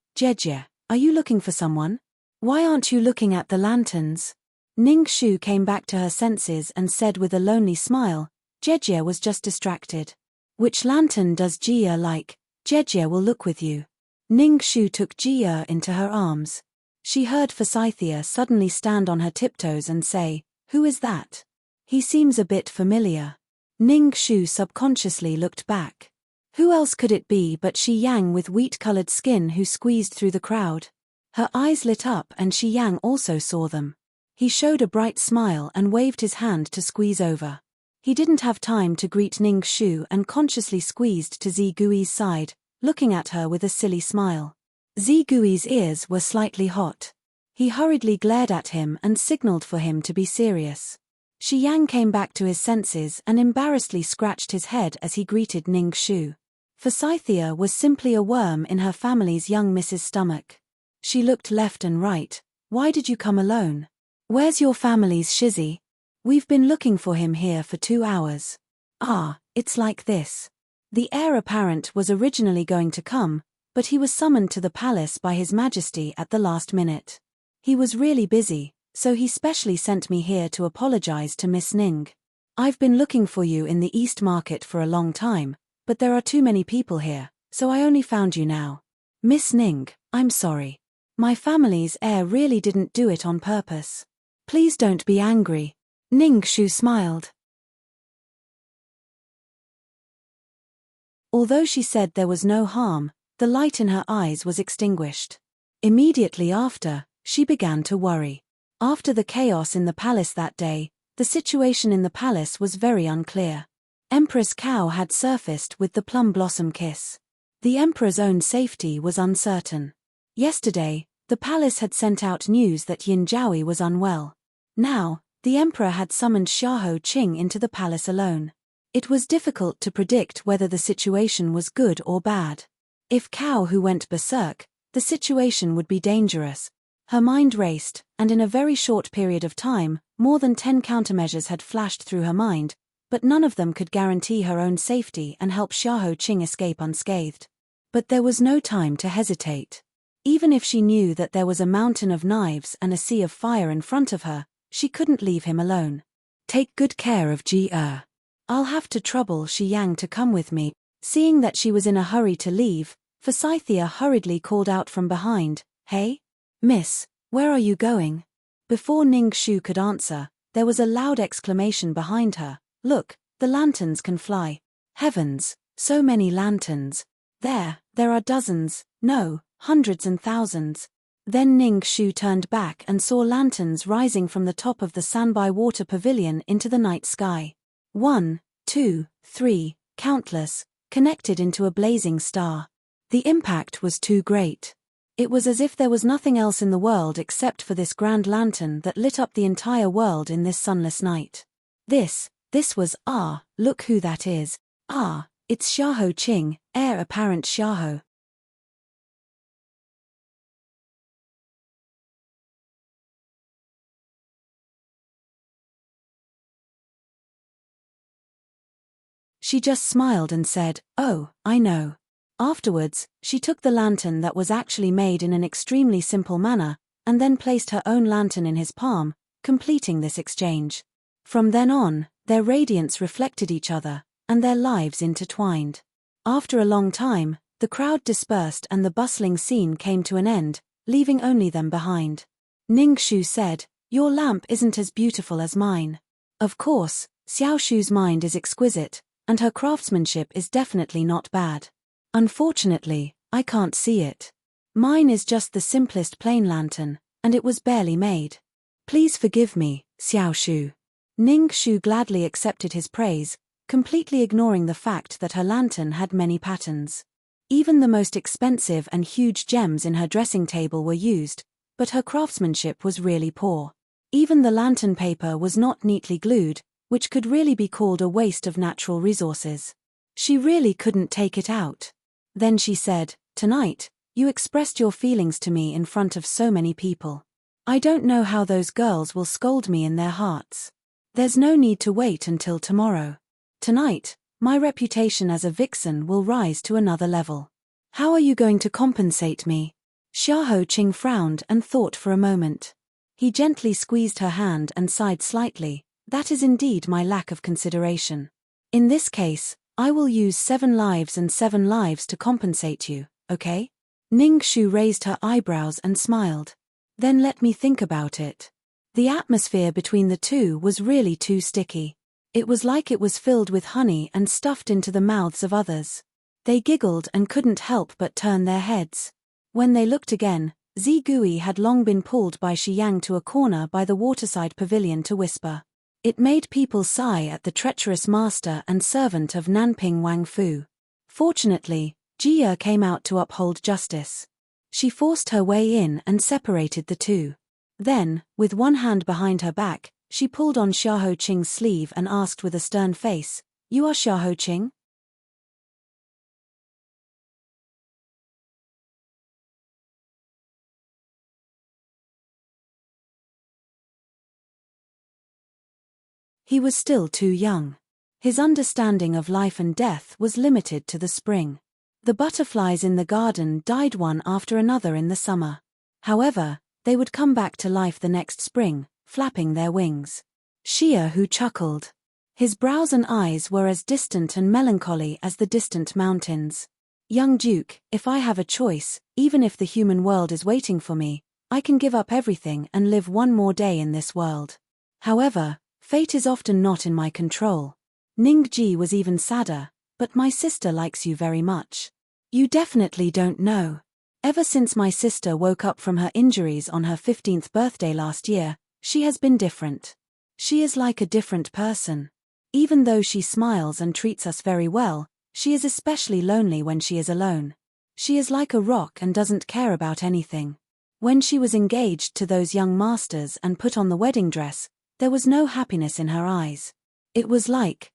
are you looking for someone? Why aren't you looking at the lanterns? Ning Shu came back to her senses and said with a lonely smile, Jejie was just distracted. Which lantern does Ji-er like? Jejie will look with you. Ning Shu took Ji-er into her arms. She heard Forsythia suddenly stand on her tiptoes and say, Who is that? He seems a bit familiar. Ning Shu subconsciously looked back. Who else could it be but Shi Yang with wheat-colored skin who squeezed through the crowd? Her eyes lit up and Shi Yang also saw them. He showed a bright smile and waved his hand to squeeze over. He didn't have time to greet Ning Shu and consciously squeezed to Zi Gui's side, looking at her with a silly smile. Zi Gui's ears were slightly hot. He hurriedly glared at him and signaled for him to be serious. Shi Yang came back to his senses and embarrassedly scratched his head as he greeted Ning Shu. Forsythia was simply a worm in her family's young Mrs. Stomach. She looked left and right. Why did you come alone? Where's your family's Shizzy? We've been looking for him here for 2 hours. Ah, it's like this. The heir apparent was originally going to come, but he was summoned to the palace by His Majesty at the last minute. He was really busy, so he specially sent me here to apologize to Miss Ning. I've been looking for you in the East Market for a long time, but there are too many people here, so I only found you now. Miss Ning, I'm sorry. My family's heir really didn't do it on purpose. Please don't be angry. Ning Shu smiled. Although she said there was no harm, the light in her eyes was extinguished. Immediately after, she began to worry. After the chaos in the palace that day, the situation in the palace was very unclear. Empress Cao had surfaced with the plum blossom kiss. The emperor's own safety was uncertain. Yesterday, the palace had sent out news that Yin Jiaoyi was unwell. Now, the emperor had summoned Xiahou Qing into the palace alone. It was difficult to predict whether the situation was good or bad. If Cao Hu went berserk, the situation would be dangerous. Her mind raced, and in a very short period of time, more than 10 countermeasures had flashed through her mind, but none of them could guarantee her own safety and help Xiahou Qing escape unscathed. But there was no time to hesitate. Even if she knew that there was a mountain of knives and a sea of fire in front of her, she couldn't leave him alone. Take good care of Ji-er. I'll have to trouble Shi Yang to come with me. Seeing that she was in a hurry to leave, Forsythia hurriedly called out from behind, "Hey? Miss, where are you going?" Before Ning Shu could answer, there was a loud exclamation behind her. "Look, the lanterns can fly. Heavens, so many lanterns. There are dozens, no, hundreds and thousands." Then Ning Shu turned back and saw lanterns rising from the top of the Sanbai water pavilion into the night sky. 1, 2, 3, countless, connected into a blazing star. The impact was too great. It was as if there was nothing else in the world except for this grand lantern that lit up the entire world in this sunless night. This was, look who that is. It's Xiahou Qing, heir apparent Xiahou. She just smiled and said, "Oh, I know." Afterwards, she took the lantern that was actually made in an extremely simple manner, and then placed her own lantern in his palm, completing this exchange. From then on, their radiance reflected each other, and their lives intertwined. After a long time, the crowd dispersed and the bustling scene came to an end, leaving only them behind. Ning Shu said, "Your lamp isn't as beautiful as mine." Of course, Xiao Shu's mind is exquisite, and her craftsmanship is definitely not bad. Unfortunately, I can't see it. Mine is just the simplest plain lantern, and it was barely made. Please forgive me, Xiao Shu. Ning Shu gladly accepted his praise, completely ignoring the fact that her lantern had many patterns. Even the most expensive and huge gems in her dressing table were used, but her craftsmanship was really poor. Even the lantern paper was not neatly glued, which could really be called a waste of natural resources. She really couldn't take it out. Then she said, "Tonight, you expressed your feelings to me in front of so many people. I don't know how those girls will scold me in their hearts. There's no need to wait until tomorrow. Tonight, my reputation as a vixen will rise to another level. How are you going to compensate me?" Xiahou Qing frowned and thought for a moment. He gently squeezed her hand and sighed slightly. "That is indeed my lack of consideration. In this case, I will use 7 lives and 7 lives to compensate you, okay?" Ning Shu raised her eyebrows and smiled. "Then let me think about it." The atmosphere between the two was really too sticky. It was like it was filled with honey and stuffed into the mouths of others. They giggled and couldn't help but turn their heads. When they looked again, Zigui had long been pulled by Shi Yang to a corner by the waterside pavilion to whisper. It made people sigh at the treacherous master and servant of Nanping Wang Fu. Fortunately, Jia came out to uphold justice. She forced her way in and separated the two. Then, with one hand behind her back, she pulled on Xiahou Qing's sleeve and asked with a stern face, "You are Xiahou Qing?" He was still too young. His understanding of life and death was limited to the spring. The butterflies in the garden died one after another in the summer. However, they would come back to life the next spring, flapping their wings. Xiahou chuckled. His brows and eyes were as distant and melancholy as the distant mountains. "Young Duke, if I have a choice, even if the human world is waiting for me, I can give up everything and live one more day in this world. However, fate is often not in my control." Ningji was even sadder, "But my sister likes you very much. You definitely don't know. Ever since my sister woke up from her injuries on her 15th birthday last year, she has been different. She is like a different person. Even though she smiles and treats us very well, she is especially lonely when she is alone. She is like a rock and doesn't care about anything. When she was engaged to those young masters and put on the wedding dress, there was no happiness in her eyes. It was like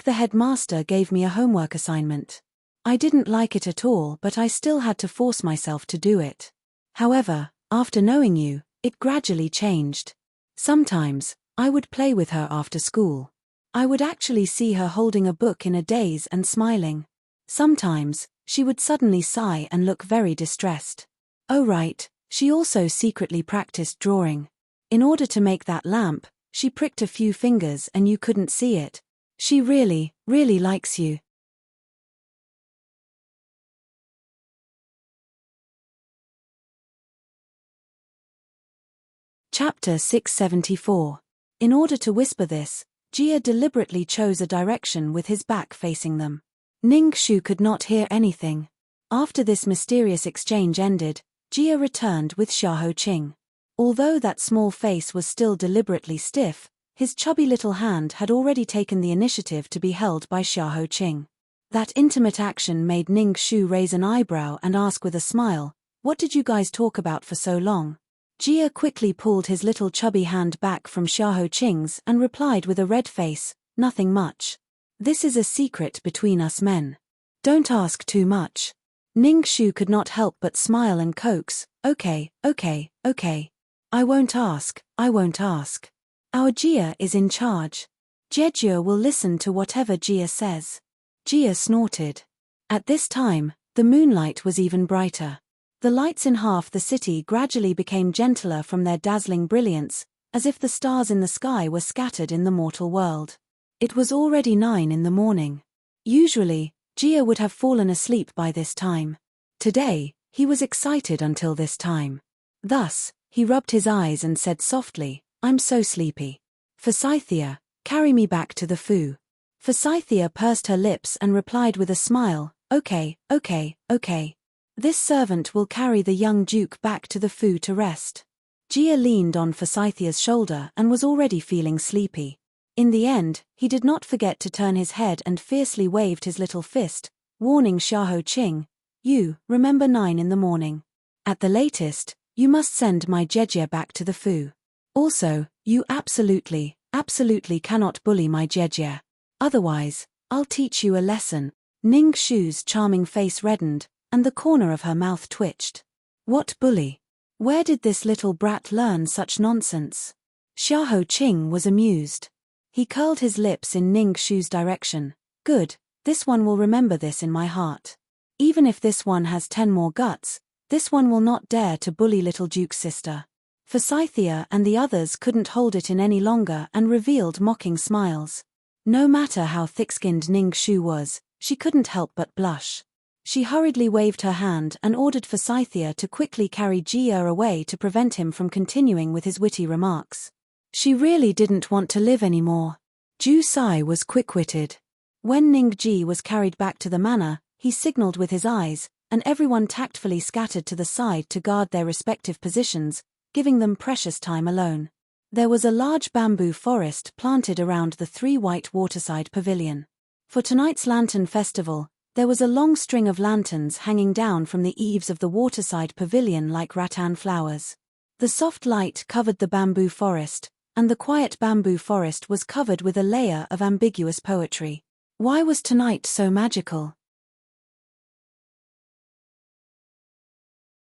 the headmaster gave me a homework assignment. I didn't like it at all, but I still had to force myself to do it. However, after knowing you, it gradually changed. Sometimes, I would play with her after school. I would actually see her holding a book in a daze and smiling. Sometimes, she would suddenly sigh and look very distressed. Oh right, she also secretly practiced drawing. In order to make that lamp, she pricked a few fingers and you couldn't see it, She really, really likes you. Chapter 674. In order to whisper this, Jia deliberately chose a direction with his back facing them. Ning Shu could not hear anything. After this mysterious exchange ended, Jia returned with Xiahou Qing. Although that small face was still deliberately stiff, his chubby little hand had already taken the initiative to be held by Xiahou Qing. That intimate action made Ning Shu raise an eyebrow and ask with a smile, "What did you guys talk about for so long?" Jia quickly pulled his little chubby hand back from Xiahou Qing's and replied with a red face, "Nothing much. This is a secret between us men. Don't ask too much." Ning Shu could not help but smile and coax, "Okay, okay, okay. I won't ask, I won't ask. Our Jia is in charge. Jejia will listen to whatever Jia says." Jia snorted. At this time, the moonlight was even brighter. The lights in half the city gradually became gentler from their dazzling brilliance, as if the stars in the sky were scattered in the mortal world. It was already 9 in the morning. Usually, Jia would have fallen asleep by this time. Today, he was excited until this time. Thus, he rubbed his eyes and said softly, "I'm so sleepy. Forsythia, carry me back to the Fu." Forsythia pursed her lips and replied with a smile, "Okay, okay, okay. This servant will carry the young duke back to the Fu to rest." Jia leaned on Forsythia's shoulder and was already feeling sleepy. In the end, he did not forget to turn his head and fiercely waved his little fist, warning Xiahou Qing, "You, remember 9 in the morning. At the latest, you must send my Jejia back to the Fu. Also, you absolutely, absolutely cannot bully my Jejia. Otherwise, I'll teach you a lesson." Ning Shu's charming face reddened, and the corner of her mouth twitched. What bully? Where did this little brat learn such nonsense? Xiahou Qing was amused. He curled his lips in Ning Shu's direction. "Good, this one will remember this in my heart. Even if this one has 10 more guts, this one will not dare to bully little Duke's sister." Forsythia and the others couldn't hold it in any longer and revealed mocking smiles. No matter how thick-skinned Ning Shu was, she couldn't help but blush. She hurriedly waved her hand and ordered Forsythia to quickly carry Jia away to prevent him from continuing with his witty remarks. She really didn't want to live anymore. Ju Sai was quick-witted. When Ning Ji was carried back to the manor, he signaled with his eyes, and everyone tactfully scattered to the side to guard their respective positions, giving them precious time alone. There was a large bamboo forest planted around the 3 white waterside pavilion. For tonight's lantern festival, there was a long string of lanterns hanging down from the eaves of the waterside pavilion like rattan flowers. The soft light covered the bamboo forest, and the quiet bamboo forest was covered with a layer of ambiguous poetry. Why was tonight so magical?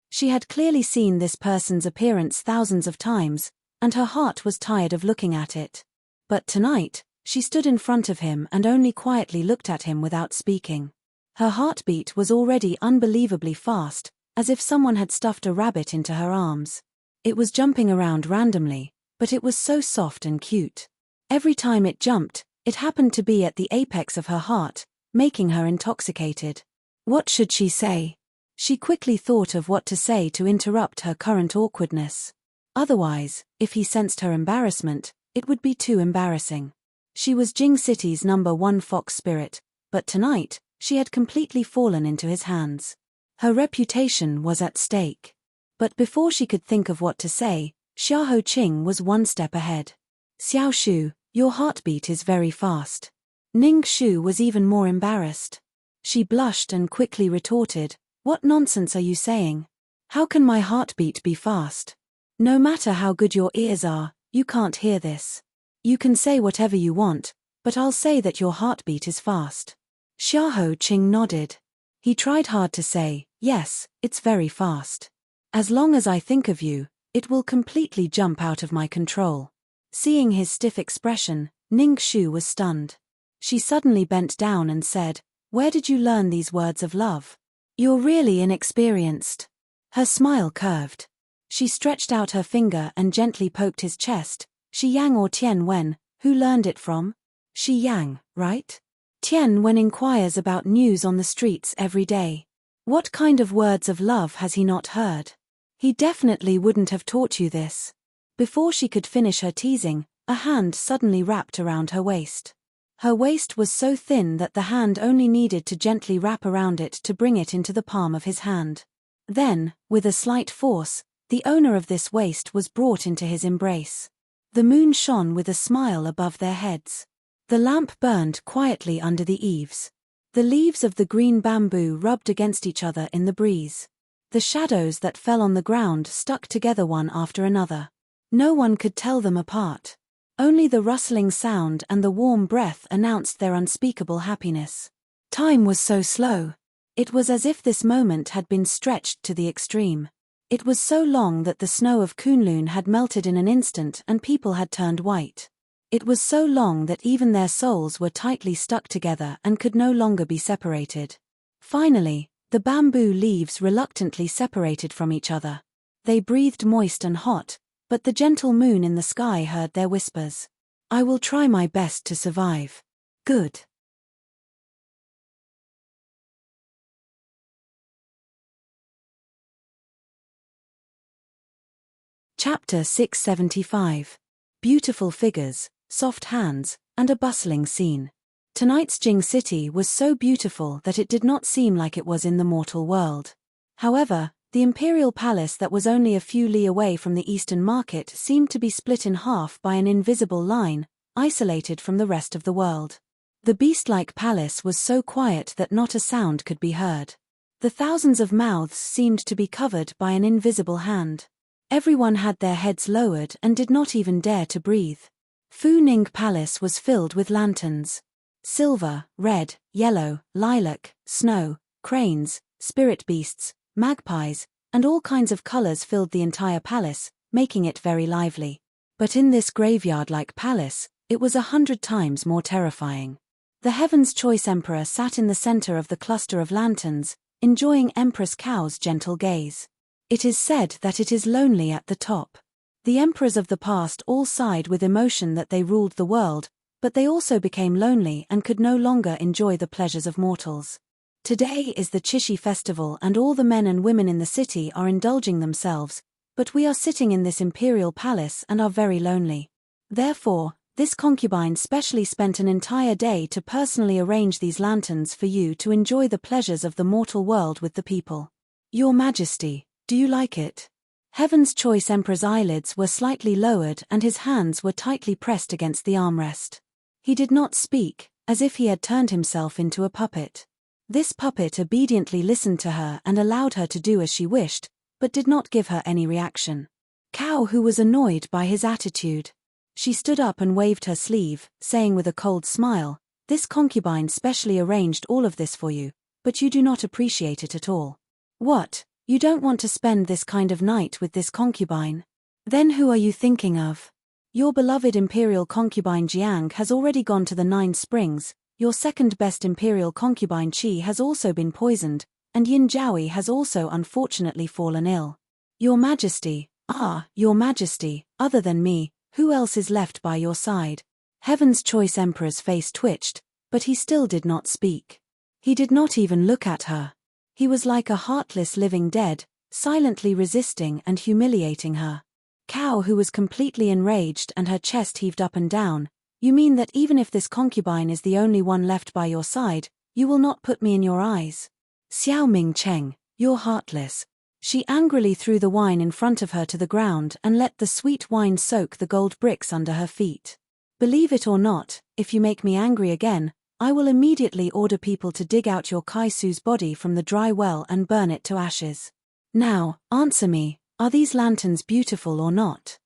She had clearly seen this person's appearance thousands of times, and her heart was tired of looking at it. But tonight, she stood in front of him and only quietly looked at him without speaking. Her heartbeat was already unbelievably fast, as if someone had stuffed a rabbit into her arms. It was jumping around randomly, but it was so soft and cute. Every time it jumped, it happened to be at the apex of her heart, making her intoxicated. What should she say? She quickly thought of what to say to interrupt her current awkwardness. Otherwise, if he sensed her embarrassment, it would be too embarrassing. She was Jing City's #1 fox spirit, but tonight, she had completely fallen into his hands. Her reputation was at stake. But before she could think of what to say, Xiahou Qing was 1 step ahead. "Xiao Shu, your heartbeat is very fast." Ning Shu was even more embarrassed. She blushed and quickly retorted, "What nonsense are you saying? How can my heartbeat be fast? No matter how good your ears are, you can't hear this. You can say whatever you want, but I'll say that your heartbeat is fast." Xiahou Qing nodded. He tried hard to say, "Yes, it's very fast. As long as I think of you, it will completely jump out of my control." Seeing his stiff expression, Ning Shu was stunned. She suddenly bent down and said, "Where did you learn these words of love? You're really inexperienced." Her smile curved. She stretched out her finger and gently poked his chest. "Shi Yang or Tian Wen, who learned it from?" Shi Yang, right? Tian Wen inquires about news on the streets every day. What kind of words of love has he not heard? He definitely wouldn't have taught you this. Before she could finish her teasing, a hand suddenly wrapped around her waist. Her waist was so thin that the hand only needed to gently wrap around it to bring it into the palm of his hand. Then, with a slight force, the owner of this waist was brought into his embrace. The moon shone with a smile above their heads. The lamp burned quietly under the eaves. The leaves of the green bamboo rubbed against each other in the breeze. The shadows that fell on the ground stuck together one after another. No one could tell them apart. Only the rustling sound and the warm breath announced their unspeakable happiness. Time was so slow. It was as if this moment had been stretched to the extreme. It was so long that the snow of Kunlun had melted in an instant and people had turned white. It was so long that even their souls were tightly stuck together and could no longer be separated. Finally, the bamboo leaves reluctantly separated from each other. They breathed moist and hot, but the gentle moon in the sky heard their whispers. I will try my best to survive. Good. Chapter 675. Beautiful figures, soft hands, and a bustling scene. Tonight's Jing city was so beautiful that it did not seem like it was in the mortal world. However, the imperial palace that was only a few li away from the eastern market seemed to be split in half by an invisible line, isolated from the rest of the world. The beast-like palace was so quiet that not a sound could be heard. The thousands of mouths seemed to be covered by an invisible hand. Everyone had their heads lowered and did not even dare to breathe. Fu Ning Palace was filled with lanterns. Silver, red, yellow, lilac, snow, cranes, spirit beasts, magpies, and all kinds of colors filled the entire palace, making it very lively. But in this graveyard-like palace, it was 100 times more terrifying. The Heaven's Choice Emperor sat in the center of the cluster of lanterns, enjoying Empress Cao's gentle gaze. It is said that it is lonely at the top. The emperors of the past all sighed with emotion that they ruled the world, but they also became lonely and could no longer enjoy the pleasures of mortals. Today is the Chishi festival and all the men and women in the city are indulging themselves, but we are sitting in this imperial palace and are very lonely. Therefore, this concubine specially spent an entire day to personally arrange these lanterns for you to enjoy the pleasures of the mortal world with the people. Your Majesty, do you like it? Heaven's Choice Emperor's eyelids were slightly lowered and his hands were tightly pressed against the armrest. He did not speak, as if he had turned himself into a puppet. This puppet obediently listened to her and allowed her to do as she wished, but did not give her any reaction. Cao, who was annoyed by his attitude. She stood up and waved her sleeve, saying with a cold smile, "This concubine specially arranged all of this for you, but you do not appreciate it at all. What? You don't want to spend this kind of night with this concubine? Then who are you thinking of? Your beloved imperial concubine Jiang has already gone to the 9 springs, your second-best imperial concubine Qi has also been poisoned, and Yin Jiaoyi has also unfortunately fallen ill. Your Majesty, Your Majesty, other than me, who else is left by your side?" Heaven's Choice Emperor's face twitched, but he still did not speak. He did not even look at her. He was like a heartless living dead, silently resisting and humiliating her. Cao, who was completely enraged and her chest heaved up and down, "You mean that even if this concubine is the only one left by your side, you will not put me in your eyes? Xiao Ming Cheng, you're heartless." She angrily threw the wine in front of her to the ground and let the sweet wine soak the gold bricks under her feet. "Believe it or not, if you make me angry again, I will immediately order people to dig out your Kaisu's body from the dry well and burn it to ashes. Now, answer me, are these lanterns beautiful or not?"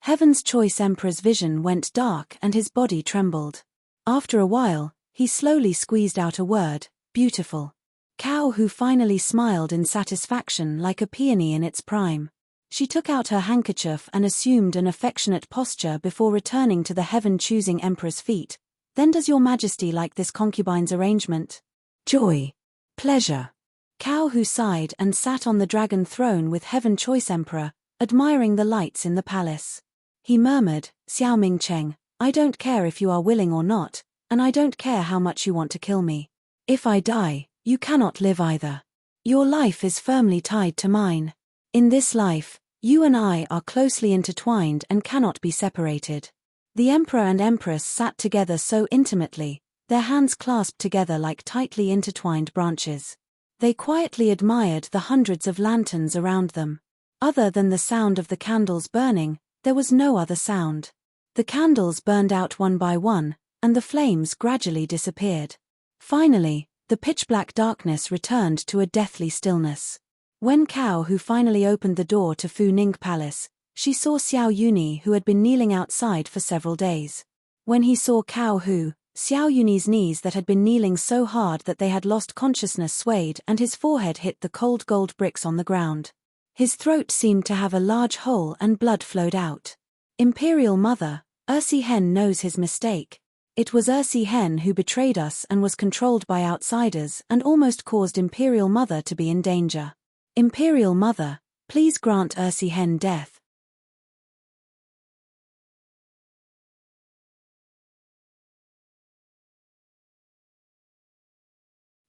Heaven's Choice Emperor's vision went dark and his body trembled. After a while, he slowly squeezed out a word, "Beautiful." Cao, who finally smiled in satisfaction like a peony in its prime. She took out her handkerchief and assumed an affectionate posture before returning to the heaven-choosing emperor's feet. "Then does your Majesty like this concubine's arrangement?" "Joy. Pleasure." Cao, who sighed and sat on the dragon throne with Heaven Choice Emperor, admiring the lights in the palace. He murmured, Xiao Mingcheng, I don't care if you are willing or not, and I don't care how much you want to kill me. If I die, you cannot live either. Your life is firmly tied to mine. In this life, you and I are closely intertwined and cannot be separated. The emperor and empress sat together so intimately, their hands clasped together like tightly intertwined branches. They quietly admired the hundreds of lanterns around them. Other than the sound of the candles burning, there was no other sound. The candles burned out one by one, and the flames gradually disappeared. Finally, the pitch-black darkness returned to a deathly stillness. When Cao Hu finally opened the door to Fu Ning Palace, she saw Xiao Yuni, who had been kneeling outside for several days. When he saw Cao Hu, Xiao Yuni's knees that had been kneeling so hard that they had lost consciousness swayed and his forehead hit the cold gold bricks on the ground. His throat seemed to have a large hole and blood flowed out. Imperial Mother, Ersi Hen knows his mistake. It was Ersi Hen who betrayed us and was controlled by outsiders and almost caused Imperial Mother to be in danger. Imperial Mother, please grant Ersi Hen death.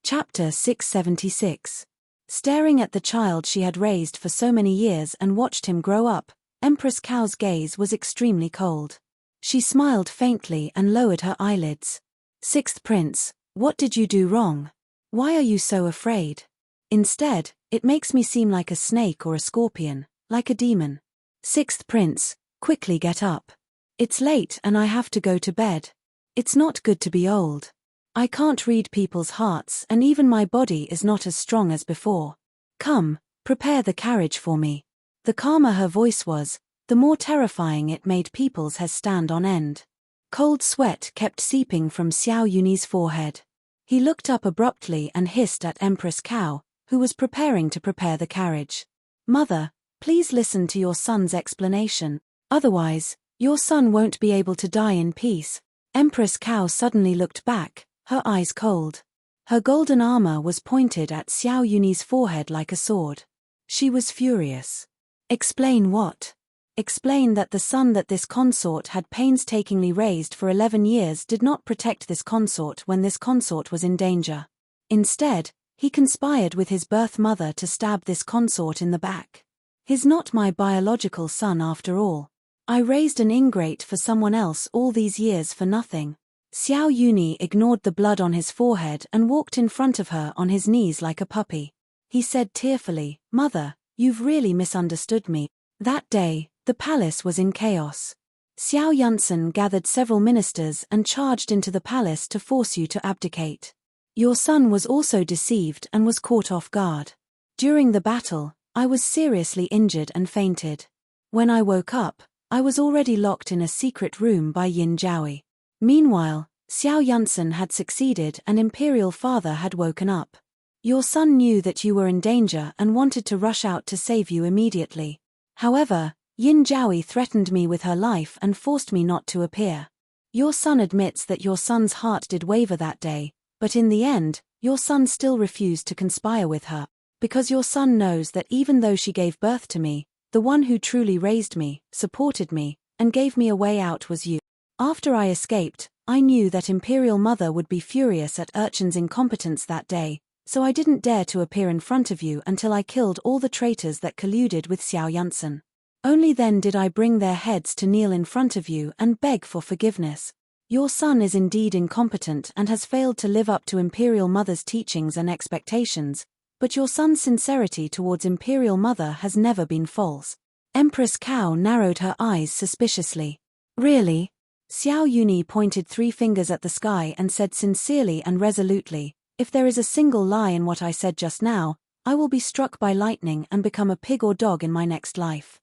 Chapter 676. Staring at the child she had raised for so many years and watched him grow up, Empress Cao's gaze was extremely cold. She smiled faintly and lowered her eyelids. Sixth Prince, what did you do wrong? Why are you so afraid? Instead, it makes me seem like a snake or a scorpion, like a demon. Sixth Prince, quickly get up. It's late and I have to go to bed. It's not good to be old. I can't read people's hearts and even my body is not as strong as before. Come, prepare the carriage for me. The calmer her voice was, the more terrifying it made people's hairs stand on end. Cold sweat kept seeping from Xiao Yuni's forehead. He looked up abruptly and hissed at Empress Cao, who was preparing to prepare the carriage. Mother, please listen to your son's explanation, otherwise, your son won't be able to die in peace. Empress Cao suddenly looked back, her eyes cold. Her golden armor was pointed at Xiao Yuni's forehead like a sword. She was furious. Explain what? Explain that the son that this consort had painstakingly raised for 11 years did not protect this consort when this consort was in danger. Instead, he conspired with his birth mother to stab this consort in the back. He's not my biological son after all. I raised an ingrate for someone else all these years for nothing. Xiao Yuni ignored the blood on his forehead and walked in front of her on his knees like a puppy. He said tearfully, Mother, you've really misunderstood me. That day, the palace was in chaos. Xiao Yunsen gathered several ministers and charged into the palace to force you to abdicate. Your son was also deceived and was caught off guard. During the battle, I was seriously injured and fainted. When I woke up, I was already locked in a secret room by Yin Jiaoyi. Meanwhile, Xiao Yunsen had succeeded and Imperial Father had woken up. Your son knew that you were in danger and wanted to rush out to save you immediately. However, Yin Jiaoyi threatened me with her life and forced me not to appear. Your son admits that your son's heart did waver that day, but in the end, your son still refused to conspire with her, because your son knows that even though she gave birth to me, the one who truly raised me, supported me, and gave me a way out was you. After I escaped, I knew that Imperial Mother would be furious at Urchin's incompetence that day, so I didn't dare to appear in front of you until I killed all the traitors that colluded with Xiao Yunsen. Only then did I bring their heads to kneel in front of you and beg for forgiveness. Your son is indeed incompetent and has failed to live up to Imperial Mother's teachings and expectations, but your son's sincerity towards Imperial Mother has never been false. Empress Cao narrowed her eyes suspiciously. Really? Xiao Yuni pointed 3 fingers at the sky and said sincerely and resolutely, if there is a single lie in what I said just now, I will be struck by lightning and become a pig or dog in my next life.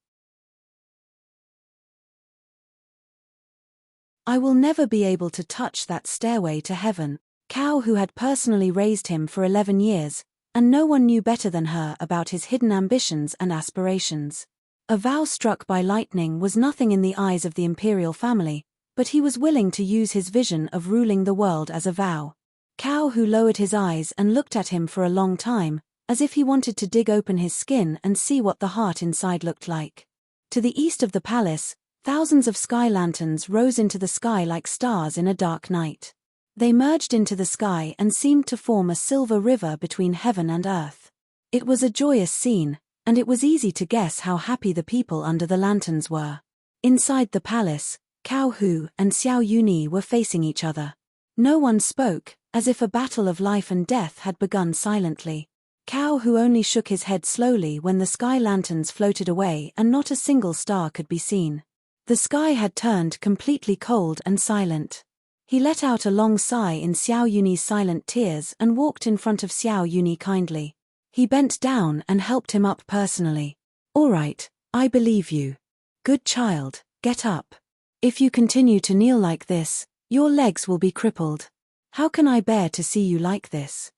I will never be able to touch that stairway to heaven. Cao, who had personally raised him for 11 years, and no one knew better than her about his hidden ambitions and aspirations. A vow struck by lightning was nothing in the eyes of the imperial family, but he was willing to use his vision of ruling the world as a vow. Cao, who lowered his eyes and looked at him for a long time, as if he wanted to dig open his skin and see what the heart inside looked like. To the east of the palace, Thousands of sky lanterns rose into the sky like stars in a dark night. They merged into the sky and seemed to form a silver river between heaven and earth. It was a joyous scene, and it was easy to guess how happy the people under the lanterns were. Inside the palace, Cao Hu and Xiao Yuni were facing each other. No one spoke, as if a battle of life and death had begun silently. Cao Hu only shook his head slowly when the sky lanterns floated away and not a single star could be seen. The sky had turned completely cold and silent. He let out a long sigh in Xiao Yuni's silent tears and walked in front of Xiao Yuni kindly. He bent down and helped him up personally. "All right, I believe you. Good child, get up. If you continue to kneel like this, your legs will be crippled. How can I bear to see you like this?"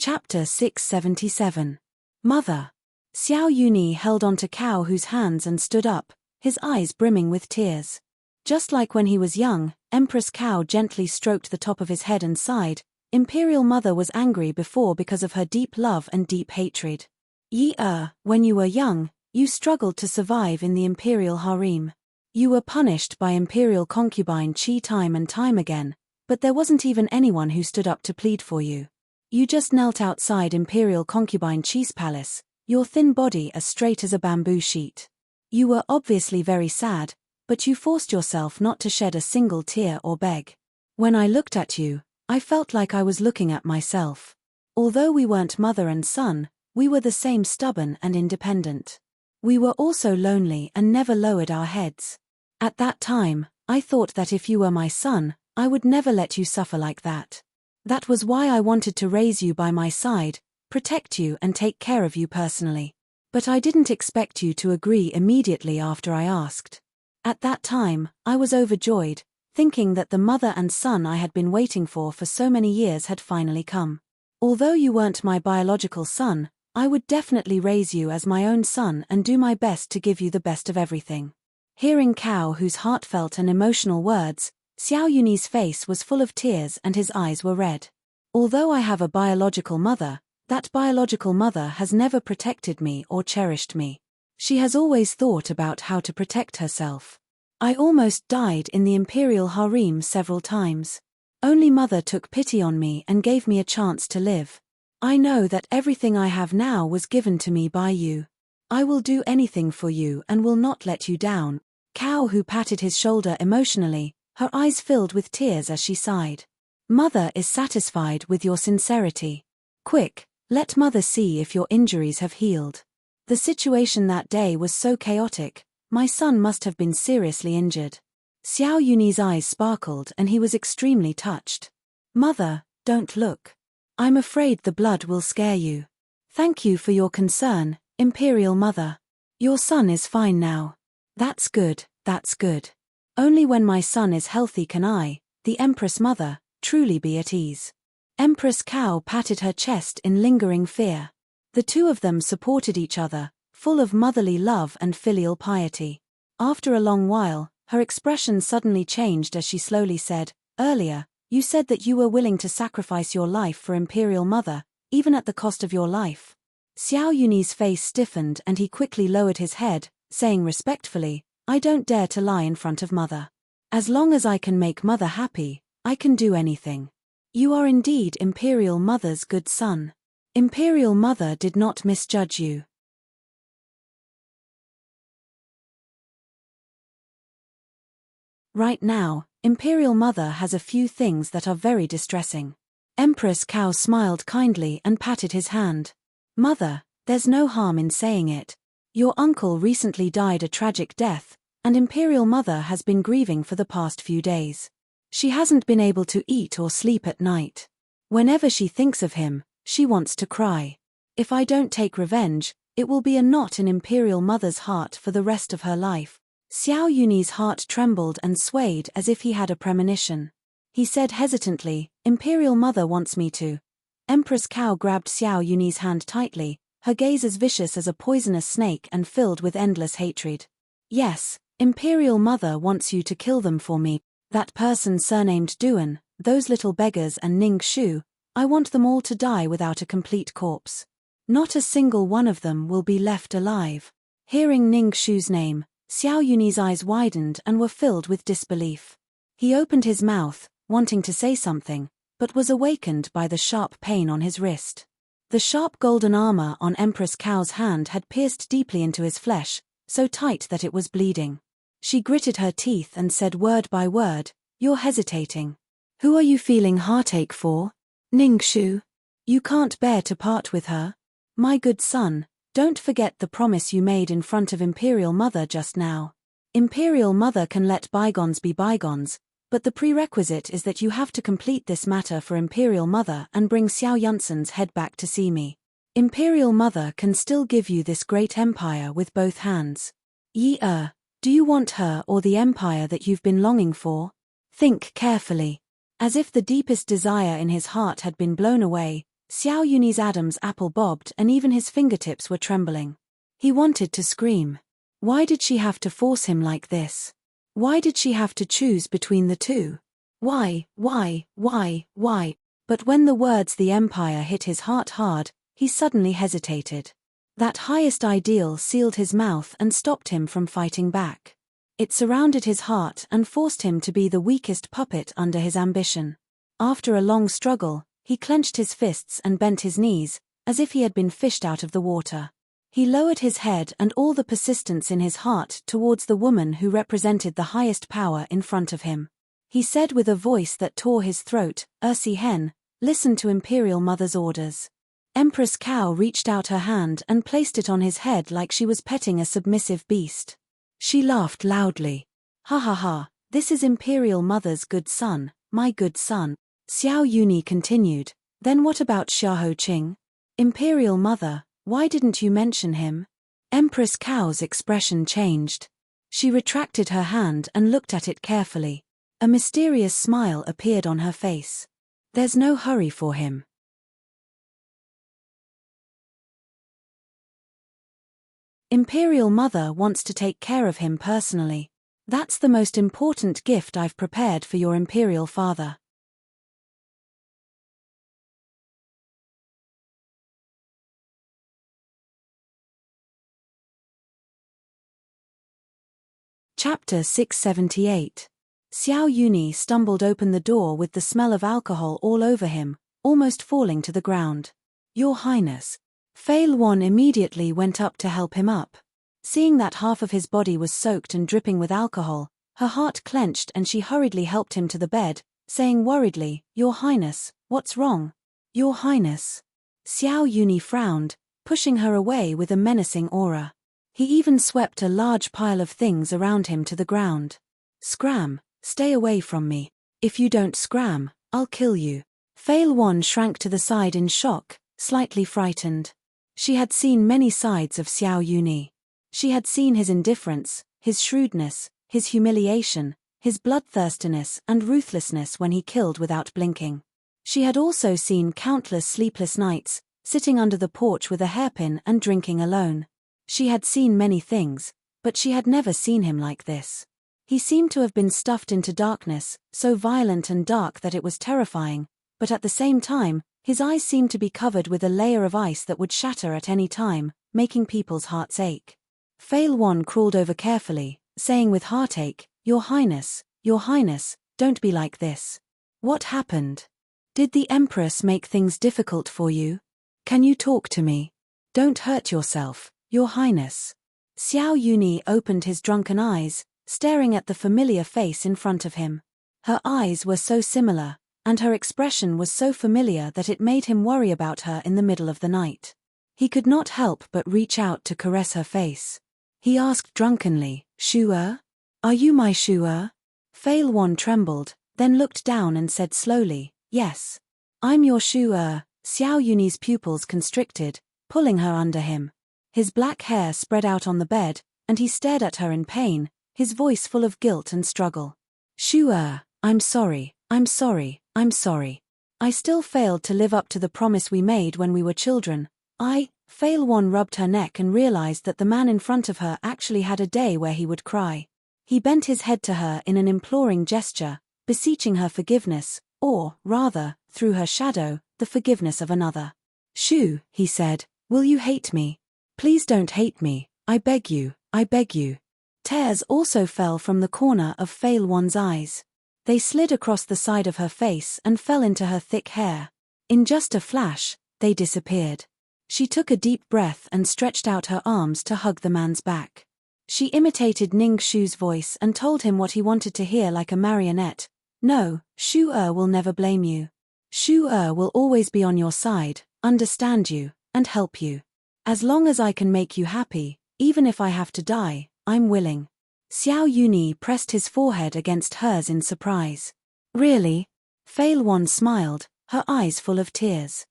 Chapter 677. Mother. Xiao Yuni held on to Cao Hu's hands and stood up, his eyes brimming with tears. Just like when he was young, Empress Cao gently stroked the top of his head and sighed. Imperial Mother was angry before because of her deep love and deep hatred. When you were young, you struggled to survive in the Imperial harem. You were punished by Imperial concubine Qi time and time again, but there wasn't even anyone who stood up to plead for you. You just knelt outside Imperial concubine Qi's palace, your thin body as straight as a bamboo sheet. You were obviously very sad, but you forced yourself not to shed a single tear or beg. When I looked at you, I felt like I was looking at myself. Although we weren't mother and son, we were the same, stubborn and independent. We were also lonely and never lowered our heads. At that time, I thought that if you were my son, I would never let you suffer like that. That was why I wanted to raise you by my side, protect you and take care of you personally. But I didn't expect you to agree immediately after I asked. At that time, I was overjoyed, thinking that the mother and son I had been waiting for so many years had finally come. Although you weren't my biological son, I would definitely raise you as my own son and do my best to give you the best of everything. Hearing Cao Hu's heartfelt and emotional words, Xiao Yuni's face was full of tears and his eyes were red. Although I have a biological mother, that biological mother has never protected me or cherished me. She has always thought about how to protect herself. I almost died in the Imperial harem several times. Only Mother took pity on me and gave me a chance to live. I know that everything I have now was given to me by you. I will do anything for you and will not let you down. Cao Hu patted his shoulder emotionally, her eyes filled with tears as she sighed. Mother is satisfied with your sincerity. Quick, let Mother see if your injuries have healed. The situation that day was so chaotic, my son must have been seriously injured. Xiao Yuni's eyes sparkled and he was extremely touched. Mother, don't look. I'm afraid the blood will scare you. Thank you for your concern, Imperial Mother. Your son is fine now. That's good, that's good. Only when my son is healthy can I, the Empress Mother, truly be at ease. Empress Cao patted her chest in lingering fear. The two of them supported each other, full of motherly love and filial piety. After a long while, her expression suddenly changed as she slowly said, "Earlier, you said that you were willing to sacrifice your life for Imperial Mother, even at the cost of your life." Xiao Yuni's face stiffened and he quickly lowered his head, saying respectfully, "I don't dare to lie in front of Mother. As long as I can make Mother happy, I can do anything. You are indeed Imperial Mother's good son. Imperial Mother did not misjudge you." Right now, Imperial Mother has a few things that are very distressing. Empress Cao smiled kindly and patted his hand. "Mother, there's no harm in saying it. Your uncle recently died a tragic death, and Imperial Mother has been grieving for the past few days. She hasn't been able to eat or sleep at night. Whenever she thinks of him, she wants to cry. If I don't take revenge, it will be a knot in Imperial Mother's heart for the rest of her life." Xiao Yuni's heart trembled and swayed as if he had a premonition. He said hesitantly, "Imperial Mother wants me to." Empress Cao grabbed Xiao Yuni's hand tightly, her gaze as vicious as a poisonous snake and filled with endless hatred. "Yes, Imperial Mother wants you to kill them for me. That person surnamed Duan, those little beggars and Ning Shu, I want them all to die without a complete corpse. Not a single one of them will be left alive. Hearing Ning Shu's name, Xiao Yunyi's eyes widened and were filled with disbelief. He opened his mouth, wanting to say something, but was awakened by the sharp pain on his wrist. The sharp golden armor on Empress Cow's hand had pierced deeply into his flesh, so tight that it was bleeding. She gritted her teeth and said word by word, "You're hesitating. Who are you feeling heartache for? Ning Shu? You can't bear to part with her? My good son, don't forget the promise you made in front of Imperial Mother just now. Imperial Mother can let bygones be bygones, but the prerequisite is that you have to complete this matter for Imperial Mother and bring Xiao Yunsan's head back to see me. Imperial Mother can still give you this great empire with both hands. Do you want her or the empire that you've been longing for? Think carefully." As if the deepest desire in his heart had been blown away, Xiao Yunyi's Adam's apple bobbed and even his fingertips were trembling. He wanted to scream. Why did she have to force him like this? Why did she have to choose between the two? Why? But when the words "the empire" hit his heart hard, he suddenly hesitated. That highest ideal sealed his mouth and stopped him from fighting back. It surrounded his heart and forced him to be the weakest puppet under his ambition. After a long struggle, he clenched his fists and bent his knees, as if he had been fished out of the water. He lowered his head and all the persistence in his heart towards the woman who represented the highest power in front of him. He said with a voice that tore his throat, "Ursi Hen, listen to Imperial Mother's orders." Empress Cow reached out her hand and placed it on his head like she was petting a submissive beast. She laughed loudly. "Ha ha ha, this is Imperial Mother's good son, my good son." Xiao Yunyi continued, "Then what about Xiahou Qing? Imperial Mother, why didn't you mention him?" Empress Cow's expression changed. She retracted her hand and looked at it carefully. A mysterious smile appeared on her face. "There's no hurry for him. Imperial Mother wants to take care of him personally. That's the most important gift I've prepared for your Imperial Father." Chapter 678. Xiao Yunyi stumbled open the door with the smell of alcohol all over him, almost falling to the ground. "Your Highness." Fei Luan immediately went up to help him up. Seeing that half of his body was soaked and dripping with alcohol, her heart clenched and she hurriedly helped him to the bed, saying worriedly, "Your Highness, what's wrong?" "Your Highness." Xiao Yunyi frowned, pushing her away with a menacing aura. He even swept a large pile of things around him to the ground. "Scram, stay away from me. If you don't scram, I'll kill you." Fei Luan shrank to the side in shock, slightly frightened. She had seen many sides of Xiao Yunyi. She had seen his indifference, his shrewdness, his humiliation, his bloodthirstiness and ruthlessness when he killed without blinking. She had also seen countless sleepless nights, sitting under the porch with a hairpin and drinking alone. She had seen many things, but she had never seen him like this. He seemed to have been stuffed into darkness, so violent and dark that it was terrifying, but at the same time, his eyes seemed to be covered with a layer of ice that would shatter at any time, making people's hearts ache. Fei Luan crawled over carefully, saying with heartache, Your Highness, don't be like this. What happened? Did the Empress make things difficult for you? Can you talk to me? Don't hurt yourself, Your Highness." Xiao Yunyi opened his drunken eyes, staring at the familiar face in front of him. Her eyes were so similar, and her expression was so familiar that it made him worry about her in the middle of the night. He could not help but reach out to caress her face. He asked drunkenly, "Shu-er? Are you my Shu-er?" Fei Luan trembled, then looked down and said slowly, "Yes. I'm your Shu-er." Xiao Yunyi's pupils constricted, pulling her under him. His black hair spread out on the bed, and he stared at her in pain, his voice full of guilt and struggle. "Shu-er, I'm sorry. I still failed to live up to the promise we made when we were children. Fei Luan rubbed her neck and realized that the man in front of her actually had a day where he would cry. He bent his head to her in an imploring gesture, beseeching her forgiveness, or, rather, through her shadow, the forgiveness of another. Shu, he said, will you hate me? Please don't hate me, I beg you, I beg you. Tears also fell from the corner of Fail One's eyes. They slid across the side of her face and fell into her thick hair. In just a flash, they disappeared. She took a deep breath and stretched out her arms to hug the man's back. She imitated Ning Shu's voice and told him what he wanted to hear like a marionette. No, Shu will never blame you. Shu will always be on your side, understand you, and help you. As long as I can make you happy, even if I have to die, I'm willing. Xiao Yuni pressed his forehead against hers in surprise. Really? Fail One smiled, her eyes full of tears.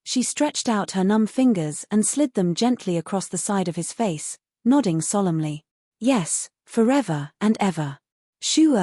She stretched out her numb fingers and slid them gently across the side of his face, nodding solemnly. Yes, forever and ever. Shu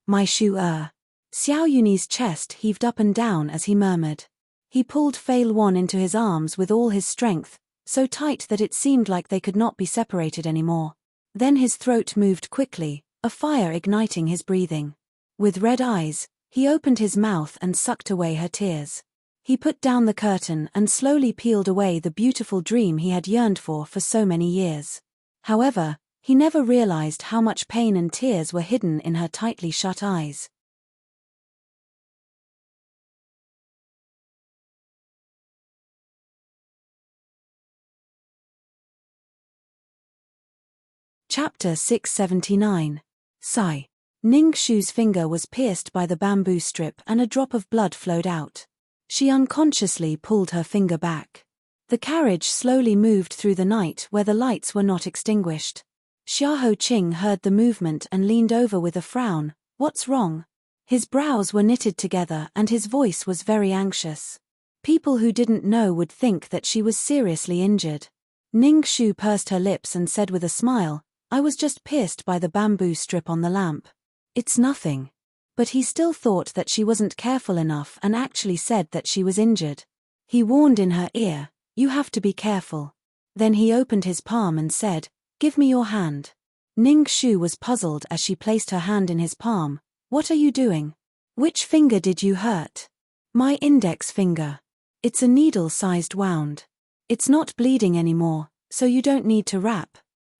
my Shu Xiao Yuni's chest heaved up and down as he murmured. He pulled Fail One into his arms with all his strength, so tight that it seemed like they could not be separated anymore. Then his throat moved quickly, a fire igniting his breathing. With red eyes, he opened his mouth and sucked away her tears. He put down the curtain and slowly peeled away the beautiful dream he had yearned for so many years. However, he never realized how much pain and tears were hidden in her tightly shut eyes. Chapter 679. Sigh. Ning Shu's finger was pierced by the bamboo strip and a drop of blood flowed out. She unconsciously pulled her finger back. The carriage slowly moved through the night where the lights were not extinguished. Xiahou Qing heard the movement and leaned over with a frown. What's wrong? His brows were knitted together and his voice was very anxious. People who didn't know would think that she was seriously injured. Ning Shu pursed her lips and said with a smile, I was just pierced by the bamboo strip on the lamp. It's nothing. But he still thought that she wasn't careful enough and actually said that she was injured. He warned in her ear, you have to be careful. Then he opened his palm and said, give me your hand. Ning Shu was puzzled as she placed her hand in his palm. What are you doing? Which finger did you hurt? My index finger. It's a needle-sized wound. It's not bleeding anymore, so you don't need to wrap.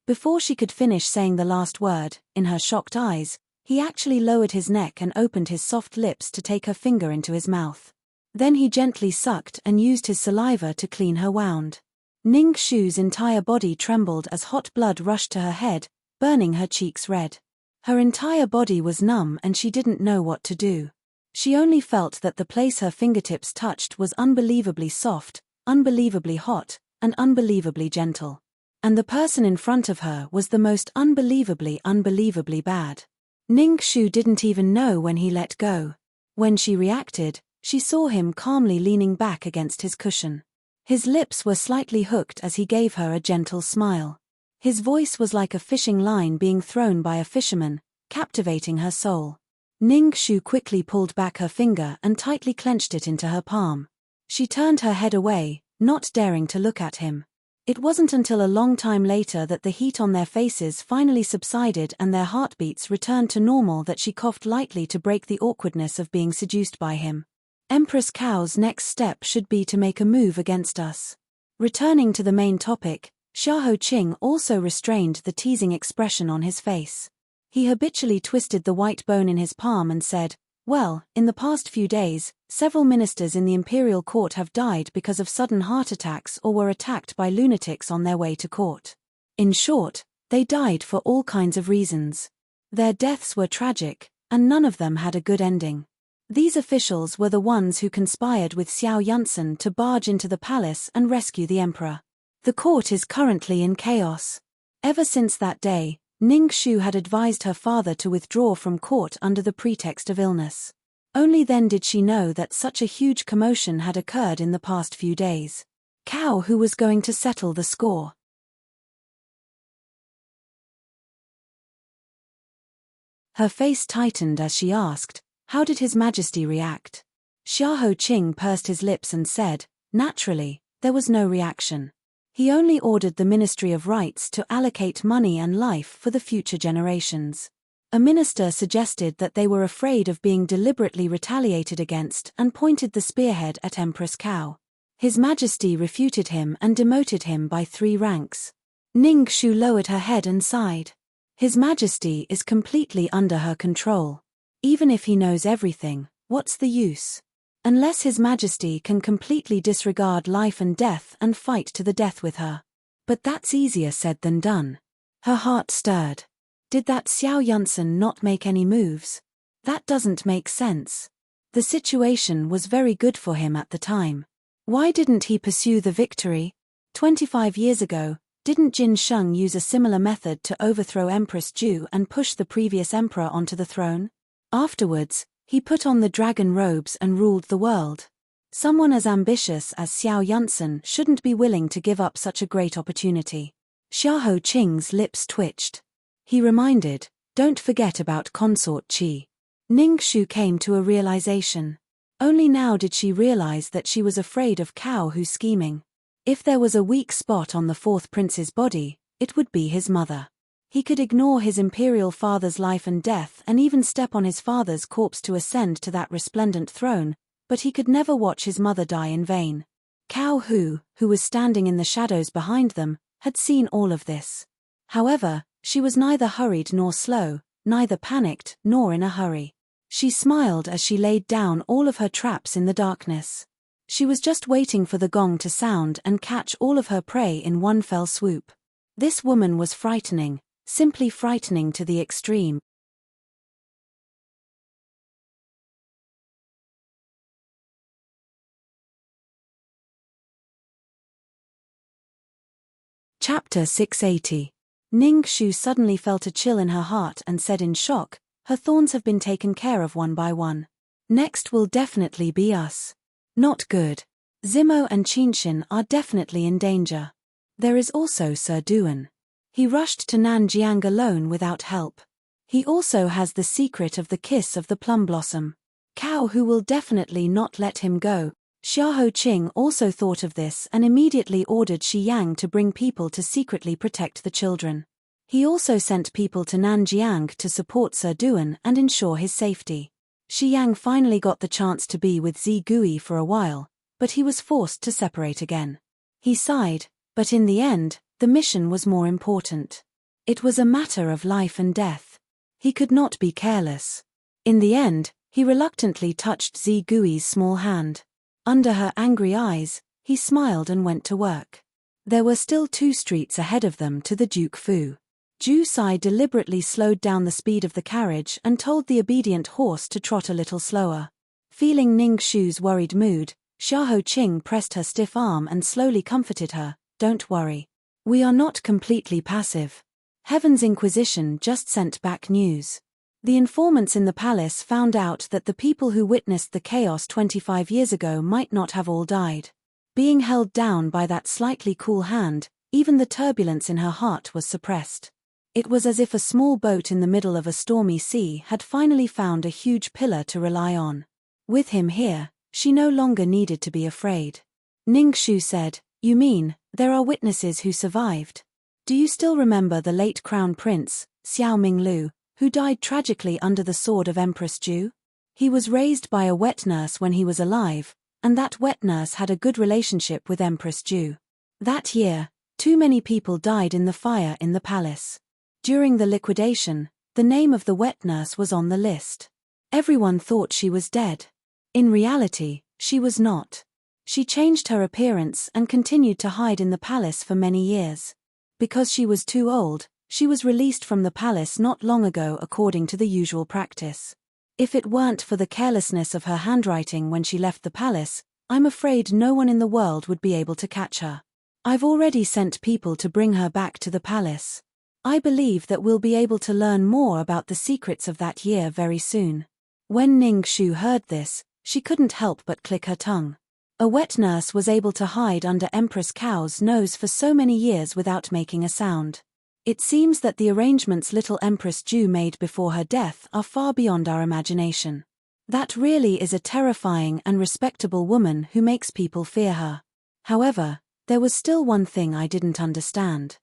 Before she could finish saying the last word, in her shocked eyes, he actually lowered his neck and opened his soft lips to take her finger into his mouth. Then he gently sucked and used his saliva to clean her wound. Ning Shu's entire body trembled as hot blood rushed to her head, burning her cheeks red. Her entire body was numb and she didn't know what to do. She only felt that the place her fingertips touched was unbelievably soft, unbelievably hot, and unbelievably gentle. And the person in front of her was the most unbelievably bad. Ning Shu didn't even know when he let go. When she reacted, she saw him calmly leaning back against his cushion. His lips were slightly hooked as he gave her a gentle smile. His voice was like a fishing line being thrown by a fisherman, captivating her soul. Ning Shu quickly pulled back her finger and tightly clenched it into her palm. She turned her head away, not daring to look at him. It wasn't until a long time later that the heat on their faces finally subsided and their heartbeats returned to normal that she coughed lightly to break the awkwardness of being seduced by him. Empress Cao's next step should be to make a move against us. Returning to the main topic, Xiahou Qing also restrained the teasing expression on his face. He habitually twisted the white bone in his palm and said, well, in the past few days, several ministers in the imperial court have died because of sudden heart attacks or were attacked by lunatics on their way to court. In short, they died for all kinds of reasons. Their deaths were tragic, and none of them had a good ending. These officials were the ones who conspired with Xiao Yunsan to barge into the palace and rescue the emperor. The court is currently in chaos. Ever since that day, Ning Shu had advised her father to withdraw from court under the pretext of illness. Only then did she know that such a huge commotion had occurred in the past few days. Cao who was going to settle the score. Her face tightened as she asked, how did His Majesty react? Xiahou Qing pursed his lips and said, naturally, there was no reaction. He only ordered the Ministry of Rights to allocate money and life for the future generations. A minister suggested that they were afraid of being deliberately retaliated against and pointed the spearhead at Empress Cao. His Majesty refuted him and demoted him by 3 ranks. Ning Shu lowered her head and sighed. His Majesty is completely under her control. Even if he knows everything, what's the use? Unless His Majesty can completely disregard life and death and fight to the death with her. But that's easier said than done. Her heart stirred. Did that Xiao Yunsan not make any moves? That doesn't make sense. The situation was very good for him at the time. Why didn't he pursue the victory? 25 years ago, didn't Jin Sheng use a similar method to overthrow Empress Ju and push the previous emperor onto the throne? Afterwards, he put on the dragon robes and ruled the world. Someone as ambitious as Xiao Yunsan shouldn't be willing to give up such a great opportunity. Xiahou Qing's lips twitched. He reminded, don't forget about Consort Qi. Ning Shu came to a realization. Only now did she realize that she was afraid of Cao Hu's scheming. If there was a weak spot on the 4th prince's body, it would be his mother. He could ignore his imperial father's life and death and even step on his father's corpse to ascend to that resplendent throne, but he could never watch his mother die in vain. Cao Hu, who was standing in the shadows behind them, had seen all of this. However, she was neither hurried nor slow, neither panicked nor in a hurry. She smiled as she laid down all of her traps in the darkness. She was just waiting for the gong to sound and catch all of her prey in one fell swoop. This woman was frightening, simply frightening to the extreme. Chapter 680. Ning Shu suddenly felt a chill in her heart and said in shock, her thorns have been taken care of one by one. Next will definitely be us. Not good. Zimo and Qinshin are definitely in danger. There is also Sir Duan. He rushed to Nanjiang alone without help. He also has the secret of the kiss of the plum blossom. Cao Hu will definitely not let him go. Xiahou Qing also thought of this and immediately ordered Shi Yang to bring people to secretly protect the children. He also sent people to Nanjiang to support Sir Duan and ensure his safety. Shi Yang finally got the chance to be with Zi Gui for a while, but he was forced to separate again. He sighed, but in the end, the mission was more important. It was a matter of life and death. He could not be careless. In the end, he reluctantly touched Zi Gui's small hand. Under her angry eyes, he smiled and went to work. There were still 2 streets ahead of them to the Duke Fu. Ju Sai deliberately slowed down the speed of the carriage and told the obedient horse to trot a little slower. Feeling Ning Shu's worried mood, Xiahou Qing pressed her stiff arm and slowly comforted her, don't worry. We are not completely passive. Heaven's Inquisition just sent back news. The informants in the palace found out that the people who witnessed the chaos 25 years ago might not have all died. Being held down by that slightly cool hand, even the turbulence in her heart was suppressed. It was as if a small boat in the middle of a stormy sea had finally found a huge pillar to rely on. With him here, she no longer needed to be afraid. Ning Shu said, you mean, there are witnesses who survived? Do you still remember the late Crown Prince, Xiao Minglu, who died tragically under the sword of Empress Ju? He was raised by a wet nurse when he was alive, and that wet nurse had a good relationship with Empress Ju. That year, too many people died in the fire in the palace. During the liquidation, the name of the wet nurse was on the list. Everyone thought she was dead. In reality, she was not. She changed her appearance and continued to hide in the palace for many years. Because she was too old, she was released from the palace not long ago according to the usual practice. If it weren't for the carelessness of her handwriting when she left the palace, I'm afraid no one in the world would be able to catch her. I've already sent people to bring her back to the palace. I believe that we'll be able to learn more about the secrets of that year very soon. When Ning Shu heard this, she couldn't help but click her tongue. A wet nurse was able to hide under Empress Cao's nose for so many years without making a sound. It seems that the arrangements little Empress Ju made before her death are far beyond our imagination. That really is a terrifying and respectable woman who makes people fear her. However, there was still one thing I didn't understand.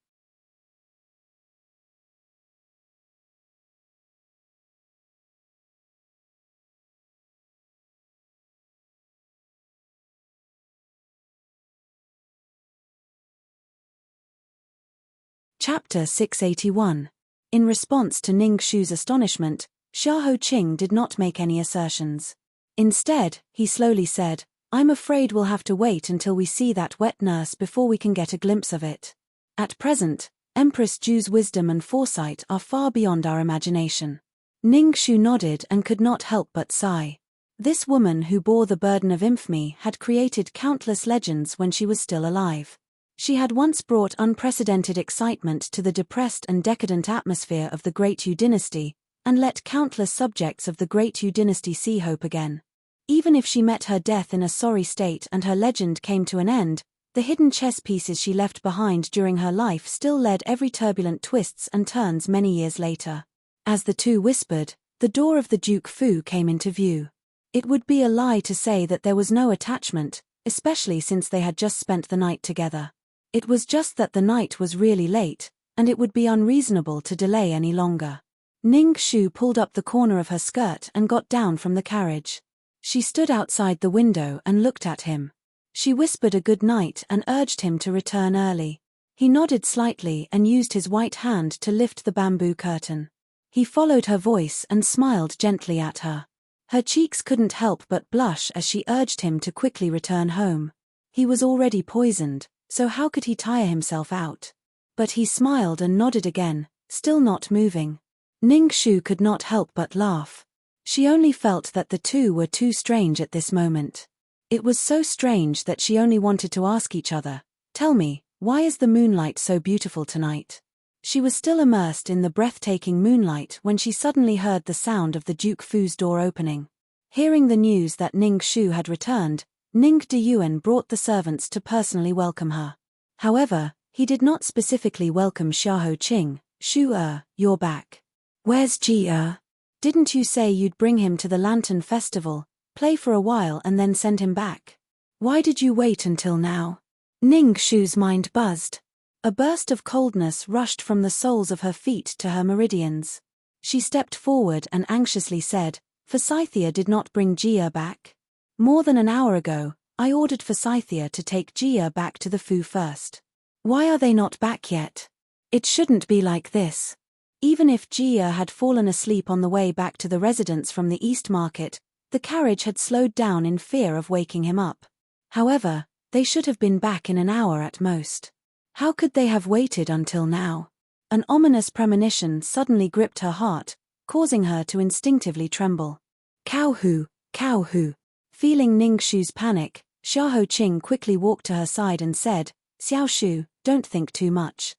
Chapter 681. In response to Ning Shu's astonishment, Xiaoqing did not make any assertions. Instead, he slowly said, "I'm afraid we'll have to wait until we see that wet nurse before we can get a glimpse of it. At present, Empress Ju's wisdom and foresight are far beyond our imagination." Ning Shu nodded and could not help but sigh. This woman who bore the burden of infamy had created countless legends when she was still alive. She had once brought unprecedented excitement to the depressed and decadent atmosphere of the Great Yu dynasty, and let countless subjects of the Great Yu dynasty see hope again. Even if she met her death in a sorry state and her legend came to an end, the hidden chess pieces she left behind during her life still led every turbulent twists and turns many years later. As the two whispered, the door of the Duke Fu came into view. It would be a lie to say that there was no attachment, especially since they had just spent the night together. It was just that the night was really late, and it would be unreasonable to delay any longer. Ning Shu pulled up the corner of her skirt and got down from the carriage. She stood outside the window and looked at him. She whispered a good night and urged him to return early. He nodded slightly and used his white hand to lift the bamboo curtain. He followed her voice and smiled gently at her. Her cheeks couldn't help but blush as she urged him to quickly return home. He was already poisoned, so how could he tire himself out? But he smiled and nodded again, still not moving. Ning Shu could not help but laugh. She only felt that the two were too strange at this moment. It was so strange that she only wanted to ask each other, "Tell me, why is the moonlight so beautiful tonight?" She was still immersed in the breathtaking moonlight when she suddenly heard the sound of the Duke Fu's door opening. Hearing the news that Ning Shu had returned, Ning Deyuan brought the servants to personally welcome her. However, he did not specifically welcome Xiaoqing. "Shu, you're back. Where's Ji? Didn't you say you'd bring him to the Lantern Festival, play for a while and then send him back? Why did you wait until now?" Ning Shu's mind buzzed. A burst of coldness rushed from the soles of her feet to her meridians. She stepped forward and anxiously said, "Forsythia did not bring Jia back. More than an hour ago, I ordered Forsythia to take Jia back to the Fu first. Why are they not back yet? It shouldn't be like this." Even if Jia had fallen asleep on the way back to the residence from the East Market, the carriage had slowed down in fear of waking him up. However, they should have been back in an hour at most. How could they have waited until now? An ominous premonition suddenly gripped her heart, causing her to instinctively tremble. "Cow Hu, Cow Hu." Feeling Ning Shu's panic, Xiaoqing quickly walked to her side and said, "Xiao Shu, don't think too much.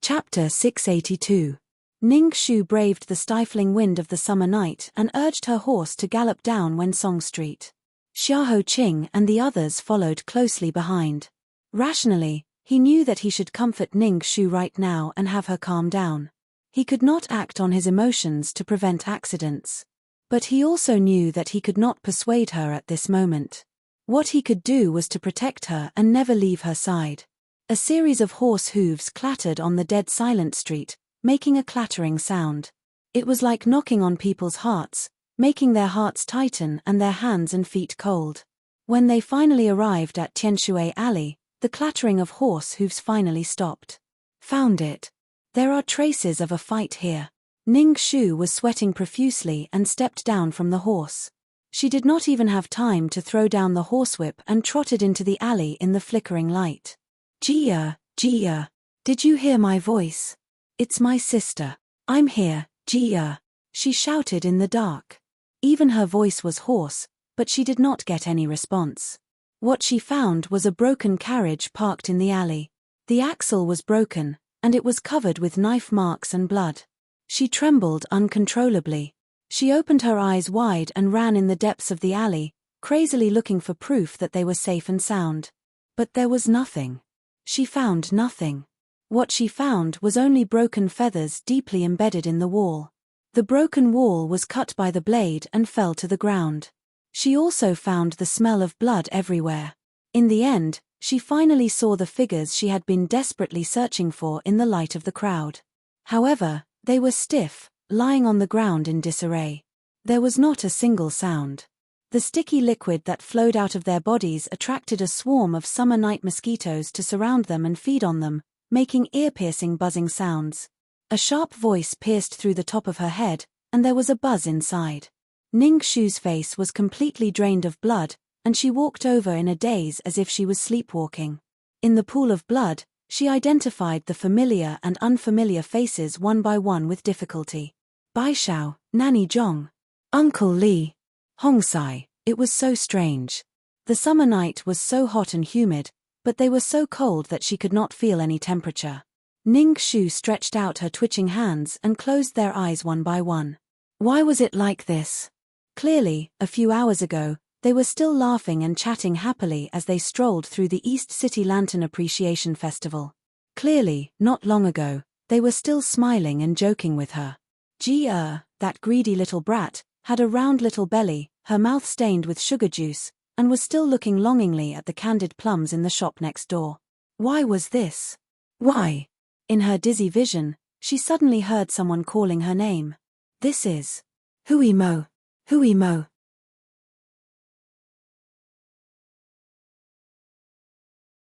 Chapter 682. Ning Shu braved the stifling wind of the summer night and urged her horse to gallop down Wensong Street. Xiaoqing and the others followed closely behind. Rationally, he knew that he should comfort Ning Shu right now and have her calm down. He could not act on his emotions to prevent accidents. But he also knew that he could not persuade her at this moment. What he could do was to protect her and never leave her side. A series of horse hooves clattered on the dead silent street, making a clattering sound. It was like knocking on people's hearts, making their hearts tighten and their hands and feet cold. When they finally arrived at Tianshui Alley, the clattering of horse hooves finally stopped. "Found it. There are traces of a fight here." Ning Shu was sweating profusely and stepped down from the horse. She did not even have time to throw down the horsewhip and trotted into the alley in the flickering light. "Jia, Jia, did you hear my voice? It's my sister. I'm here, Jia," she shouted in the dark. Even her voice was hoarse, but she did not get any response. What she found was a broken carriage parked in the alley. The axle was broken, and it was covered with knife marks and blood. She trembled uncontrollably. She opened her eyes wide and ran in the depths of the alley, crazily looking for proof that they were safe and sound. But there was nothing. She found nothing. What she found was only broken feathers deeply embedded in the wall. The broken wall was cut by the blade and fell to the ground. She also found the smell of blood everywhere. In the end, She finally saw the figures she had been desperately searching for in the light of the crowd. However, they were stiff, lying on the ground in disarray. There was not a single sound. The sticky liquid that flowed out of their bodies attracted a swarm of summer night mosquitoes to surround them and feed on them, making ear-piercing buzzing sounds. A sharp voice pierced through the top of her head, and there was a buzz inside. Ning Shu's face was completely drained of blood, and she walked over in a daze as if she was sleepwalking. In the pool of blood, she identified the familiar and unfamiliar faces one by one with difficulty. Baishao, Nanny Zhong, Uncle Li, Hongsai. It was so strange. The summer night was so hot and humid, but they were so cold that she could not feel any temperature. Ning Shu stretched out her twitching hands and closed their eyes one by one. Why was it like this? Clearly, a few hours ago, they were still laughing and chatting happily as they strolled through the East City Lantern Appreciation Festival. Clearly, not long ago, they were still smiling and joking with her. That greedy little brat, had a round little belly, her mouth stained with sugar juice, and was still looking longingly at the candied plums in the shop next door. Why was this? Why? In her dizzy vision, she suddenly heard someone calling her name. This is Hui Mo. Hui Mo.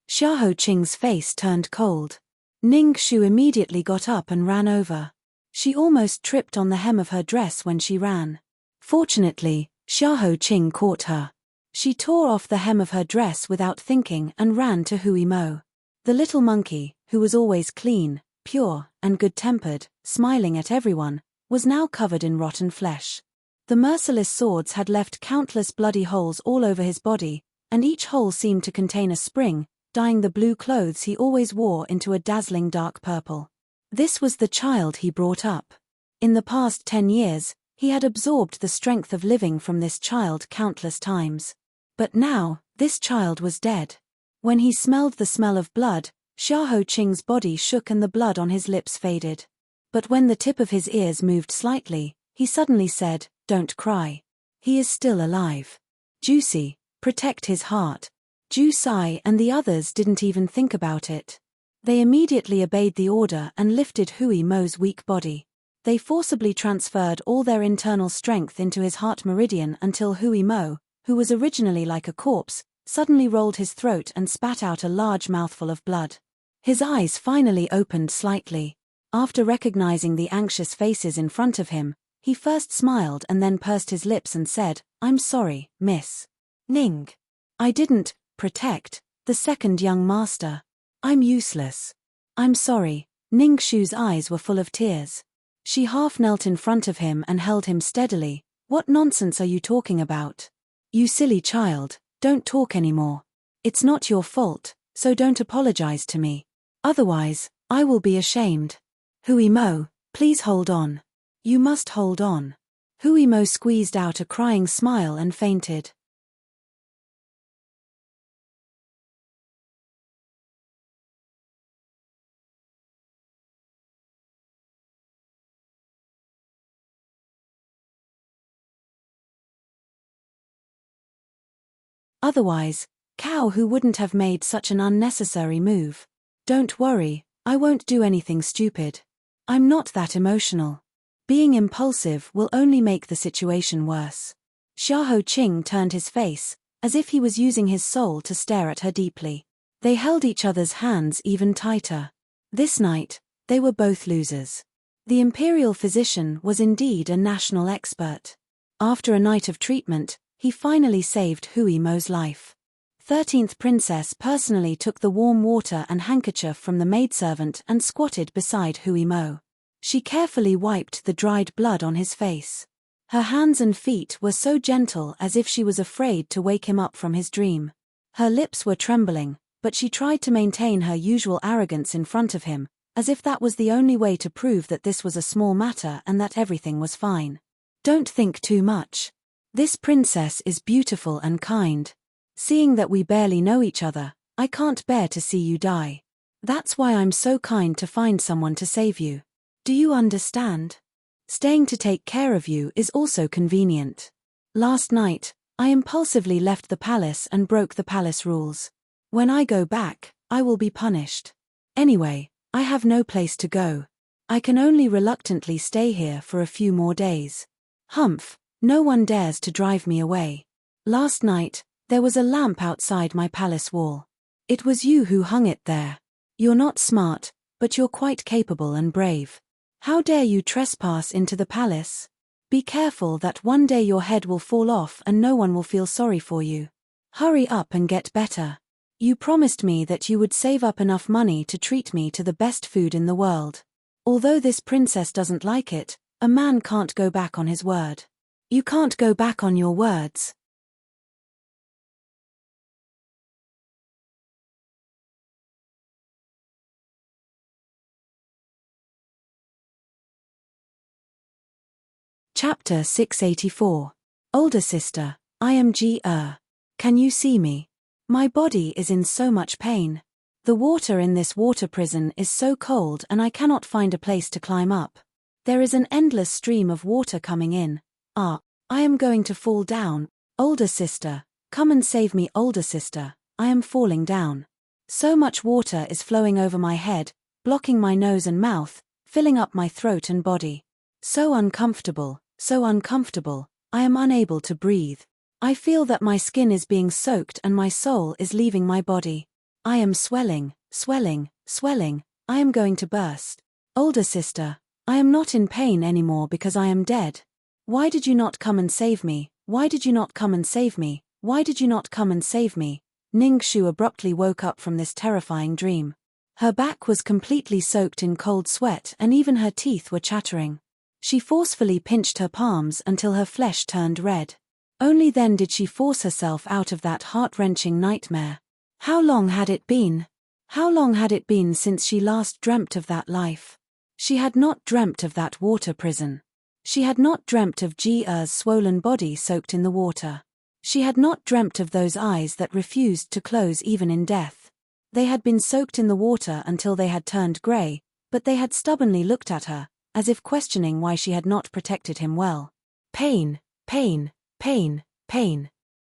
Xiahou Qing's face turned cold. Ning Shu immediately got up and ran over. She almost tripped on the hem of her dress when she ran. Fortunately, Xiahou Qing caught her. She tore off the hem of her dress without thinking and ran to Hui Mo. The little monkey, who was always clean, pure, and good-tempered, smiling at everyone, was now covered in rotten flesh. The merciless swords had left countless bloody holes all over his body, and each hole seemed to contain a spring, dyeing the blue clothes he always wore into a dazzling dark purple. This was the child he brought up. In the past 10 years, he had absorbed the strength of living from this child countless times. But now, this child was dead. When he smelled the smell of blood, Xiahou Qing's body shook and the blood on his lips faded. But when the tip of his ears moved slightly, he suddenly said, "Don't cry. He is still alive. Juicy, protect his heart." Ju Sai and the others didn't even think about it. They immediately obeyed the order and lifted Hui Mo's weak body. They forcibly transferred all their internal strength into his heart meridian until Hui Mo, who was originally like a corpse, suddenly rolled his throat and spat out a large mouthful of blood. His eyes finally opened slightly. After recognizing the anxious faces in front of him, he first smiled and then pursed his lips and said, "I'm sorry, Miss Ning. I didn't protect the second young master. I'm useless. I'm sorry." Ning Shu's eyes were full of tears. She half knelt in front of him and held him steadily. "What nonsense are you talking about? You silly child, don't talk anymore. It's not your fault, so don't apologize to me. Otherwise, I will be ashamed. Hui Mo, please hold on. You must hold on." Hui Mo squeezed out a crying smile and fainted. Otherwise, Cow who wouldn't have made such an unnecessary move. "Don't worry, I won't do anything stupid. I'm not that emotional. Being impulsive will only make the situation worse." Xiahou Qing turned his face, as if he was using his soul to stare at her deeply. They held each other's hands even tighter. This night, they were both losers. The imperial physician was indeed a national expert. After a night of treatment, he finally saved Hui Mo's life. 13th Princess personally took the warm water and handkerchief from the maidservant and squatted beside Hui Mo. She carefully wiped the dried blood on his face. Her hands and feet were so gentle as if she was afraid to wake him up from his dream. Her lips were trembling, but she tried to maintain her usual arrogance in front of him, as if that was the only way to prove that this was a small matter and that everything was fine. "Don't think too much. This princess is beautiful and kind. Seeing that we barely know each other, I can't bear to see you die. That's why I'm so kind to find someone to save you. Do you understand? Staying to take care of you is also convenient. Last night, I impulsively left the palace and broke the palace rules. When I go back, I will be punished. Anyway, I have no place to go. I can only reluctantly stay here for a few more days. Humph, no one dares to drive me away. Last night, there was a lamp outside my palace wall. It was you who hung it there. You're not smart, but you're quite capable and brave. How dare you trespass into the palace? Be careful that one day your head will fall off and no one will feel sorry for you. Hurry up and get better. You promised me that you would save up enough money to treat me to the best food in the world. Although this princess doesn't like it, a man can't go back on his word. You can't go back on your words. Chapter 684. Older sister, I am Ji-er. Can you see me? My body is in so much pain. The water in this water prison is so cold and I cannot find a place to climb up. There is an endless stream of water coming in. I am going to fall down. Older sister, come and save me. Older sister, I am falling down. So much water is flowing over my head, blocking my nose and mouth, filling up my throat and body. So uncomfortable, I am unable to breathe. I feel that my skin is being soaked and my soul is leaving my body. I am swelling. I am going to burst. Older sister, I am not in pain anymore because I am dead. Why did you not come and save me? Why did you not come and save me? Why did you not come and save me? Ning-Shu abruptly woke up from this terrifying dream. Her back was completely soaked in cold sweat and even her teeth were chattering. She forcefully pinched her palms until her flesh turned red. Only then did she force herself out of that heart-wrenching nightmare. How long had it been? How long had it been since she last dreamt of that life? She had not dreamt of that water prison. She had not dreamt of Ji-er's swollen body soaked in the water. She had not dreamt of those eyes that refused to close even in death. They had been soaked in the water until they had turned grey, but they had stubbornly looked at her, as if questioning why she had not protected him well. Pain.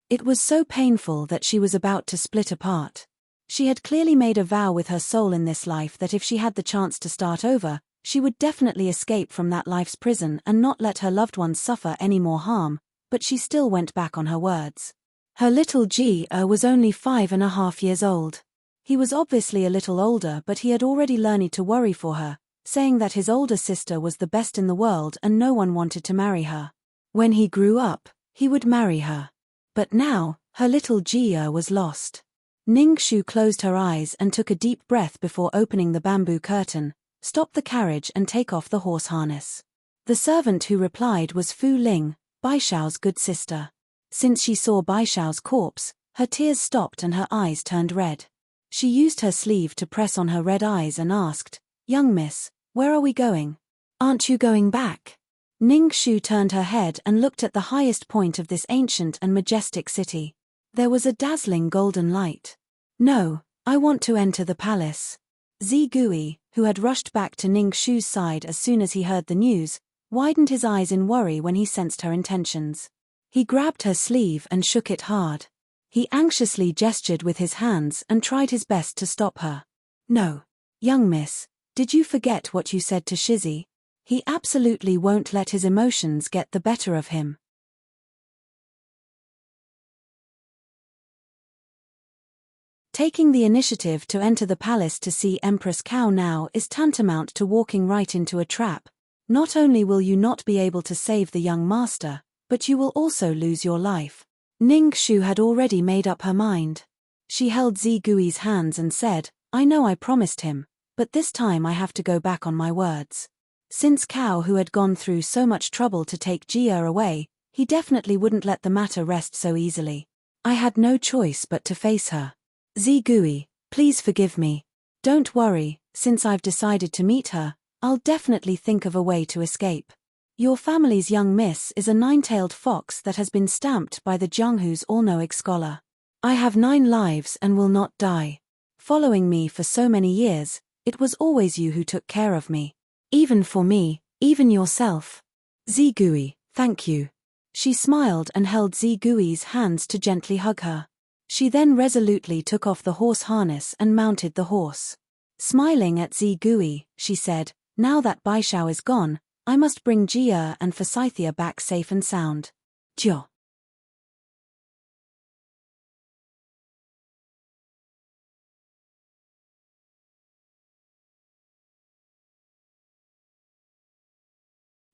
It was so painful that she was about to split apart. She had clearly made a vow with her soul in this life that if she had the chance to start over, she would definitely escape from that life's prison and not let her loved ones suffer any more harm, but she still went back on her words. Her little Ji-er was only 5.5 years old. He was obviously a little older, but he had already learned to worry for her, saying that his older sister was the best in the world and no one wanted to marry her. When he grew up, he would marry her. But now, her little Ji-er was lost. Ning-Shu closed her eyes and took a deep breath before opening the bamboo curtain, stop the carriage and take off the horse harness. The servant who replied was Fu Ling, Baishao's good sister. Since she saw Baishao's corpse, her tears stopped and her eyes turned red. She used her sleeve to press on her red eyes and asked, "Young miss, where are we going? Aren't you going back?" Ning-Shu turned her head and looked at the highest point of this ancient and majestic city. There was a dazzling golden light. "No, I want to enter the palace." Zigui, who had rushed back to Ning-Shu's side as soon as he heard the news, widened his eyes in worry when he sensed her intentions. He grabbed her sleeve and shook it hard. He anxiously gestured with his hands and tried his best to stop her. "No. Young miss, did you forget what you said to Shizzy? He absolutely won't let his emotions get the better of him." Taking the initiative to enter the palace to see Empress Cao now is tantamount to walking right into a trap. Not only will you not be able to save the young master, but you will also lose your life. Ning-Shu had already made up her mind. She held Zigui's hands and said, "I know I promised him, but this time I have to go back on my words." Since Cao, who had gone through so much trouble to take Ji-er away, he definitely wouldn't let the matter rest so easily. I had no choice but to face her. "Zigui, please forgive me. Don't worry, since I've decided to meet her, I'll definitely think of a way to escape. Your family's young miss is a nine-tailed fox that has been stamped by the Jianghu's all-knowing scholar. I have 9 lives and will not die. Following me for so many years, it was always you who took care of me. Even for me, even yourself. Zigui, thank you." She smiled and held Zigui's hands to gently hug her. She then resolutely took off the horse harness and mounted the horse. Smiling at Zigui, she said, "Now that Baishao is gone, I must bring Jia and Forsythia back safe and sound." Jia.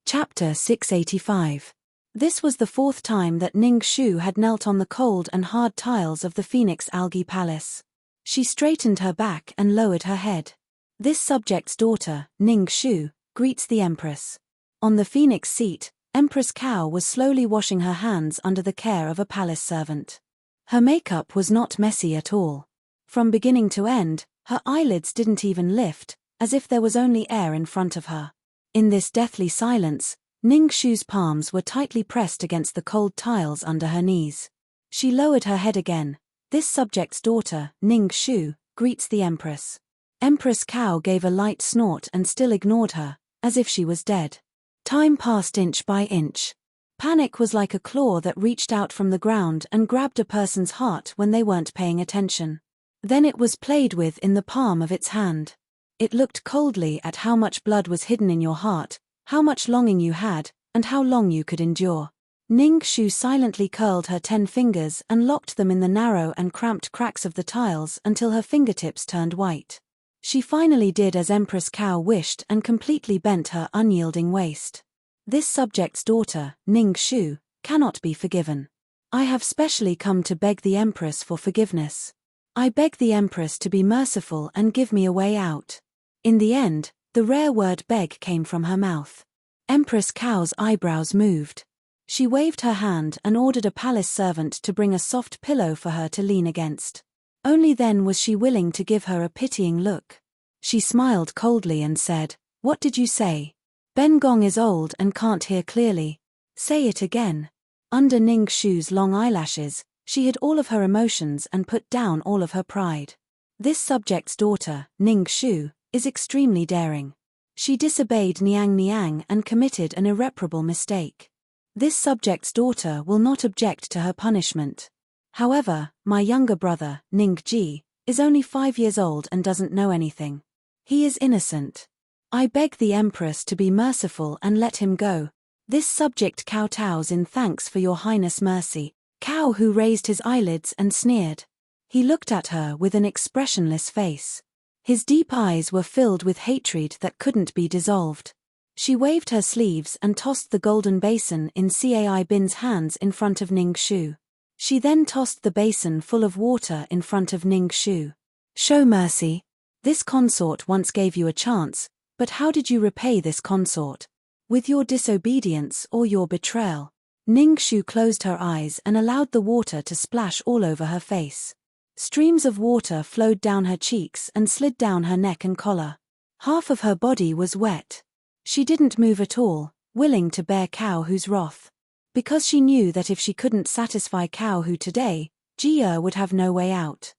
Chapter 685. This was the fourth time that Ning Shu had knelt on the cold and hard tiles of the Phoenix Algae Palace. She straightened her back and lowered her head. This subject's daughter, Ning Shu, greets the Empress. On the Phoenix seat, Empress Cao was slowly washing her hands under the care of a palace servant. Her makeup was not messy at all. From beginning to end, her eyelids didn't even lift, as if there was only air in front of her. In this deathly silence, Ning Shu's palms were tightly pressed against the cold tiles under her knees. She lowered her head again. This subject's daughter, Ning Shu, greets the Empress. Empress Cao gave a light snort and still ignored her, as if she was dead. Time passed inch by inch. Panic was like a claw that reached out from the ground and grabbed a person's heart when they weren't paying attention. Then it was played with in the palm of its hand. It looked coldly at how much blood was hidden in your heart, how much longing you had, and how long you could endure. Ning Shu silently curled her 10 fingers and locked them in the narrow and cramped cracks of the tiles until her fingertips turned white. She finally did as Empress Cao wished and completely bent her unyielding waist. This subject's daughter, Ning Shu, cannot be forgiven. I have specially come to beg the Empress for forgiveness. I beg the Empress to be merciful and give me a way out. In the end, the rare word beg came from her mouth. Empress Cao's eyebrows moved. She waved her hand and ordered a palace servant to bring a soft pillow for her to lean against. Only then was she willing to give her a pitying look. She smiled coldly and said, "What did you say? Ben Gong is old and can't hear clearly. Say it again." Under Ning Shu's long eyelashes, she hid all of her emotions and put down all of her pride. This subject's daughter, Ning Shu, is extremely daring. She disobeyed Niang Niang and committed an irreparable mistake. This subject's daughter will not object to her punishment. However, my younger brother, Ning Ji, is only 5 years old and doesn't know anything. He is innocent. I beg the Empress to be merciful and let him go. This subject kowtows in thanks for your Highness' mercy. Cao Hu raised his eyelids and sneered. He looked at her with an expressionless face. His deep eyes were filled with hatred that couldn't be dissolved. She waved her sleeves and tossed the golden basin in Cai Bin's hands in front of Ning Shu. She then tossed the basin full of water in front of Ning Shu. Show mercy. This consort once gave you a chance, but how did you repay this consort? With your disobedience or your betrayal? Ning Shu closed her eyes and allowed the water to splash all over her face. Streams of water flowed down her cheeks and slid down her neck and collar. Half of her body was wet. She didn't move at all, willing to bear Cao Hu's wrath. Because she knew that if she couldn't satisfy Cao Hu today, Jia would have no way out.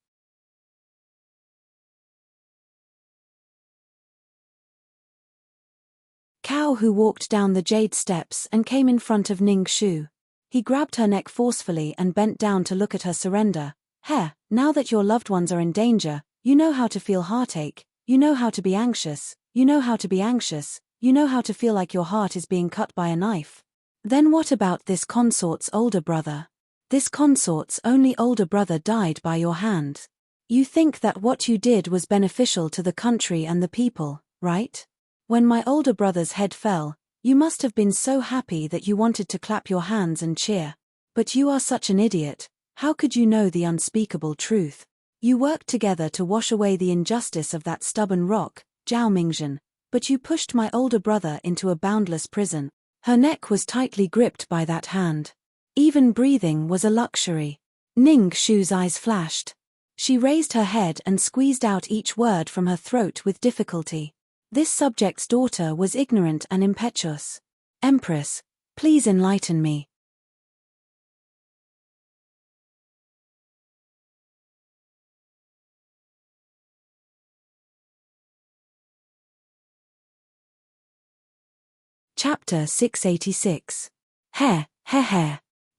Cao Hu walked down the jade steps and came in front of Ning Shu. He grabbed her neck forcefully and bent down to look at her surrender. Now that your loved ones are in danger, you know how to feel heartache, you know how to be anxious, you know how to be anxious, you know how to feel like your heart is being cut by a knife. Then what about this consort's older brother? This consort's only older brother died by your hand. You think that what you did was beneficial to the country and the people, right? When my older brother's head fell, you must have been so happy that you wanted to clap your hands and cheer. But you are such an idiot. How could you know the unspeakable truth? You worked together to wash away the injustice of that stubborn rock, Zhao Mingzhen, but you pushed my older brother into a boundless prison. Her neck was tightly gripped by that hand. Even breathing was a luxury. Ning Shu's eyes flashed. She raised her head and squeezed out each word from her throat with difficulty. This subject's daughter was ignorant and impetuous. Empress, please enlighten me. Chapter 686. Hair.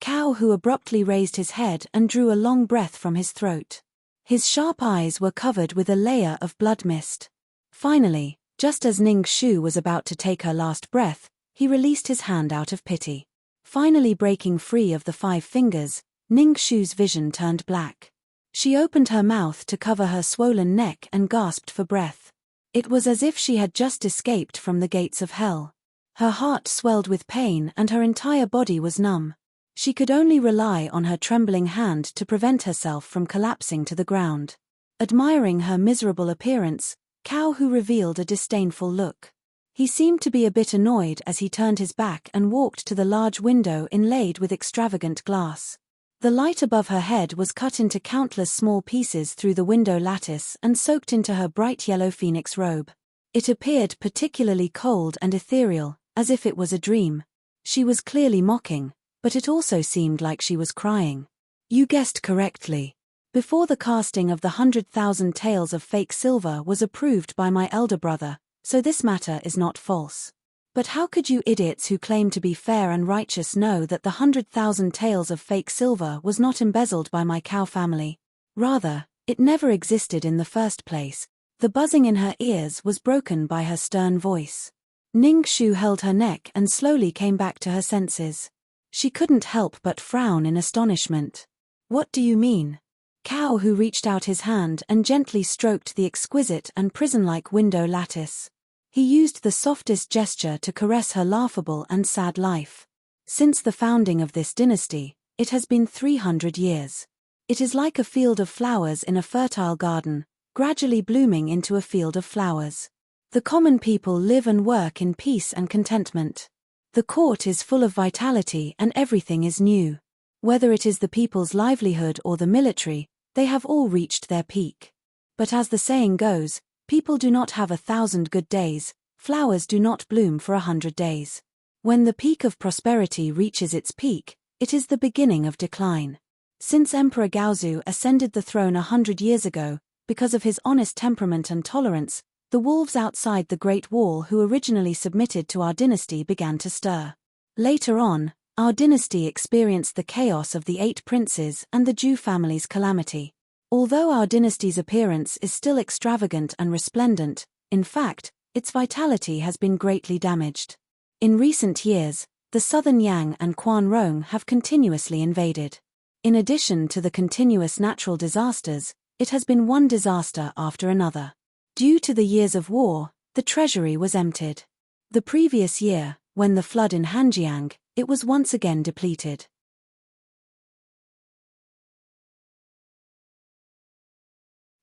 Cao Hu abruptly raised his head and drew a long breath from his throat. His sharp eyes were covered with a layer of blood mist. Finally, just as Ning Shu was about to take her last breath, he released his hand out of pity. Finally breaking free of the 5 fingers, Ning Shu's vision turned black. She opened her mouth to cover her swollen neck and gasped for breath. It was as if she had just escaped from the gates of hell. Her heart swelled with pain and her entire body was numb. She could only rely on her trembling hand to prevent herself from collapsing to the ground. Admiring her miserable appearance, Cao Hu revealed a disdainful look. He seemed to be a bit annoyed as he turned his back and walked to the large window inlaid with extravagant glass. The light above her head was cut into countless small pieces through the window lattice and soaked into her bright yellow phoenix robe. It appeared particularly cold and ethereal, as if it was a dream. She was clearly mocking, but it also seemed like she was crying. You guessed correctly. Before the casting of the 100,000 taels of fake silver was approved by my elder brother, so this matter is not false. But how could you idiots who claim to be fair and righteous know that the 100,000 taels of fake silver was not embezzled by my cow family? Rather, it never existed in the first place. The buzzing in her ears was broken by her stern voice. Ning Shu held her neck and slowly came back to her senses. She couldn't help but frown in astonishment. What do you mean? Cao Hu reached out his hand and gently stroked the exquisite and prison-like window lattice. He used the softest gesture to caress her laughable and sad life. Since the founding of this dynasty, it has been 300 years. It is like a field of flowers in a fertile garden, gradually blooming into a field of flowers. The common people live and work in peace and contentment. The court is full of vitality and everything is new. Whether it is the people's livelihood or the military, they have all reached their peak. But as the saying goes, people do not have 1,000 good days, flowers do not bloom for 100 days. When the peak of prosperity reaches its peak, it is the beginning of decline. Since Emperor Gaozu ascended the throne 100 years ago, because of his honest temperament and tolerance, the wolves outside the Great Wall who originally submitted to our dynasty began to stir. Later on, our dynasty experienced the chaos of the 8 princes and the Zhu family's calamity. Although our dynasty's appearance is still extravagant and resplendent, in fact, its vitality has been greatly damaged. In recent years, the southern Yang and Quan Rong have continuously invaded. In addition to the continuous natural disasters, it has been one disaster after another. Due to the years of war, the treasury was emptied. The previous year, when the flood in Hanjiang, it was once again depleted.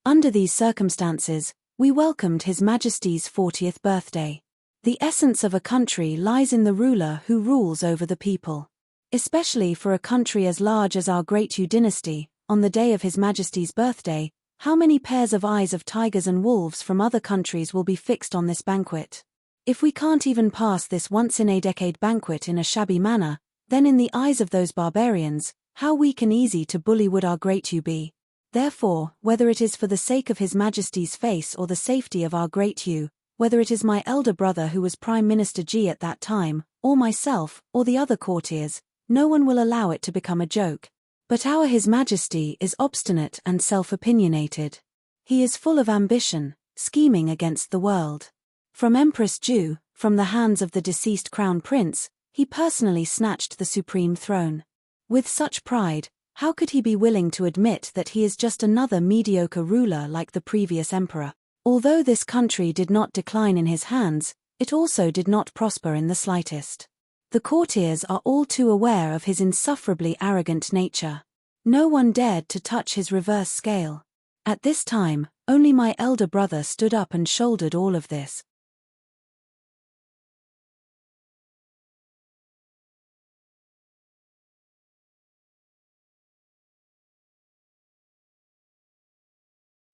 Under these circumstances, we welcomed His Majesty's 40th birthday. The essence of a country lies in the ruler who rules over the people. Especially for a country as large as our Great Yu dynasty, on the day of His Majesty's birthday, how many pairs of eyes of tigers and wolves from other countries will be fixed on this banquet? If we can't even pass this once-in-a-decade banquet in a shabby manner, then in the eyes of those barbarians, how weak and easy to bully would our Great Yu be? Therefore, whether it is for the sake of His Majesty's face or the safety of our Great Yu, whether it is my elder brother who was Prime Minister Ji at that time, or myself, or the other courtiers, no one will allow it to become a joke. But our His Majesty is obstinate and self-opinionated. He is full of ambition, scheming against the world. From Empress Ju, from the hands of the deceased Crown Prince, he personally snatched the supreme throne. With such pride, how could he be willing to admit that he is just another mediocre ruler like the previous emperor? Although this country did not decline in his hands, it also did not prosper in the slightest. The courtiers are all too aware of his insufferably arrogant nature. No one dared to touch his reverse scale. At this time, only my elder brother stood up and shouldered all of this.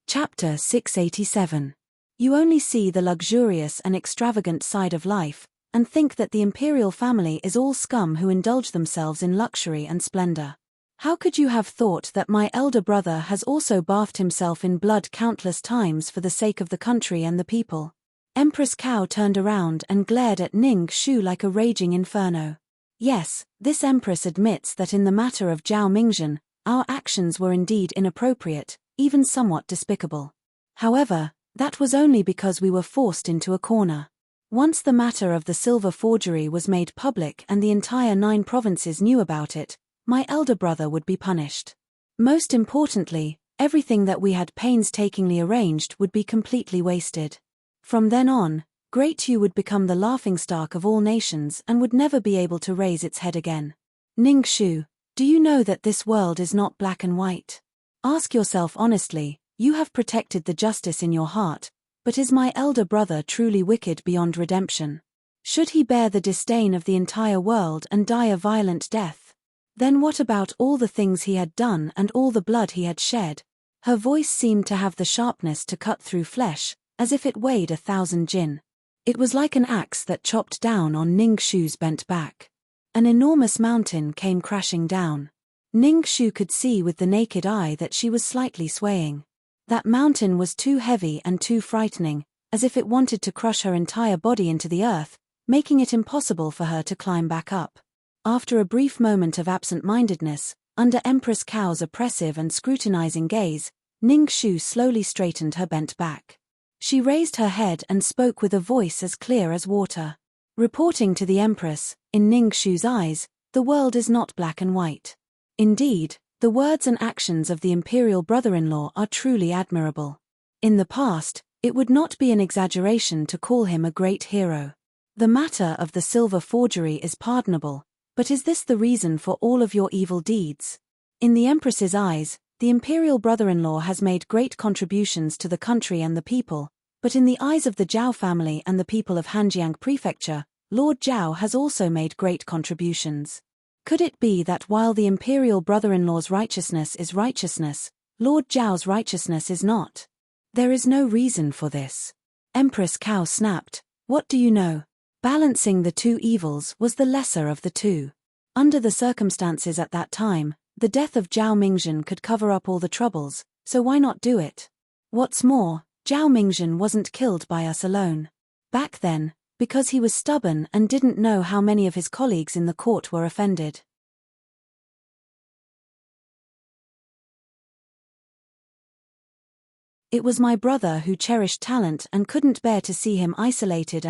Chapter 687. You only see the luxurious and extravagant side of life, and think that the imperial family is all scum who indulge themselves in luxury and splendor. How could you have thought that my elder brother has also bathed himself in blood countless times for the sake of the country and the people? Empress Cao turned around and glared at Ning Shu like a raging inferno. Yes, This empress admits that in the matter of Zhao Mingzhen, our actions were indeed inappropriate, even somewhat despicable. However, that was only because we were forced into a corner. Once the matter of the silver forgery was made public and the entire 9 provinces knew about it, my elder brother would be punished. Most importantly, everything that we had painstakingly arranged would be completely wasted. From then on, Great Yu would become the laughingstock of all nations and would never be able to raise its head again. Ningxu, do you know that this world is not black and white? Ask yourself honestly, you have protected the justice in your heart, but is my elder brother truly wicked beyond redemption? Should he bear the disdain of the entire world and die a violent death? Then what about all the things he had done and all the blood he had shed? Her voice seemed to have the sharpness to cut through flesh, as if it weighed 1,000 jin. It was like an axe that chopped down on Ningxu's bent back. An enormous mountain came crashing down. Ningxu could see with the naked eye that she was slightly swaying. That mountain was too heavy and too frightening, as if it wanted to crush her entire body into the earth, making it impossible for her to climb back up. After a brief moment of absent-mindedness, under Empress Cao's oppressive and scrutinizing gaze, Ningxu slowly straightened her bent back. She raised her head and spoke with a voice as clear as water. Reporting to the Empress, in Ningxu's eyes, the world is not black and white. Indeed, the words and actions of the imperial brother-in-law are truly admirable. In the past, it would not be an exaggeration to call him a great hero. The matter of the silver forgery is pardonable, but is this the reason for all of your evil deeds? In the Empress's eyes, the imperial brother-in-law has made great contributions to the country and the people, but in the eyes of the Zhao family and the people of Hanjiang Prefecture, Lord Zhao has also made great contributions. Could it be that while the imperial brother-in-law's righteousness is righteousness, Lord Zhao's righteousness is not? There is no reason for this. Empress Cao snapped, "What do you know? Balancing the two evils was the lesser of the two. Under the circumstances at that time, the death of Zhao Mingzhen could cover up all the troubles, so why not do it? What's more, Zhao Mingzhen wasn't killed by us alone. Back then, because he was stubborn and didn't know how many of his colleagues in the court were offended. It was my brother who cherished talent and couldn't bear to see him isolated,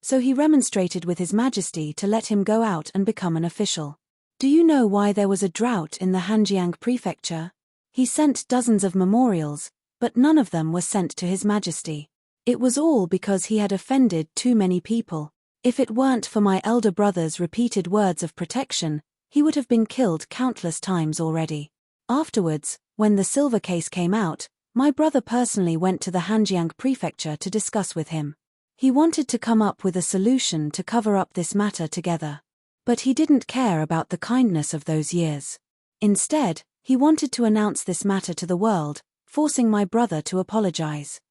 so he remonstrated with His Majesty to let him go out and become an official. Do you know why there was a drought in the Hanjiang Prefecture? He sent dozens of memorials, but none of them were sent to His Majesty. It was all because he had offended too many people. If it weren't for my elder brother's repeated words of protection, he would have been killed countless times already. Afterwards, when the silver case came out, my brother personally went to the Hanjiang Prefecture to discuss with him. He wanted to come up with a solution to cover up this matter together. But he didn't care about the kindness of those years. Instead, he wanted to announce this matter to the world, forcing my brother to apologize.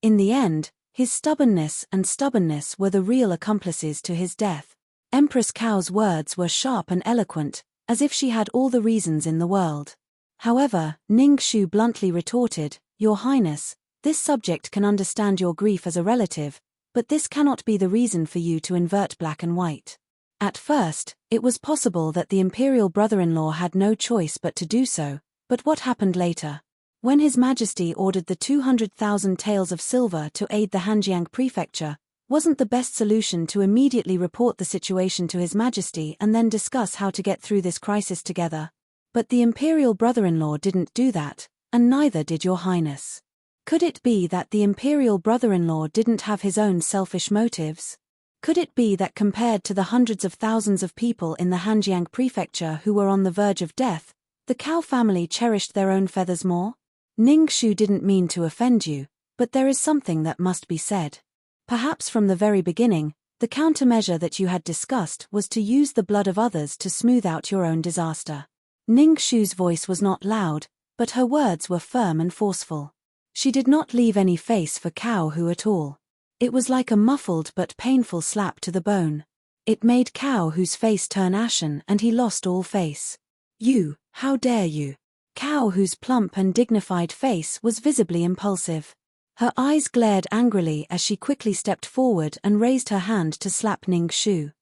In the end, his stubbornness were the real accomplices to his death. Empress Cao's words were sharp and eloquent, as if she had all the reasons in the world. However, Ningxu bluntly retorted, "Your Highness, this subject can understand your grief as a relative, but this cannot be the reason for you to invert black and white." At first, it was possible that the imperial brother-in-law had no choice but to do so, but what happened later? When His Majesty ordered the 200,000 taels of silver to aid the Hanjiang Prefecture, wasn't the best solution to immediately report the situation to His Majesty and then discuss how to get through this crisis together? But the imperial brother-in-law didn't do that, and neither did your Highness. Could it be that the imperial brother-in-law didn't have his own selfish motives? Could it be that compared to the hundreds of thousands of people in the Hanjiang Prefecture who were on the verge of death, the Cao family cherished their own feathers more? Ningxu didn't mean to offend you, but there is something that must be said. Perhaps from the very beginning, the countermeasure that you had discussed was to use the blood of others to smooth out your own disaster. Ningxu's voice was not loud, but her words were firm and forceful. She did not leave any face for Cao Hu at all. It was like a muffled but painful slap to the bone. It made Cao Hu's face turn ashen and he lost all face. "You, how dare you?" Cao Hu's plump and dignified face was visibly impulsive. Her eyes glared angrily as she quickly stepped forward and raised her hand to slap Ningxu.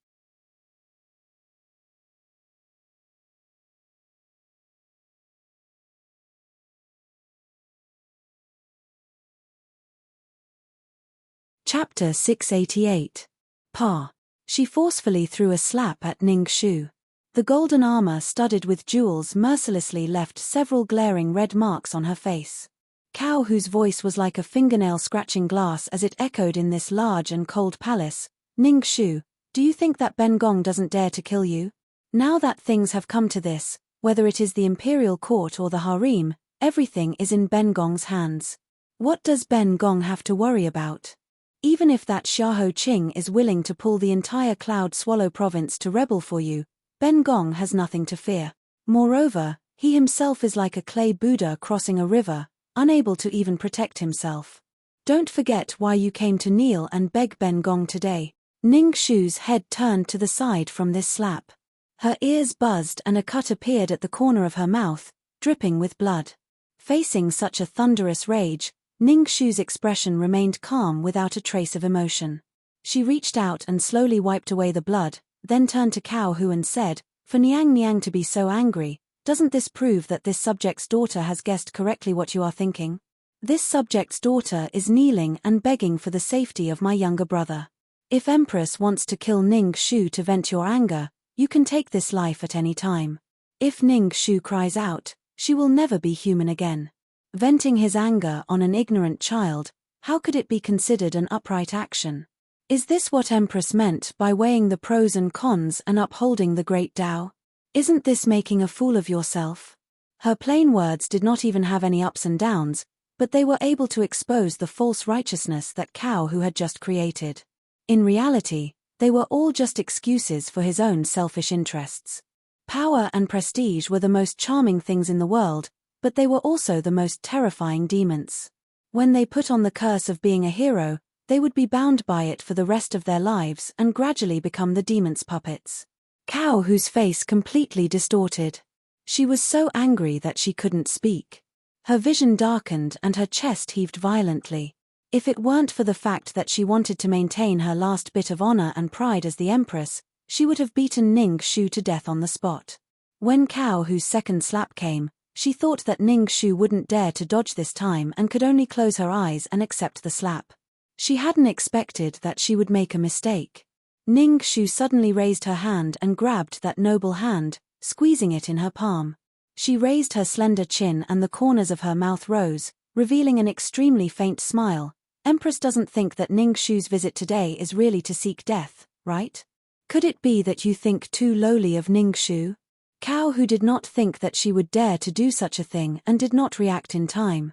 Chapter 688. Pa. She forcefully threw a slap at Ning Shu. The golden armor studded with jewels mercilessly left several glaring red marks on her face. Cao, whose voice was like a fingernail scratching glass as it echoed in this large and cold palace, Ning Shu, do you think that Ben Gong doesn't dare to kill you? Now that things have come to this, whether it is the imperial court or the harem, everything is in Ben Gong's hands. What does Ben Gong have to worry about? Even if that Xiahou Qing is willing to pull the entire Cloud Swallow province to rebel for you, Ben Gong has nothing to fear. Moreover, he himself is like a clay Buddha crossing a river, unable to even protect himself. Don't forget why you came to kneel and beg Ben Gong today. Ning Shu's head turned to the side from this slap. Her ears buzzed and a cut appeared at the corner of her mouth, dripping with blood. Facing such a thunderous rage, Ning Shu's expression remained calm without a trace of emotion. She reached out and slowly wiped away the blood, then turned to Cao Hu and said, "For Niang Niang to be so angry, doesn't this prove that this subject's daughter has guessed correctly what you are thinking? This subject's daughter is kneeling and begging for the safety of my younger brother. If Empress wants to kill Ning Shu to vent your anger, you can take this life at any time. If Ning Shu cries out, she will never be human again." Venting his anger on an ignorant child, how could it be considered an upright action? Is this what Empress meant by weighing the pros and cons and upholding the great Tao? Isn't this making a fool of yourself? Her plain words did not even have any ups and downs, but they were able to expose the false righteousness that Cao Hu had just created. In reality, they were all just excuses for his own selfish interests. Power and prestige were the most charming things in the world, but they were also the most terrifying demons. When they put on the curse of being a hero, they would be bound by it for the rest of their lives and gradually become the demon's puppets. Cao Hu's face completely distorted. She was so angry that she couldn't speak. Her vision darkened and her chest heaved violently. If it weren't for the fact that she wanted to maintain her last bit of honor and pride as the Empress, she would have beaten Ning Shu to death on the spot. When Cao Hu's second slap came, she thought that Ning Shu wouldn't dare to dodge this time and could only close her eyes and accept the slap. She hadn't expected that she would make a mistake. Ning Shu suddenly raised her hand and grabbed that noble hand, squeezing it in her palm. She raised her slender chin and the corners of her mouth rose, revealing an extremely faint smile. Empress doesn't think that Ning Shu's visit today is really to seek death, right? Could it be that you think too lowly of Ning Shu? Cao Hu did not think that she would dare to do such a thing and did not react in time.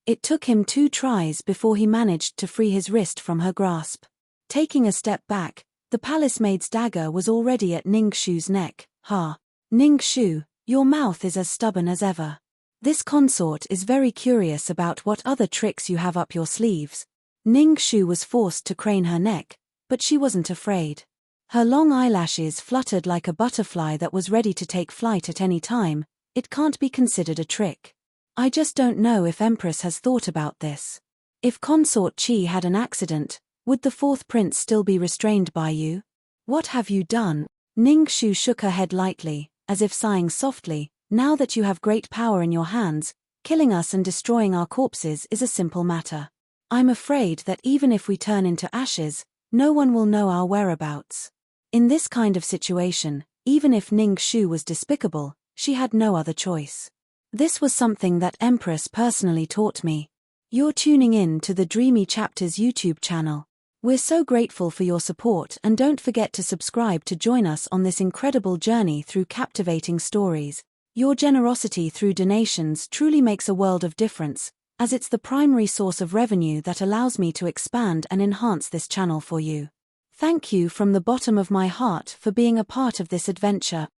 It took him 2 tries before he managed to free his wrist from her grasp. Taking a step back, the palace maid's dagger was already at Ning Shu's neck. "Ha! Ning Shu, your mouth is as stubborn as ever. This consort is very curious about what other tricks you have up your sleeves." Ning Shu was forced to crane her neck, but she wasn't afraid. Her long eyelashes fluttered like a butterfly that was ready to take flight at any time. It can't be considered a trick. I just don't know if Empress has thought about this. If Consort Qi had an accident, would the 4th prince still be restrained by you? What have you done? Ning Shu shook her head lightly, as if sighing softly. Now that you have great power in your hands, killing us and destroying our corpses is a simple matter. I'm afraid that even if we turn into ashes, no one will know our whereabouts. In this kind of situation, even if Ning Shu was despicable, she had no other choice. This was something that Empress personally taught me. You're tuning in to the Dreamy Chapters YouTube channel. We're so grateful for your support and don't forget to subscribe to join us on this incredible journey through captivating stories. Your generosity through donations truly makes a world of difference, as it's the primary source of revenue that allows me to expand and enhance this channel for you. Thank you from the bottom of my heart for being a part of this adventure.